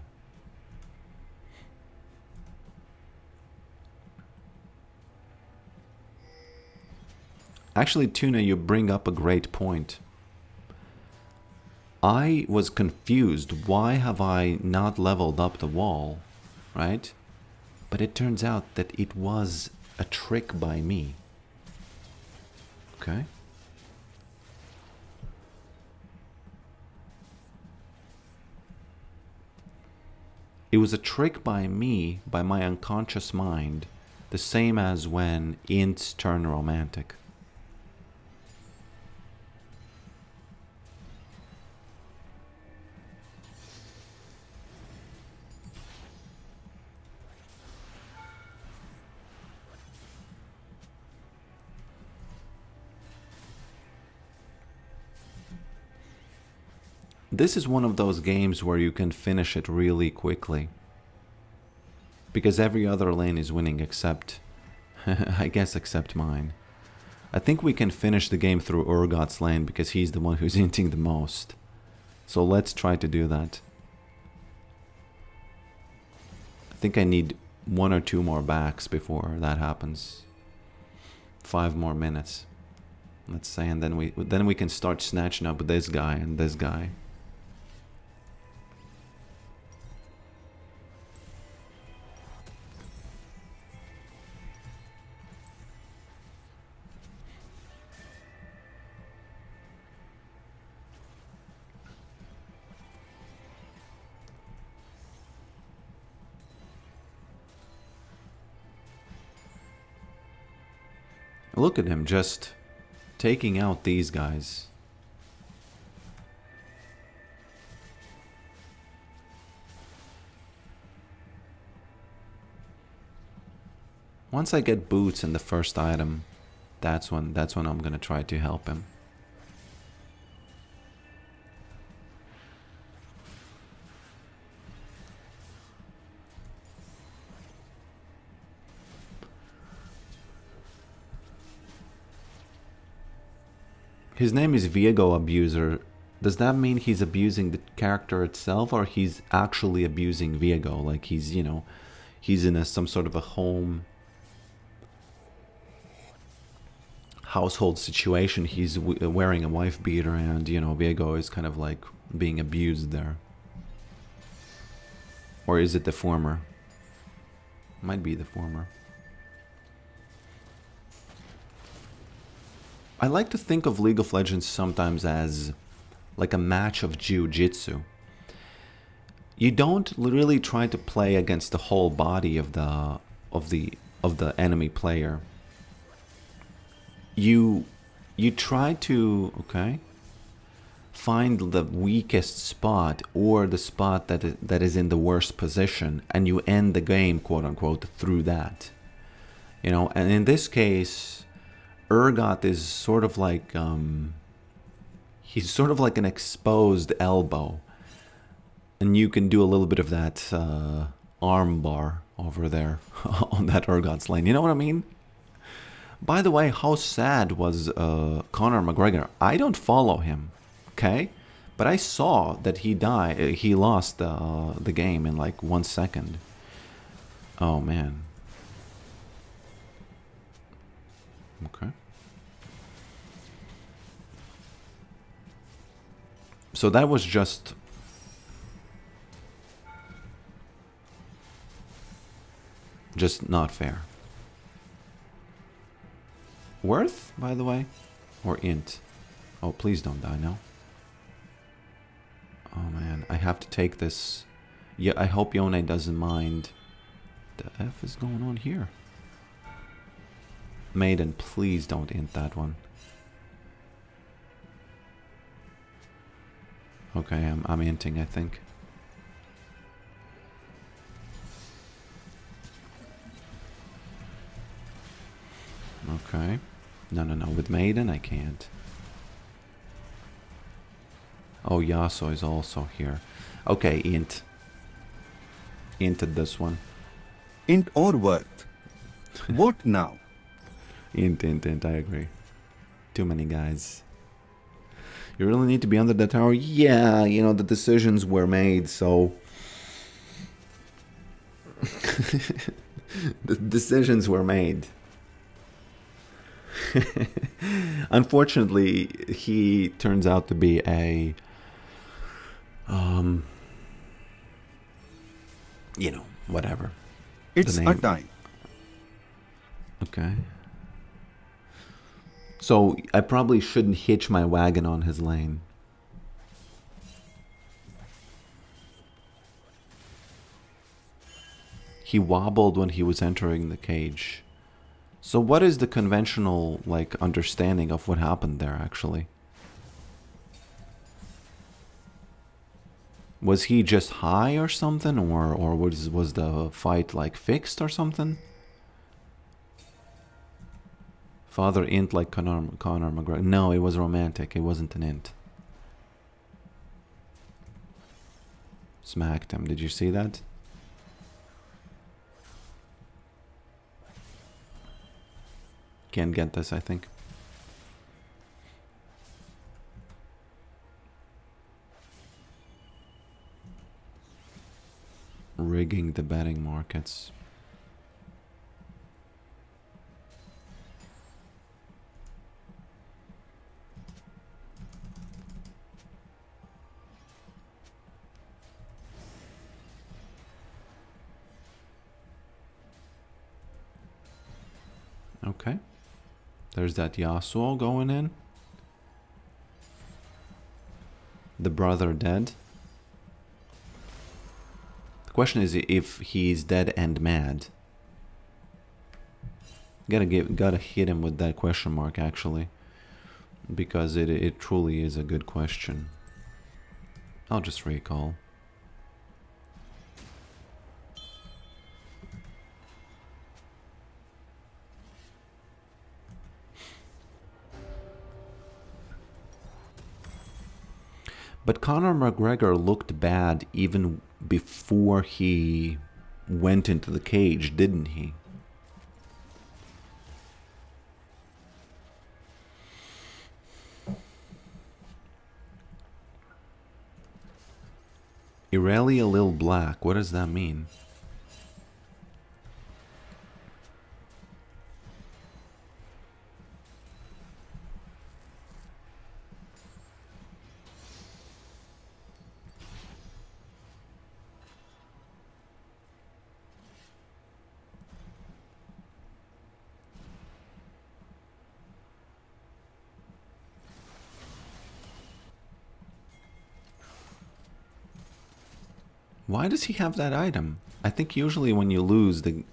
Actually, Tuna, you bring up a great point. I was confused. Why have I not leveled up the wall? Right? But it turns out that it was a trick by me. Okay. It was a trick by me, by my unconscious mind, the same as when ints turn romantic. This is one of those games where you can finish it really quickly. Because every other lane is winning except... I guess except mine. I think we can finish the game through Urgot's lane because he's the one who's inting the most. So let's try to do that. I think I need 1 or 2 more backs before that happens. 5 more minutes, let's say, and then we can start snatching up this guy and this guy. Look at him just taking out these guys. Once I get boots in the first item, that's when I'm gonna try to help him. His name is Viego Abuser. Does that mean he's abusing the character itself, or he's actually abusing Viego? Like he's, you know, he's in some sort of a household situation. He's wearing a wife beater, and you know, Viego is kind of like being abused there. Or is it the former? Might be the former. I like to think of League of Legends sometimes as like a match of jiu-jitsu. You don't really try to play against the whole body of the enemy player. You try to find the weakest spot, or the spot that is in the worst position, and you end the game, quote unquote, through that. You know, and in this case, Urgot is sort of like he's sort of like an exposed elbow, and you can do a little bit of that arm bar over there on that Urgot's lane. You know what I mean? By the way, how sad was Conor McGregor? I don't follow him, okay? But I saw that he died. He lost the game in like 1 second. Oh man. Okay. So that was just not fair. Worth, by the way? Or int? Oh, please don't die now. Oh man, I have to take this. Yeah, I hope Yone doesn't mind. The F is going on here? Maiden, please don't int that one. Okay, I'm inting, I think. Okay. No, with Maiden I can't. Oh, Yasuo is also here. Okay, int. Inted this one. Int or worth? What now? Int, I agree. Too many guys. You really need to be under the tower? Yeah, you know, the decisions were made, so... the decisions were made. Unfortunately, he turns out to be a... you know, whatever. It's a time. Okay. So I probably shouldn't hitch my wagon on his lane. He wobbled when he was entering the cage. So what is the conventional, like, understanding of what happened there, actually? Was he just high or something, or was the fight, like, fixed or something? Father int like Conor McGregor. No, it was romantic. It wasn't an int. Smacked him. Did you see that? Can't get this, I think. rigging the betting markets. Okay. There's that Yasuo going in. The brother dead. The question is if he's dead and mad. Gotta hit him with that question mark actually. Because it truly is a good question. I'll just recall. But Conor McGregor looked bad even before he went into the cage, didn't he? Irelia Lil Black, what does that mean? Why does he have that item? I think usually when you lose the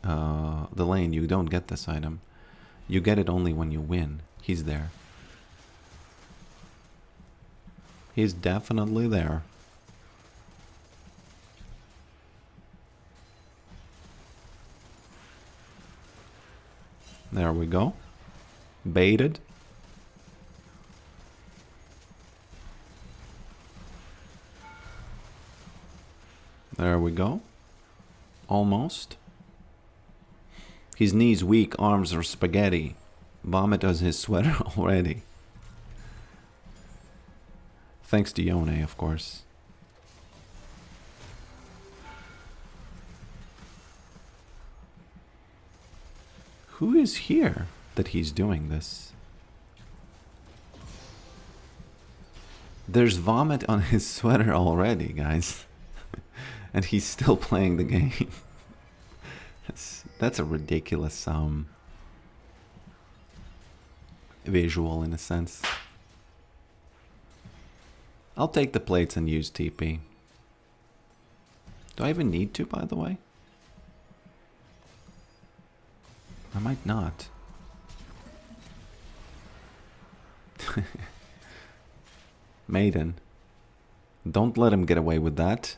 lane, you don't get this item. You get it only when you win. He's there. He's definitely there. There we go. Baited. There we go. Almost. His knees weak, arms are spaghetti. Vomit on his sweater already. Thanks to Yone, of course. Who is here that he's doing this? There's vomit on his sweater already, guys. And he's still playing the game. That's a ridiculous visual in a sense. I'll take the plates and use TP. Do I even need to, by the way? I might not. Maiden. Don't let him get away with that.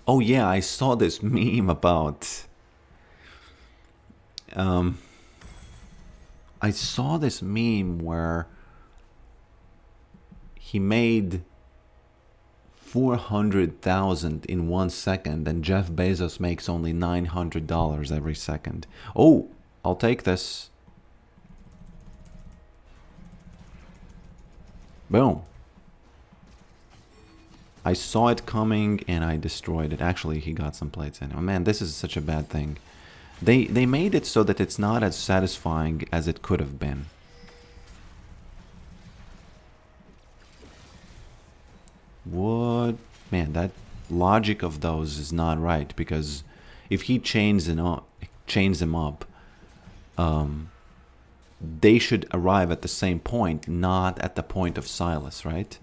Oh yeah, I saw this meme about... I saw this meme where he made 400,000 in 1 second and Jeff Bezos makes only $900 every second. Oh, I'll take this. Boom. I saw it coming and I destroyed it. Actually, he got some plates in. Oh man, this is such a bad thing. They made it so that it's not as satisfying as it could have been. What? Man, that logic of those is not right, because if he chains them up, they should arrive at the same point, not at the point of Silas, right?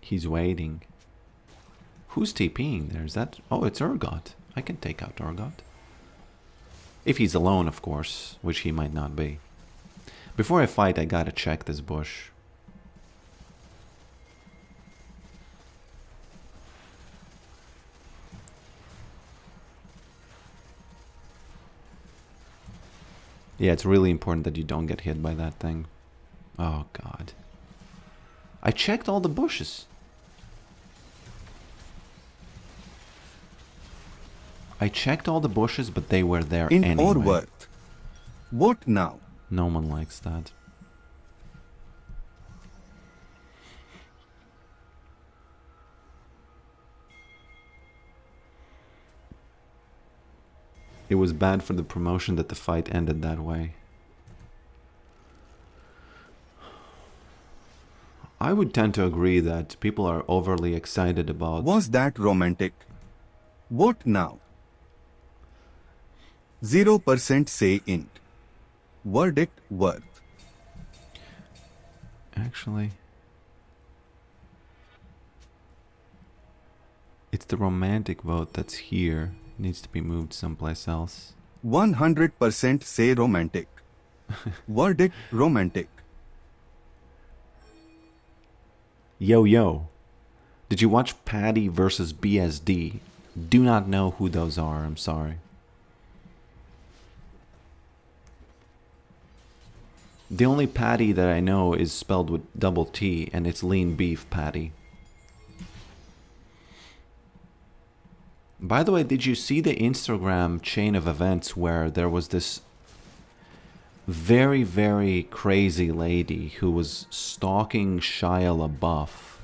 He's waiting. Who's TPing there? Is that... Oh, it's Urgot. I can take out Urgot. If he's alone, of course, which he might not be. Before I fight, I gotta check this bush. Yeah, it's really important that you don't get hit by that thing. Oh, God. I checked all the bushes. I checked all the bushes, but they were there Int anyway. or worth. What now? No one likes that. It was bad for the promotion that the fight ended that way. I would tend to agree that people are overly excited about... Was that romantic? What now? 0% say int. Verdict worth. Actually... It's the romantic vote that's here. It needs to be moved someplace else. 100% say romantic. Verdict romantic. Yo. Did you watch Patty versus BSD? Do not know who those are, I'm sorry. The only patty that I know is spelled with double T, and it's lean beef patty. By the way, did you see the Instagram chain of events where there was this very, very crazy lady who was stalking Shia LaBeouf,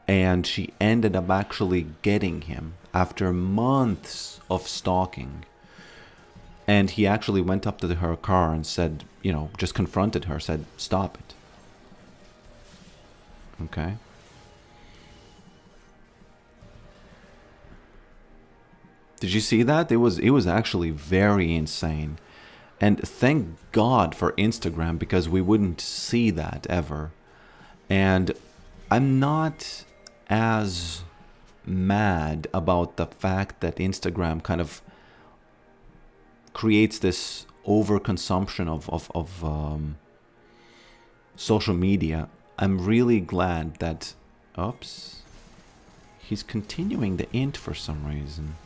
and she ended up actually getting him after months of stalking? And he actually went up to her car and said, you know, just confronted her, said, stop it. Okay? Did you see that? It was actually very insane. And thank God for Instagram, because we wouldn't see that ever. And I'm not as mad about the fact that Instagram kind of creates this overconsumption of social media. I'm really glad that... Oops. He's continuing the int for some reason.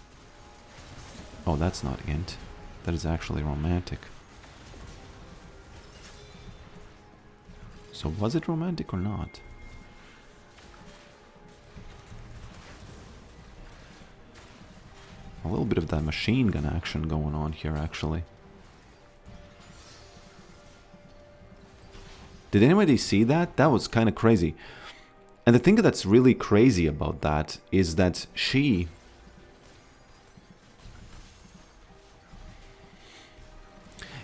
Oh, that's not int. That is actually romantic. So was it romantic or not? A little bit of that machine gun action going on here, actually. Did anybody see that? That was kind of crazy. And the thing that's really crazy about that is that she...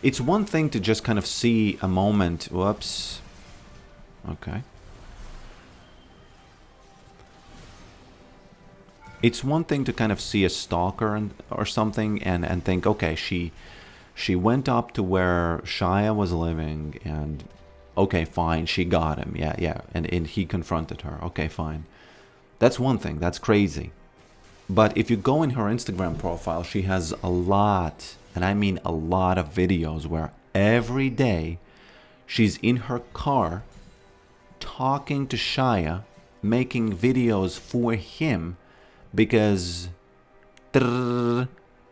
It's one thing to just kind of see a moment. Whoops. Okay. It's one thing to kind of see a stalker or something and think, okay, she went up to where Shia was living and, okay, fine, she got him. Yeah. And he confronted her. Okay, fine. That's one thing. That's crazy. But if you go in her Instagram profile, she has a lot, and I mean a lot of videos where every day she's in her car talking to Shia, making videos for him because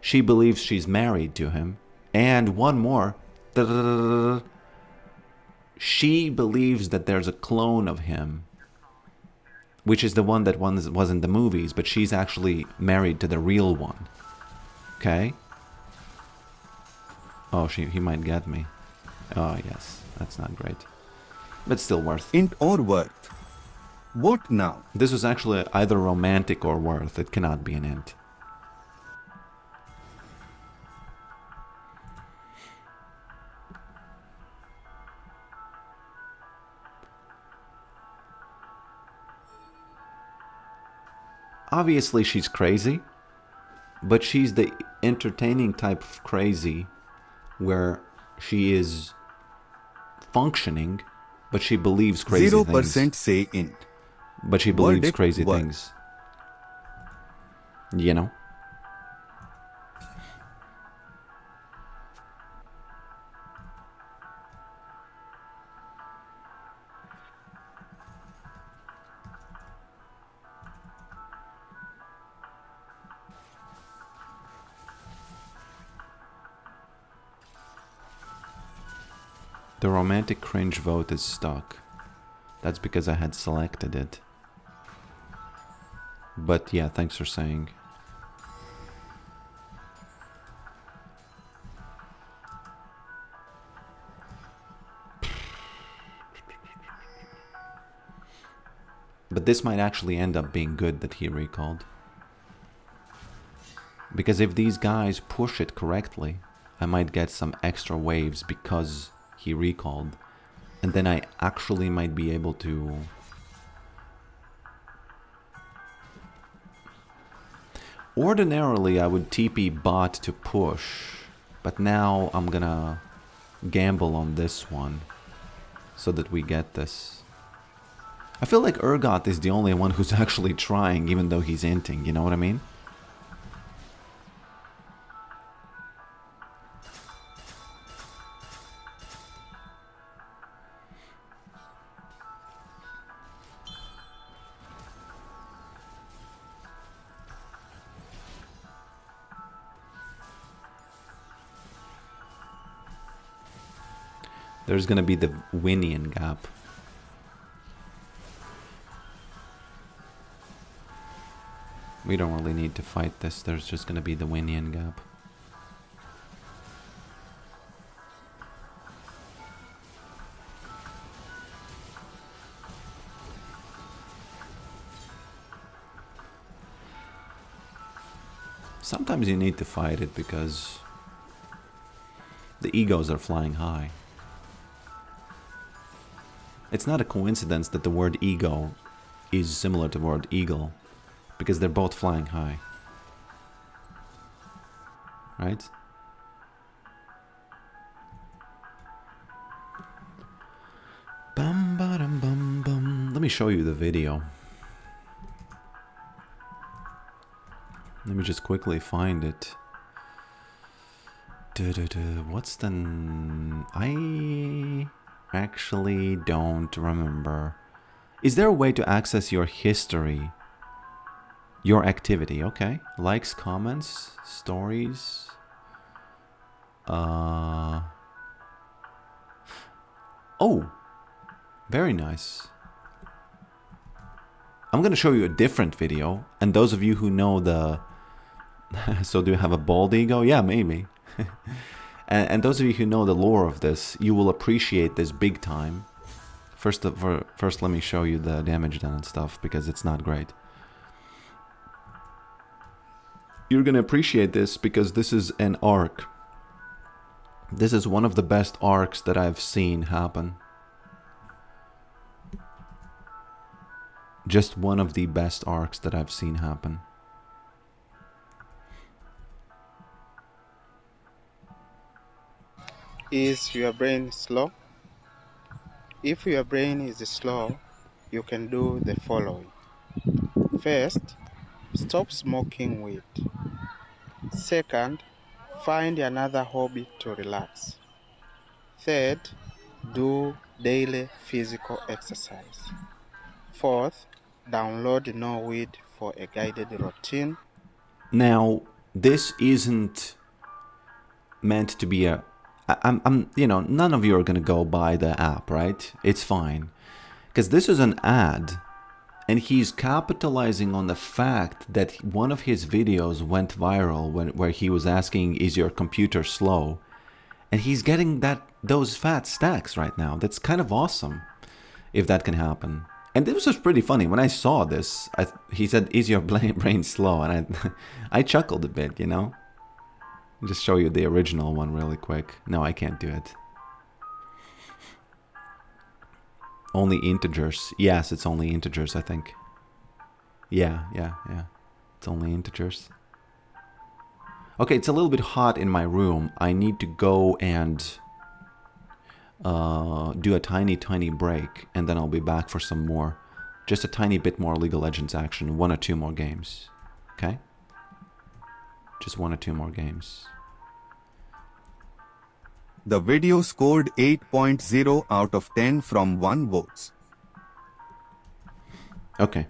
she believes she's married to him. And one more, she believes that there's a clone of him, which is the one that was in the movies, but she's actually married to the real one. Okay? Oh, he might get me. Oh, yes. That's not great. But still worth. Int or worth. What now? This was actually either romantic or worth. It cannot be an int. Obviously, she's crazy, but she's the entertaining type of crazy where she is functioning, but she believes crazy 0% things. say int. But she believes Verdict crazy worth. things. You know? The romantic cringe vote is stuck. That's because I had selected it. But yeah, thanks for saying. But this might actually end up being good that he recalled. Because if these guys push it correctly, I might get some extra waves because he recalled. And then I actually might be able to... Ordinarily, I would TP bot to push. But now I'm gonna gamble on this one. So that we get this. I feel like Urgot is the only one who's actually trying, even though he's inting, you know what I mean? There's gonna be the Winian gap. We don't really need to fight this, there's just gonna be the Winian gap. Sometimes you need to fight it because the egos are flying high. It's not a coincidence that the word ego is similar to the word eagle, because they're both flying high. Right? Bum ba dum bum bum. Let me show you the video. Let me just quickly find it. What's the... I actually don't remember. Is there a way to access your history? Your activity, okay. Likes, comments, stories. Oh, very nice. I'm gonna show you a different video, and those of you who know the... So do you have a bald ego? Yeah, maybe. And those of you who know the lore of this, you will appreciate this big time. First, let me show you the damage done and stuff, because it's not great. You're gonna appreciate this because this is an arc. This is one of the best arcs that I've seen happen. Just one of the best arcs that I've seen happen. Is your brain slow? If your brain is slow, you can do the following. First, stop smoking weed. Second, find another hobby to relax. Third, do daily physical exercise. Fourth, download No Weed for a guided routine. Now, this isn't meant to be a... you know, none of you are gonna go buy the app, right? It's fine. Because this is an ad, and he's capitalizing on the fact that one of his videos went viral where he was asking, is your computer slow? And he's getting those fat stacks right now. That's kind of awesome, if that can happen. And this was pretty funny. When I saw this, he said, is your brain slow? And I chuckled a bit, you know? Just show you the original one really quick. No, I can't do it. Only integers. Yes, it's only integers, I think. Yeah. It's only integers. Okay, it's a little bit hot in my room. I need to go and do a tiny break, and then I'll be back for some more. Just a tiny bit more League of Legends action. 1 or 2 more games. Okay? Just 1 or 2 more games. The video scored 8.0 out of 10 from 1 votes. Okay.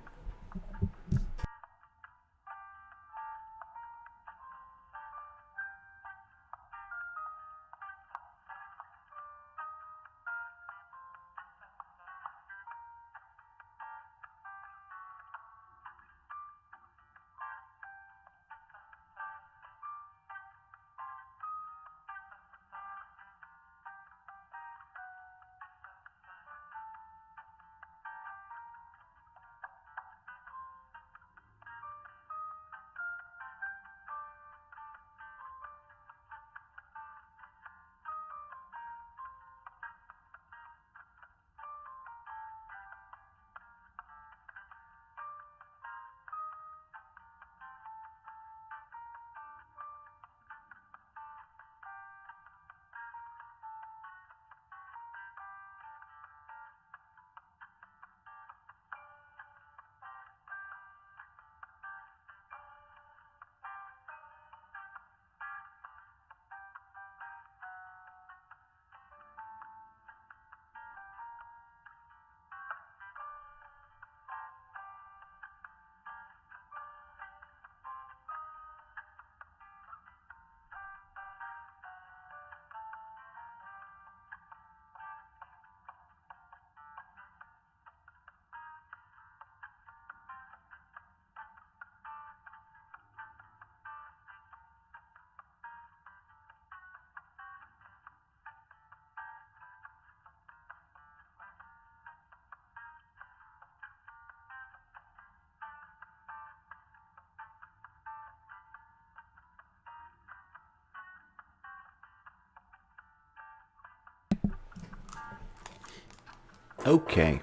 Okay.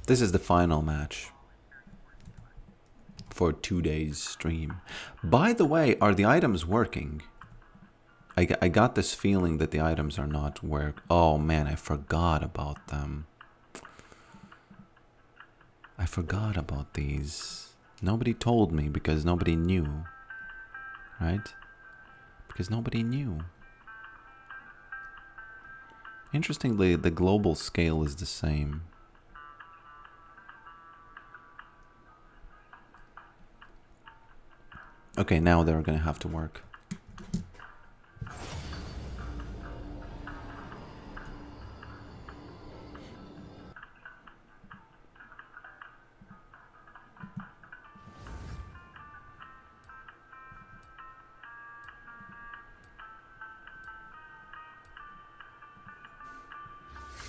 This is the final match for 2 days stream. By the way, are the items working? I got this feeling that the items are not work. Oh man, I forgot about them. I forgot about these. Nobody told me because nobody knew. Right? Because nobody knew. Interestingly, the global scale is the same. Okay, now they're gonna have to work.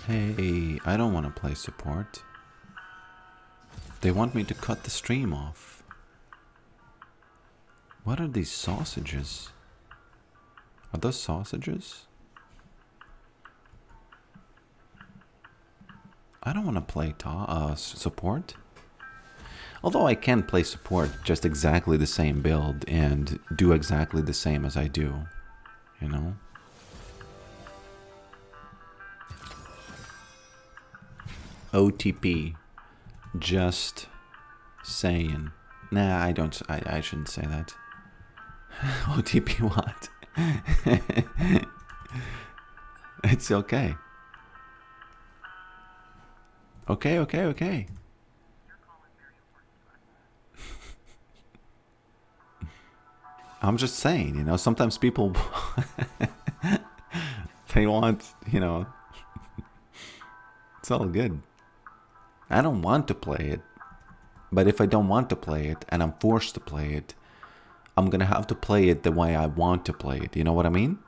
Hey, I don't want to play support. They want me to cut the stream off. What are these sausages? Are those sausages? I don't want to play support. Although I can play support just exactly the same build and do exactly the same as I do, you know? OTP. Just saying. Nah, I don't. I shouldn't say that. OTP what? It's okay. Okay. I'm just saying, you know, sometimes people they want, you know, it's all good. I don't want to play it, but if I don't want to play it and I'm forced to play it, I'm gonna have to play it the way I want to play it. You know what I mean?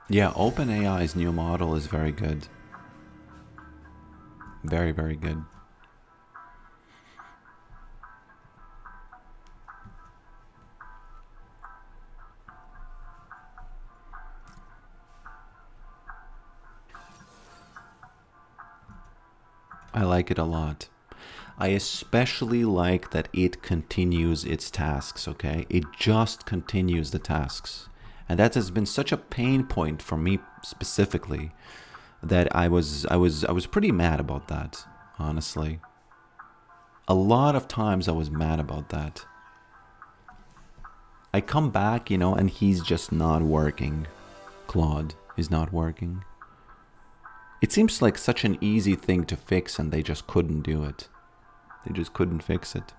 Yeah, OpenAI's new model is very good. Very, very good. I like it a lot. I especially like that it continues its tasks, okay? It just continues the tasks. And that has been such a pain point for me specifically that I was pretty mad about that, honestly. A lot of times I was mad about that. I come back, you know, and he's just not working. Claude is not working. It seems like such an easy thing to fix and they just couldn't do it. They just couldn't fix it.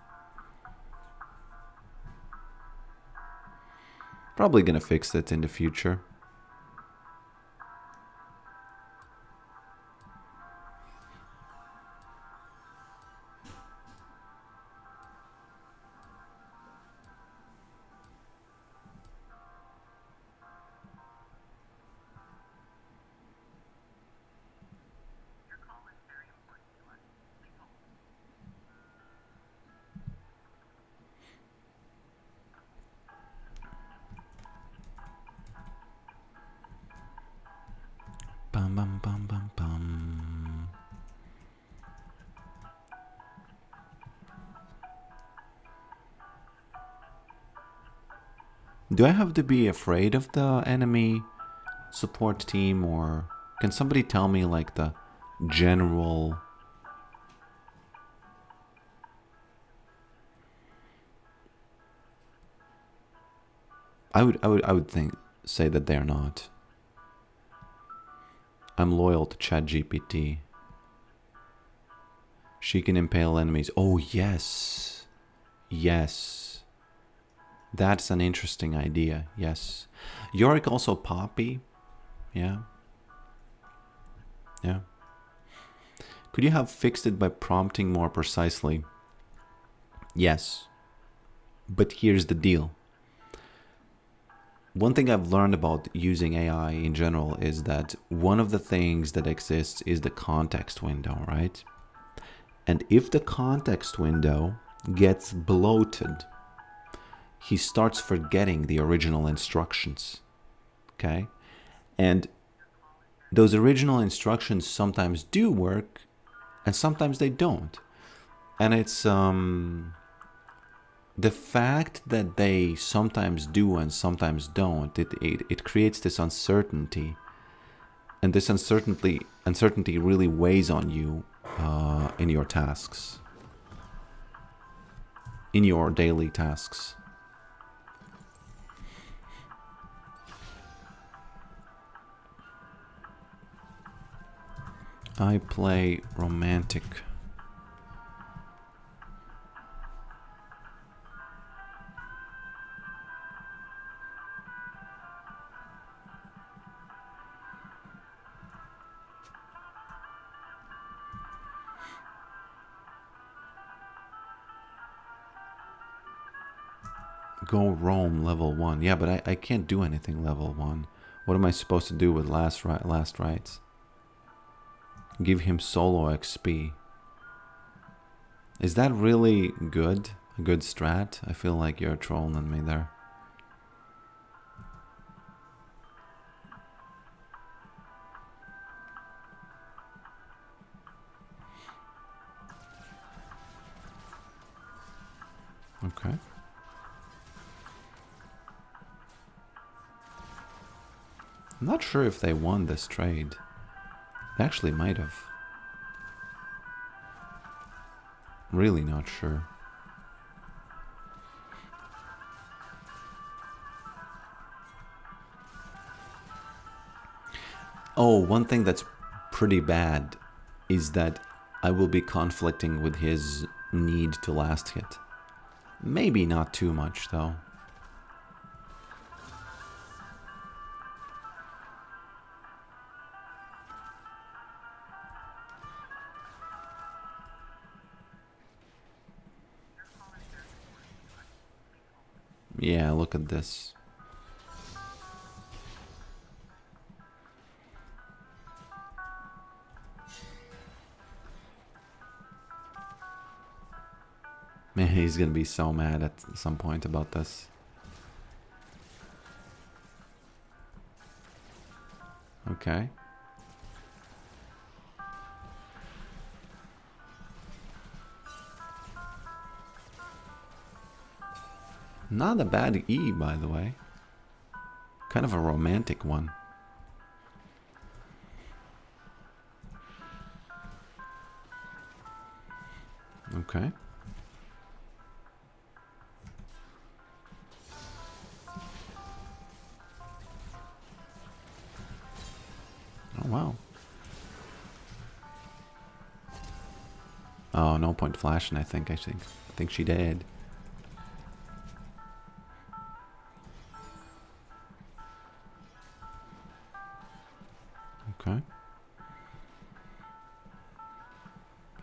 Probably gonna fix it in the future. Bum bum bum bum bum. Do I have to be afraid of the enemy support team, or can somebody tell me like the general I would say that they're not. I'm loyal to ChatGPT. She can impale enemies. Oh yes. Yes. That's an interesting idea, yes. Yorick also poppy? Yeah. Yeah. Could you have fixed it by prompting more precisely? Yes. But here's the deal. One thing I've learned about using AI in general is that one of the things that exists is the context window, right? And if the context window gets bloated, he starts forgetting the original instructions, okay? And those original instructions sometimes do work and sometimes they don't. And it's the fact that they sometimes do and sometimes don't, it creates this uncertainty. And this uncertainty really weighs on you in your tasks, in your daily tasks. I play romantic. Go Rome level 1. Yeah, but I can't do anything level 1. What am I supposed to do with last rites? Give him solo XP. Is that really good? A good strat? I feel like you're trolling me there. Okay. I'm not sure if they won this trade. They actually might have. Really not sure. Oh, one thing that's pretty bad is that I will be conflicting with his need to last hit. Maybe not too much, though. Yeah, look at this. Man, he's gonna be so mad at some point about this. Okay. Not a bad E, by the way. Kind of a romantic one. Okay. Oh, wow. Oh, no point flashing, I think she did. Okay.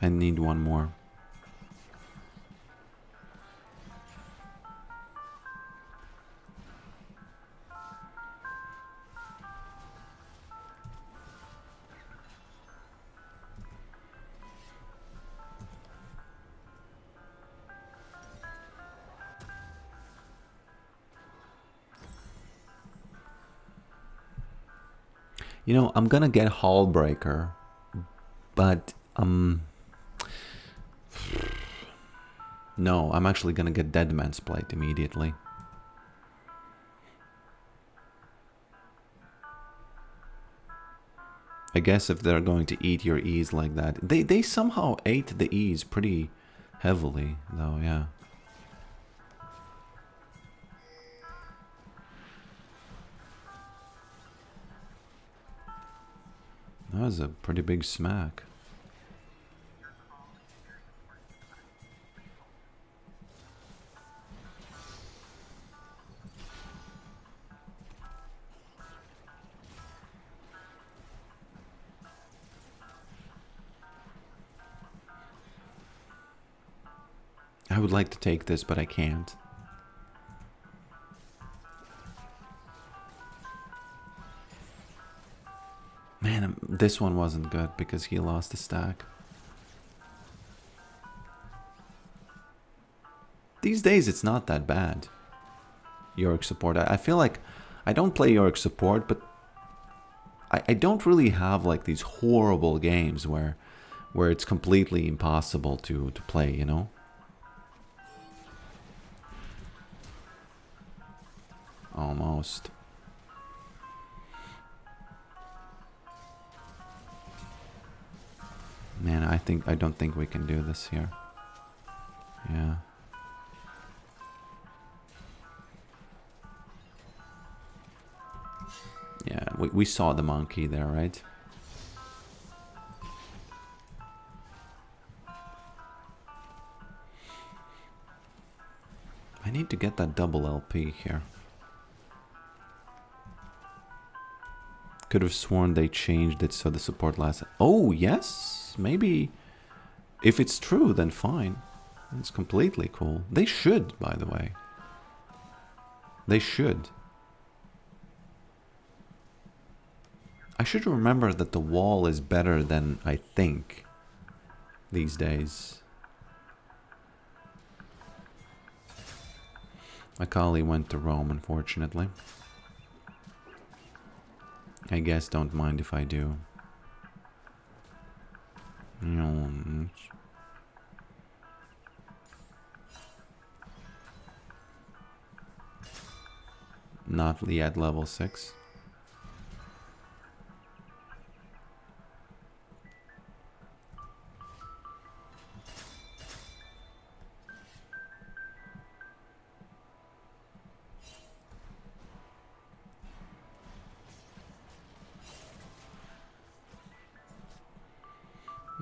I need one more. You know, I'm gonna get Hall Breaker, but no, I'm actually gonna get Dead Man's Plate immediately. I guess if they're going to eat your E's like that, they somehow ate the E's pretty heavily, though. Yeah. That was a pretty big smack. would like to take this, but I can't. Man, this one wasn't good because he lost a stack. These days, it's not that bad. Yorick support. I feel like I don't play Yorick support, but I don't really have like these horrible games where it's completely impossible to play, you know? Almost. Man, I don't think we can do this here. Yeah. Yeah, we saw the monkey there, right? I need to get that double LP here. Could have sworn they changed it so the support lasts. Oh, yes, maybe. If it's true, then fine. It's completely cool. They should, by the way. They should. I should remember that the wall is better than I think these days. Akali went to Rome, unfortunately. I guess don't mind if I do. No. Not yet level 6.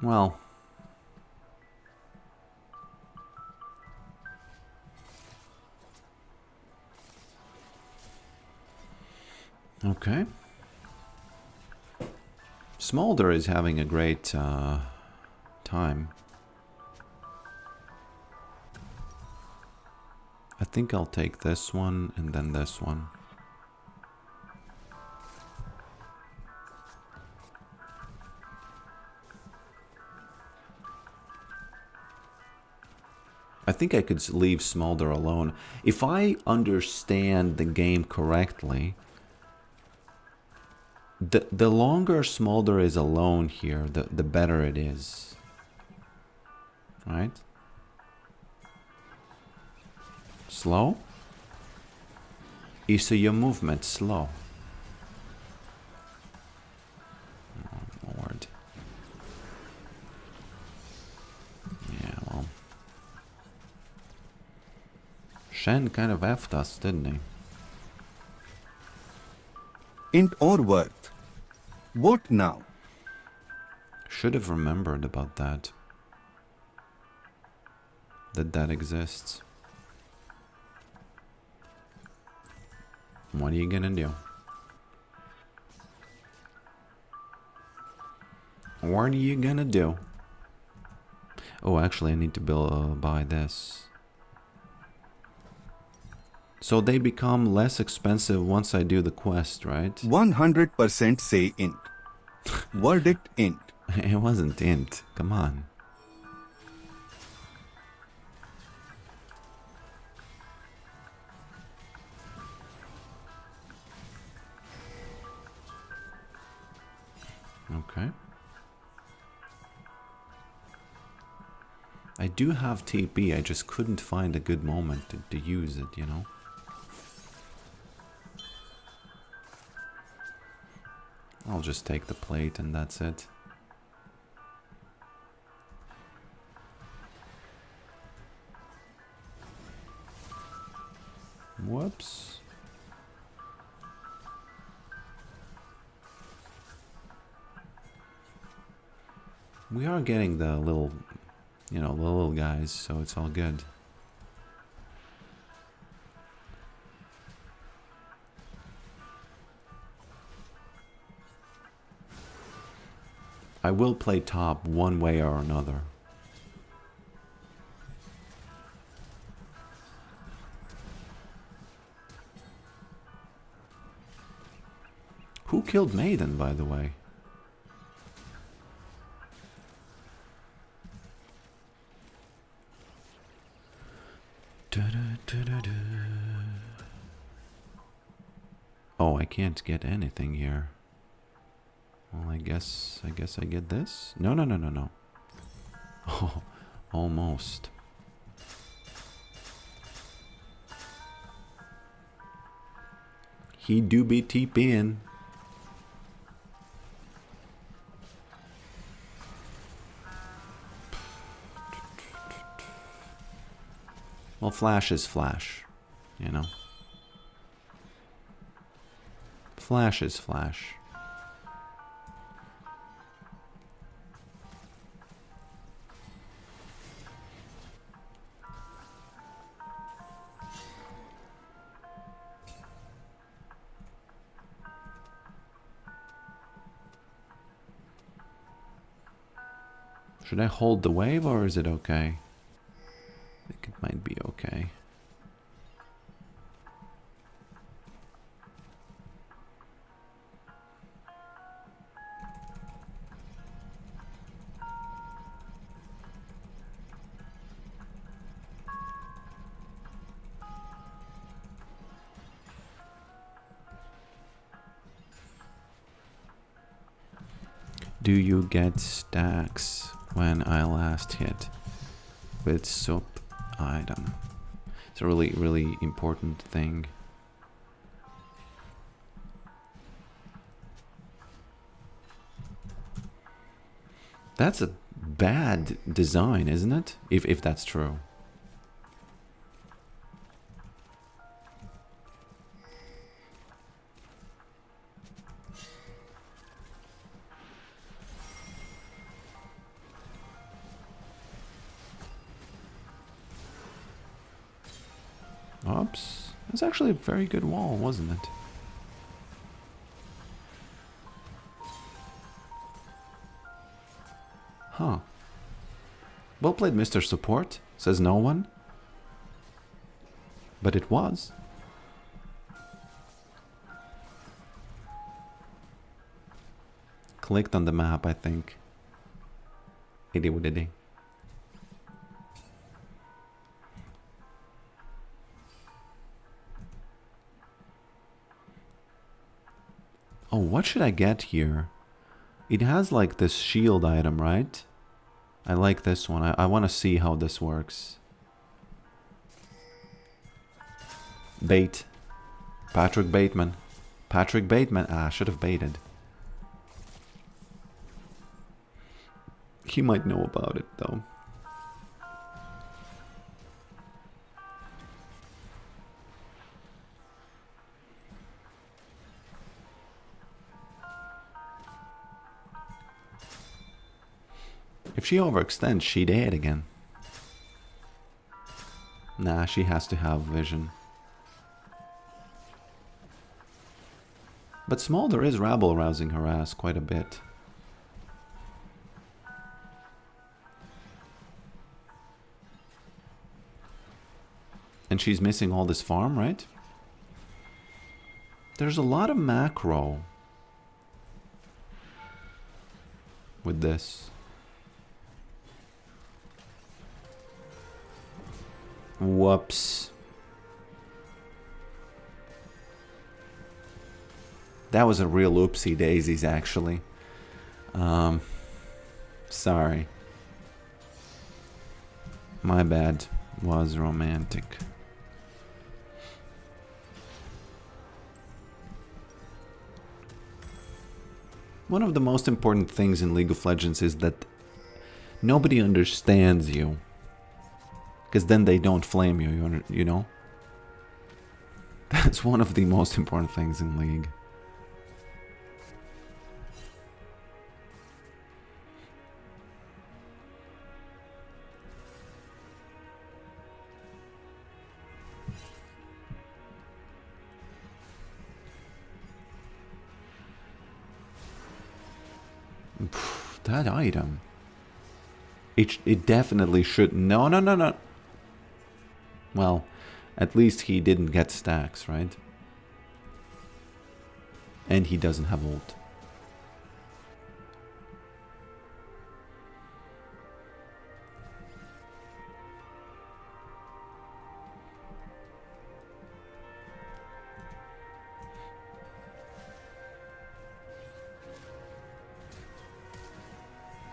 Well, okay. Smolder is having a great time. I think I'll take this one and then this one. I think I could leave Smolder alone. If I understand the game correctly, the longer Smolder is alone here, the better it is. Right? Slow? So your movement slow. Oh, Lord. Yeah, well. Shen kind of effed us, didn't he? Int or worth. What now? Should have remembered about that. That exists. What are you gonna do? What are you gonna do? Oh, actually, I need to buy this. So they become less expensive once I do the quest, right? 100% say int. Verdict int. It wasn't int. Come on. Okay. I do have TP, I just couldn't find a good moment to use it, you know? I'll just take the plate and that's it. Whoops. We are getting the little, you know, the little guys, so it's all good. I will play top one way or another. Who killed Maiden, by the way? Oh, I can't get anything here. Well, I guess I get this. No. Oh, almost. He do be TPing. Well, Flash is Flash, you know. Flash is Flash. Should I hold the wave or is it okay? I think it might be okay. Do you get stacks when I last hit with soup item? It's a really, really important thing. That's a bad design, isn't it? If that's true. Oops. That's actually a very good wall, wasn't it? Huh. Well played, Mr. Support, says no one. But it was. Clicked on the map, I think. Itty-witty. Oh, what should I get here? It has like this shield item, right? I like this one. I want to see how this works. Bait. Patrick Bateman. Patrick Bateman. Ah, I should have baited. He might know about it, though. If she overextends, she dead again. Nah, she has to have vision. But Smolder is rabble-rousing her ass quite a bit. And she's missing all this farm, right? There's a lot of macro with this. Whoops. That was a real oopsie daisies, actually. Sorry. My bad. Was romantic. One of the most important things in League of Legends is that nobody understands you. Because then they don't flame you, you know? That's one of the most important things in League. That item. It definitely should... No. Well, at least he didn't get stacks, right? And he doesn't have ult.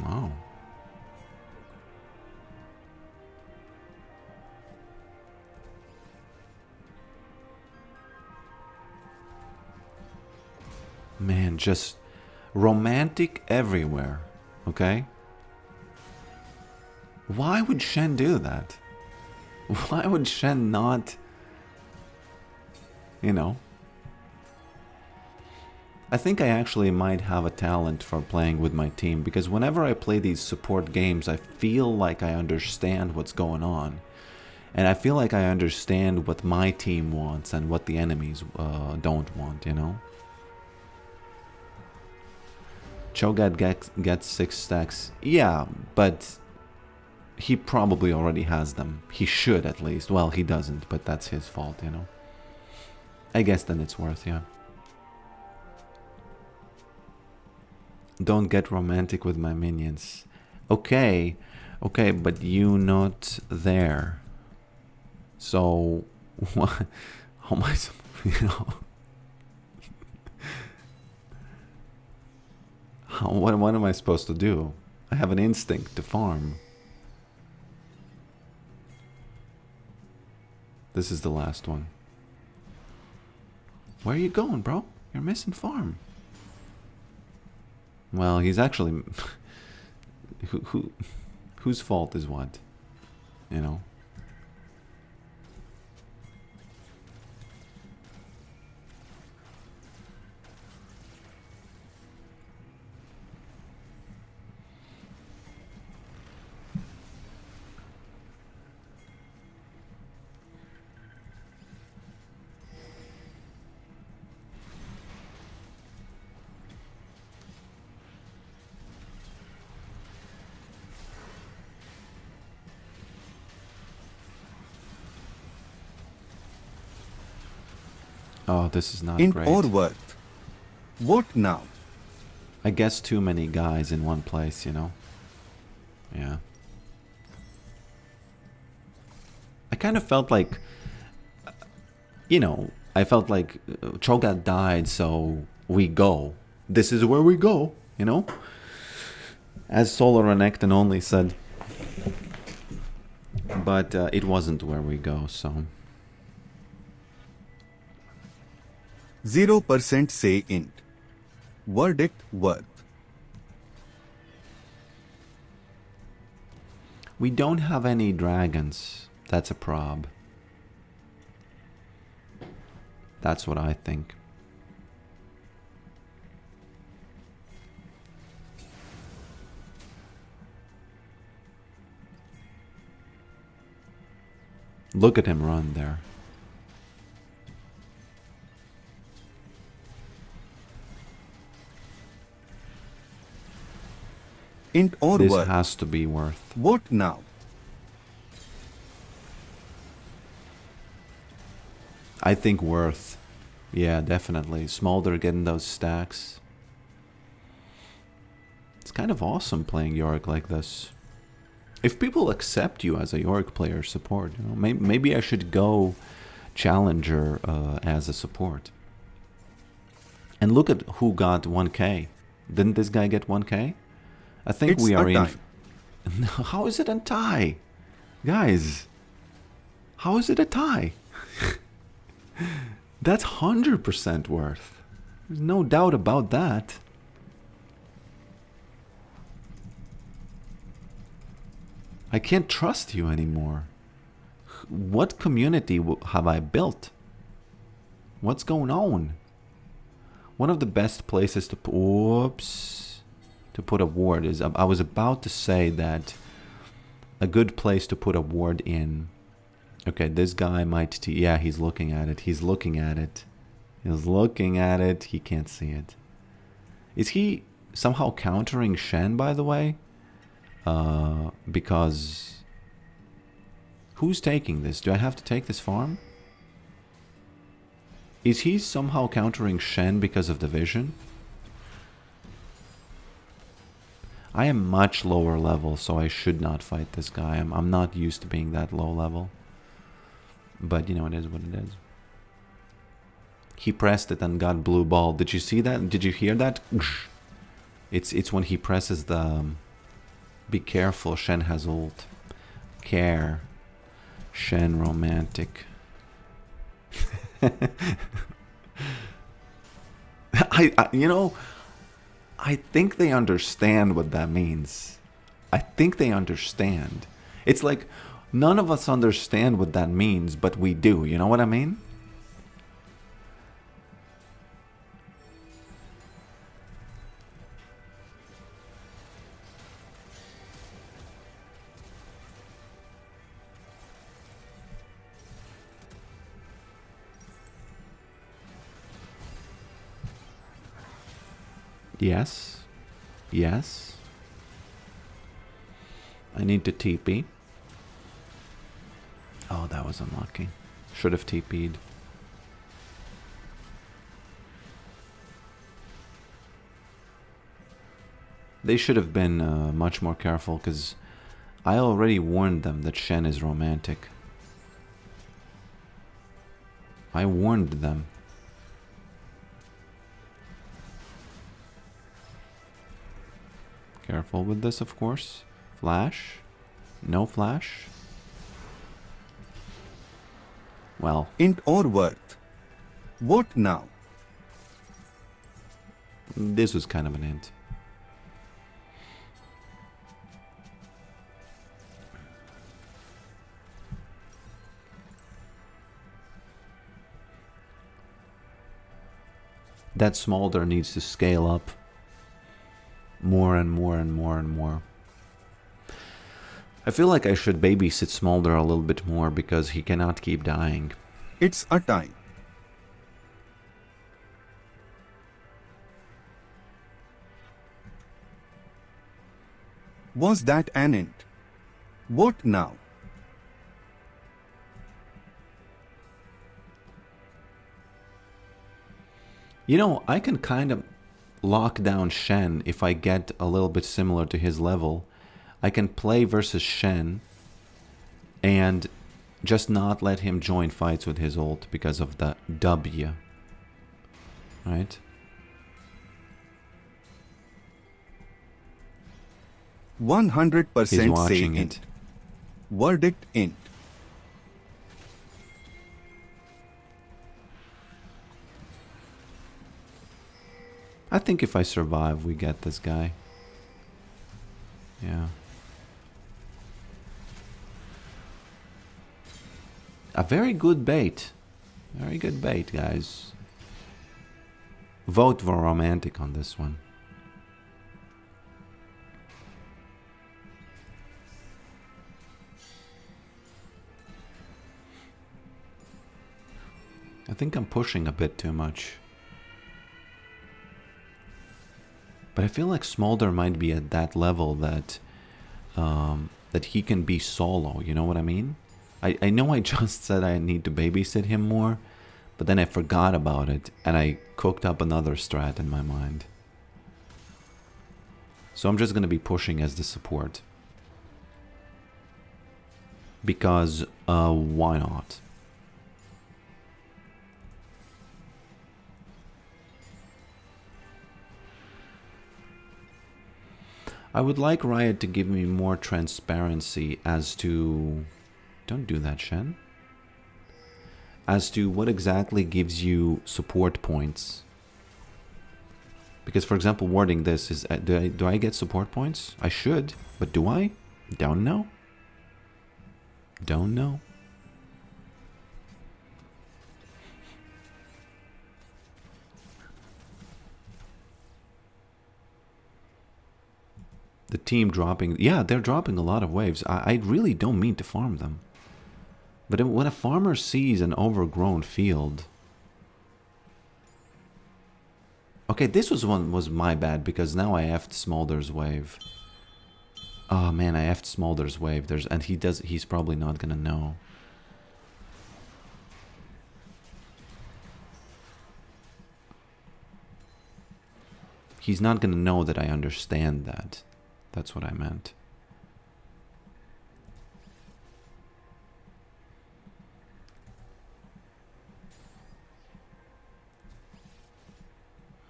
Wow. Man, just romantic everywhere, okay? Why would Shen do that? Why would Shen not, you know? I think I actually might have a talent for playing with my team, because whenever I play these support games, I feel like I understand what's going on. And I feel like I understand what my team wants and what the enemies don't want, you know? Cho'Gath gets 6 stacks. Yeah, but he probably already has them. He should, at least. Well, he doesn't, but that's his fault, you know? I guess then it's worth, yeah. Don't get romantic with my minions. Okay, okay, but you not there. So, what? How am I, you know? What am I supposed to do? I have an instinct to farm. This is the last one. Where are you going, bro? You're missing farm. Well, he's actually... whose fault is what? You know? Oh, this is not Int great. or worth. What now? I guess too many guys in one place, you know? Yeah. I kind of felt like, you know, I felt like Cho'Gath died, so we go. This is where we go, you know? As Solar Renekton only said. But it wasn't where we go, so... 0% say int. Verdict worth. We don't have any dragons. That's a prob. That's what I think. Look at him run there. Int or This worth. has to be worth. What now? I think worth. Yeah, definitely. Smolder getting those stacks. It's kind of awesome playing Yorick like this. If people accept you as a Yorick player support, you know, maybe I should go challenger as a support. And look at who got 1k. Didn't this guy get 1k? I think It's we are a in... tie. How is it a tie? Guys, how is it a tie? That's 100% worth. There's no doubt about that. I can't trust you anymore. What community have I built? What's going on? One of the best places to put a ward is... I was about to say that a good place to put a ward in... Okay, this guy might... yeah, he's looking at it. He's looking at it. He's looking at it. He can't see it. Is he somehow countering Shen, by the way? Because... Who's taking this? Do I have to take this farm? Is he somehow countering Shen because of the vision? I am much lower level, so I should not fight this guy. I'm not used to being that low level. But, you know, it is what it is. He pressed it and got blue ball. Did you see that? Did you hear that? It's when he presses the... Be careful, Shen has ult. Care. Shen romantic. You know, I think they understand what that means. I think they understand. It's like none of us understand what that means, but we do. You know what I mean? Yes. Yes. I need to TP. Oh, that was unlucky. Should have TP'd. They should have been much more careful, because I already warned them that Shen is romantic. I warned them. Careful with this, of course. Flash. No flash. Well. Int or worth? What now? This was kind of an int. That smolder needs to scale up more and more and more and more. I feel like I should babysit Smolder a little bit more because he cannot keep dying. It's a time. Was that an int? What now? You know, I can kind of lock down Shen if I get a little bit similar to his level. I can play versus Shen and just not let him join fights with his ult because of the W. Right? He's 100% watching say it. int. Verdict int. I think if I survive, we get this guy. Yeah. A very good bait. Very good bait, guys. Vote for romantic on this one. I think I'm pushing a bit too much. But I feel like Smolder might be at that level that that he can be solo, you know what I mean? I know I just said I need to babysit him more, but then I forgot about it and I cooked up another strat in my mind. So I'm just going to be pushing as the support. Because why not? I would like Riot to give me more transparency as to... Don't do that, Shen. As to what exactly gives you support points. Because, for example, wording this is... Do I get support points? I should, but do I? Don't know. Don't know. The team dropping... Yeah, they're dropping a lot of waves. I really don't mean to farm them. But when a farmer sees an overgrown field... Okay, this was my bad, because now I effed Smolder's wave. Oh man, I effed Smolder's wave. And he's probably not gonna know. he's not gonna know that I understand that. That's what I meant.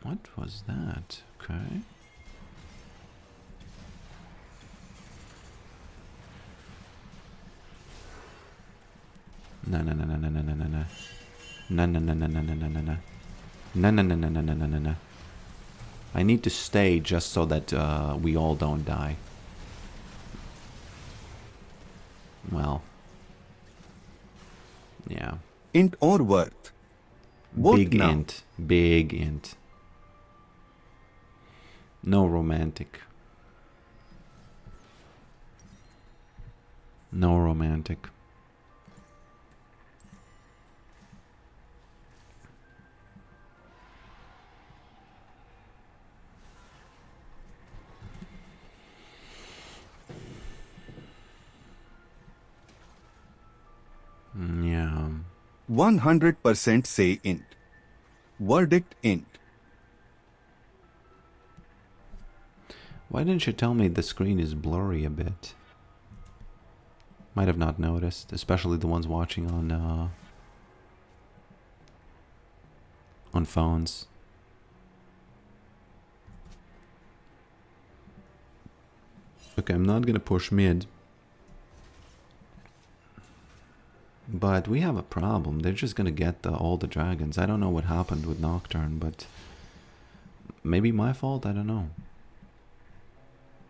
What was that? Okay. No, no, no, no, no, no, no, no, no. No, no, no, no, no, no, no, no, no. No, no, no, no, no, no, no, no, no. I need to stay just so that we all don't die. Well. Yeah. Int or worth? Vote Big now. int. Big int. No romantic. No romantic. Yeah. 100% say int. Verdict int. Why didn't you tell me the screen is blurry a bit? Might have not noticed, especially the ones watching on phones. Okay, I'm not gonna push mid. But we have a problem. They're just gonna get all the dragons. I don't know what happened with Nocturne, but maybe my fault, I don't know.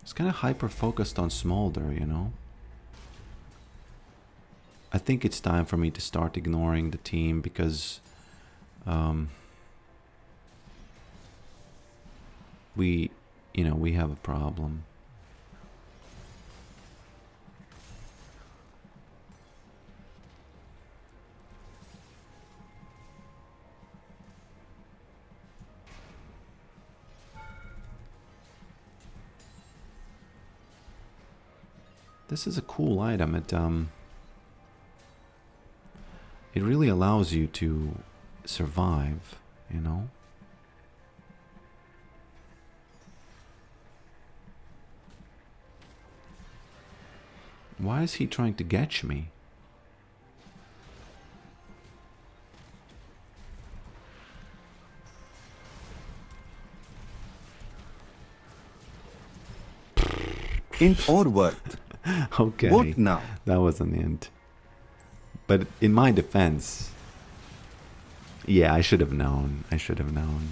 It's kind of hyper-focused on Smolder, you know? I think it's time for me to start ignoring the team because we have a problem. This is a cool item. It really allows you to survive, you know? Why is he trying to catch me? Int or worth? Okay. Vote now. That was an int. But in my defense, yeah, I should have known. I should have known.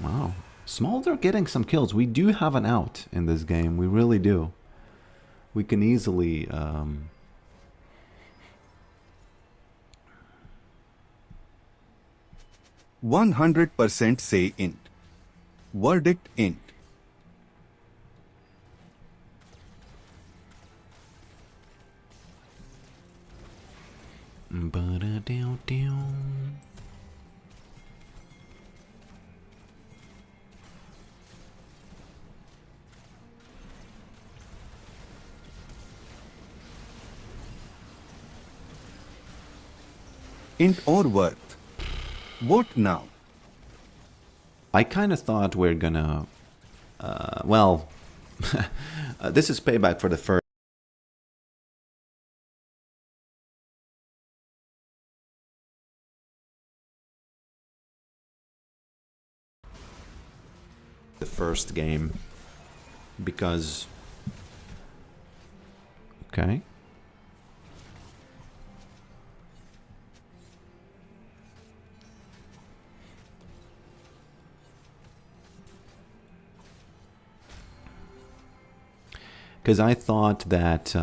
Wow. Smolder getting some kills. We do have an out in this game. We really do. We can easily... 100% say int. Verdict int. Int or worth? Vote now. I kind of thought we're gonna... well, this is payback for the first... the first game. Because... Okay. Because I thought that,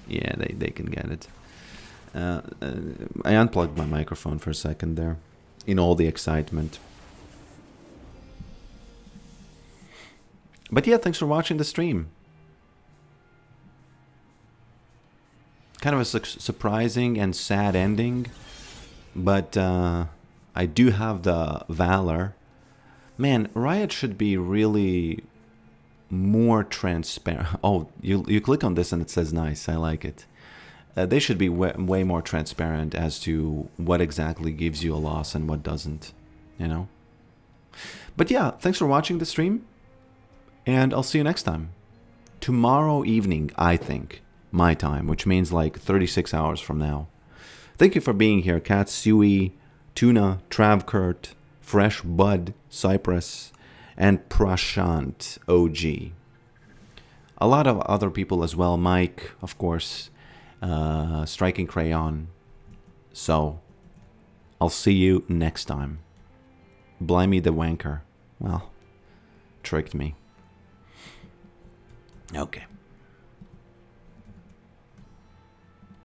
yeah, they can get it. I unplugged my microphone for a second there, in all the excitement. But yeah, thanks for watching the stream. Kind of a surprising and sad ending, but I do have the Valor. Man, Riot should be really more transparent. Oh, you click on this and it says nice. I like it. they should be way more transparent as to what exactly gives you a loss and what doesn't, you know? But yeah, thanks for watching the stream, and I'll see you next time. Tomorrow evening, I think, my time, which means like 36 hours from now. Thank you for being here, Katsui, Tuna, Travkurt, Fresh Bud, Cypress, and Prashant OG. A lot of other people as well, Mike, of course, Striking Crayon. So, I'll see you next time. Blimey the wanker. Well, tricked me. Okay.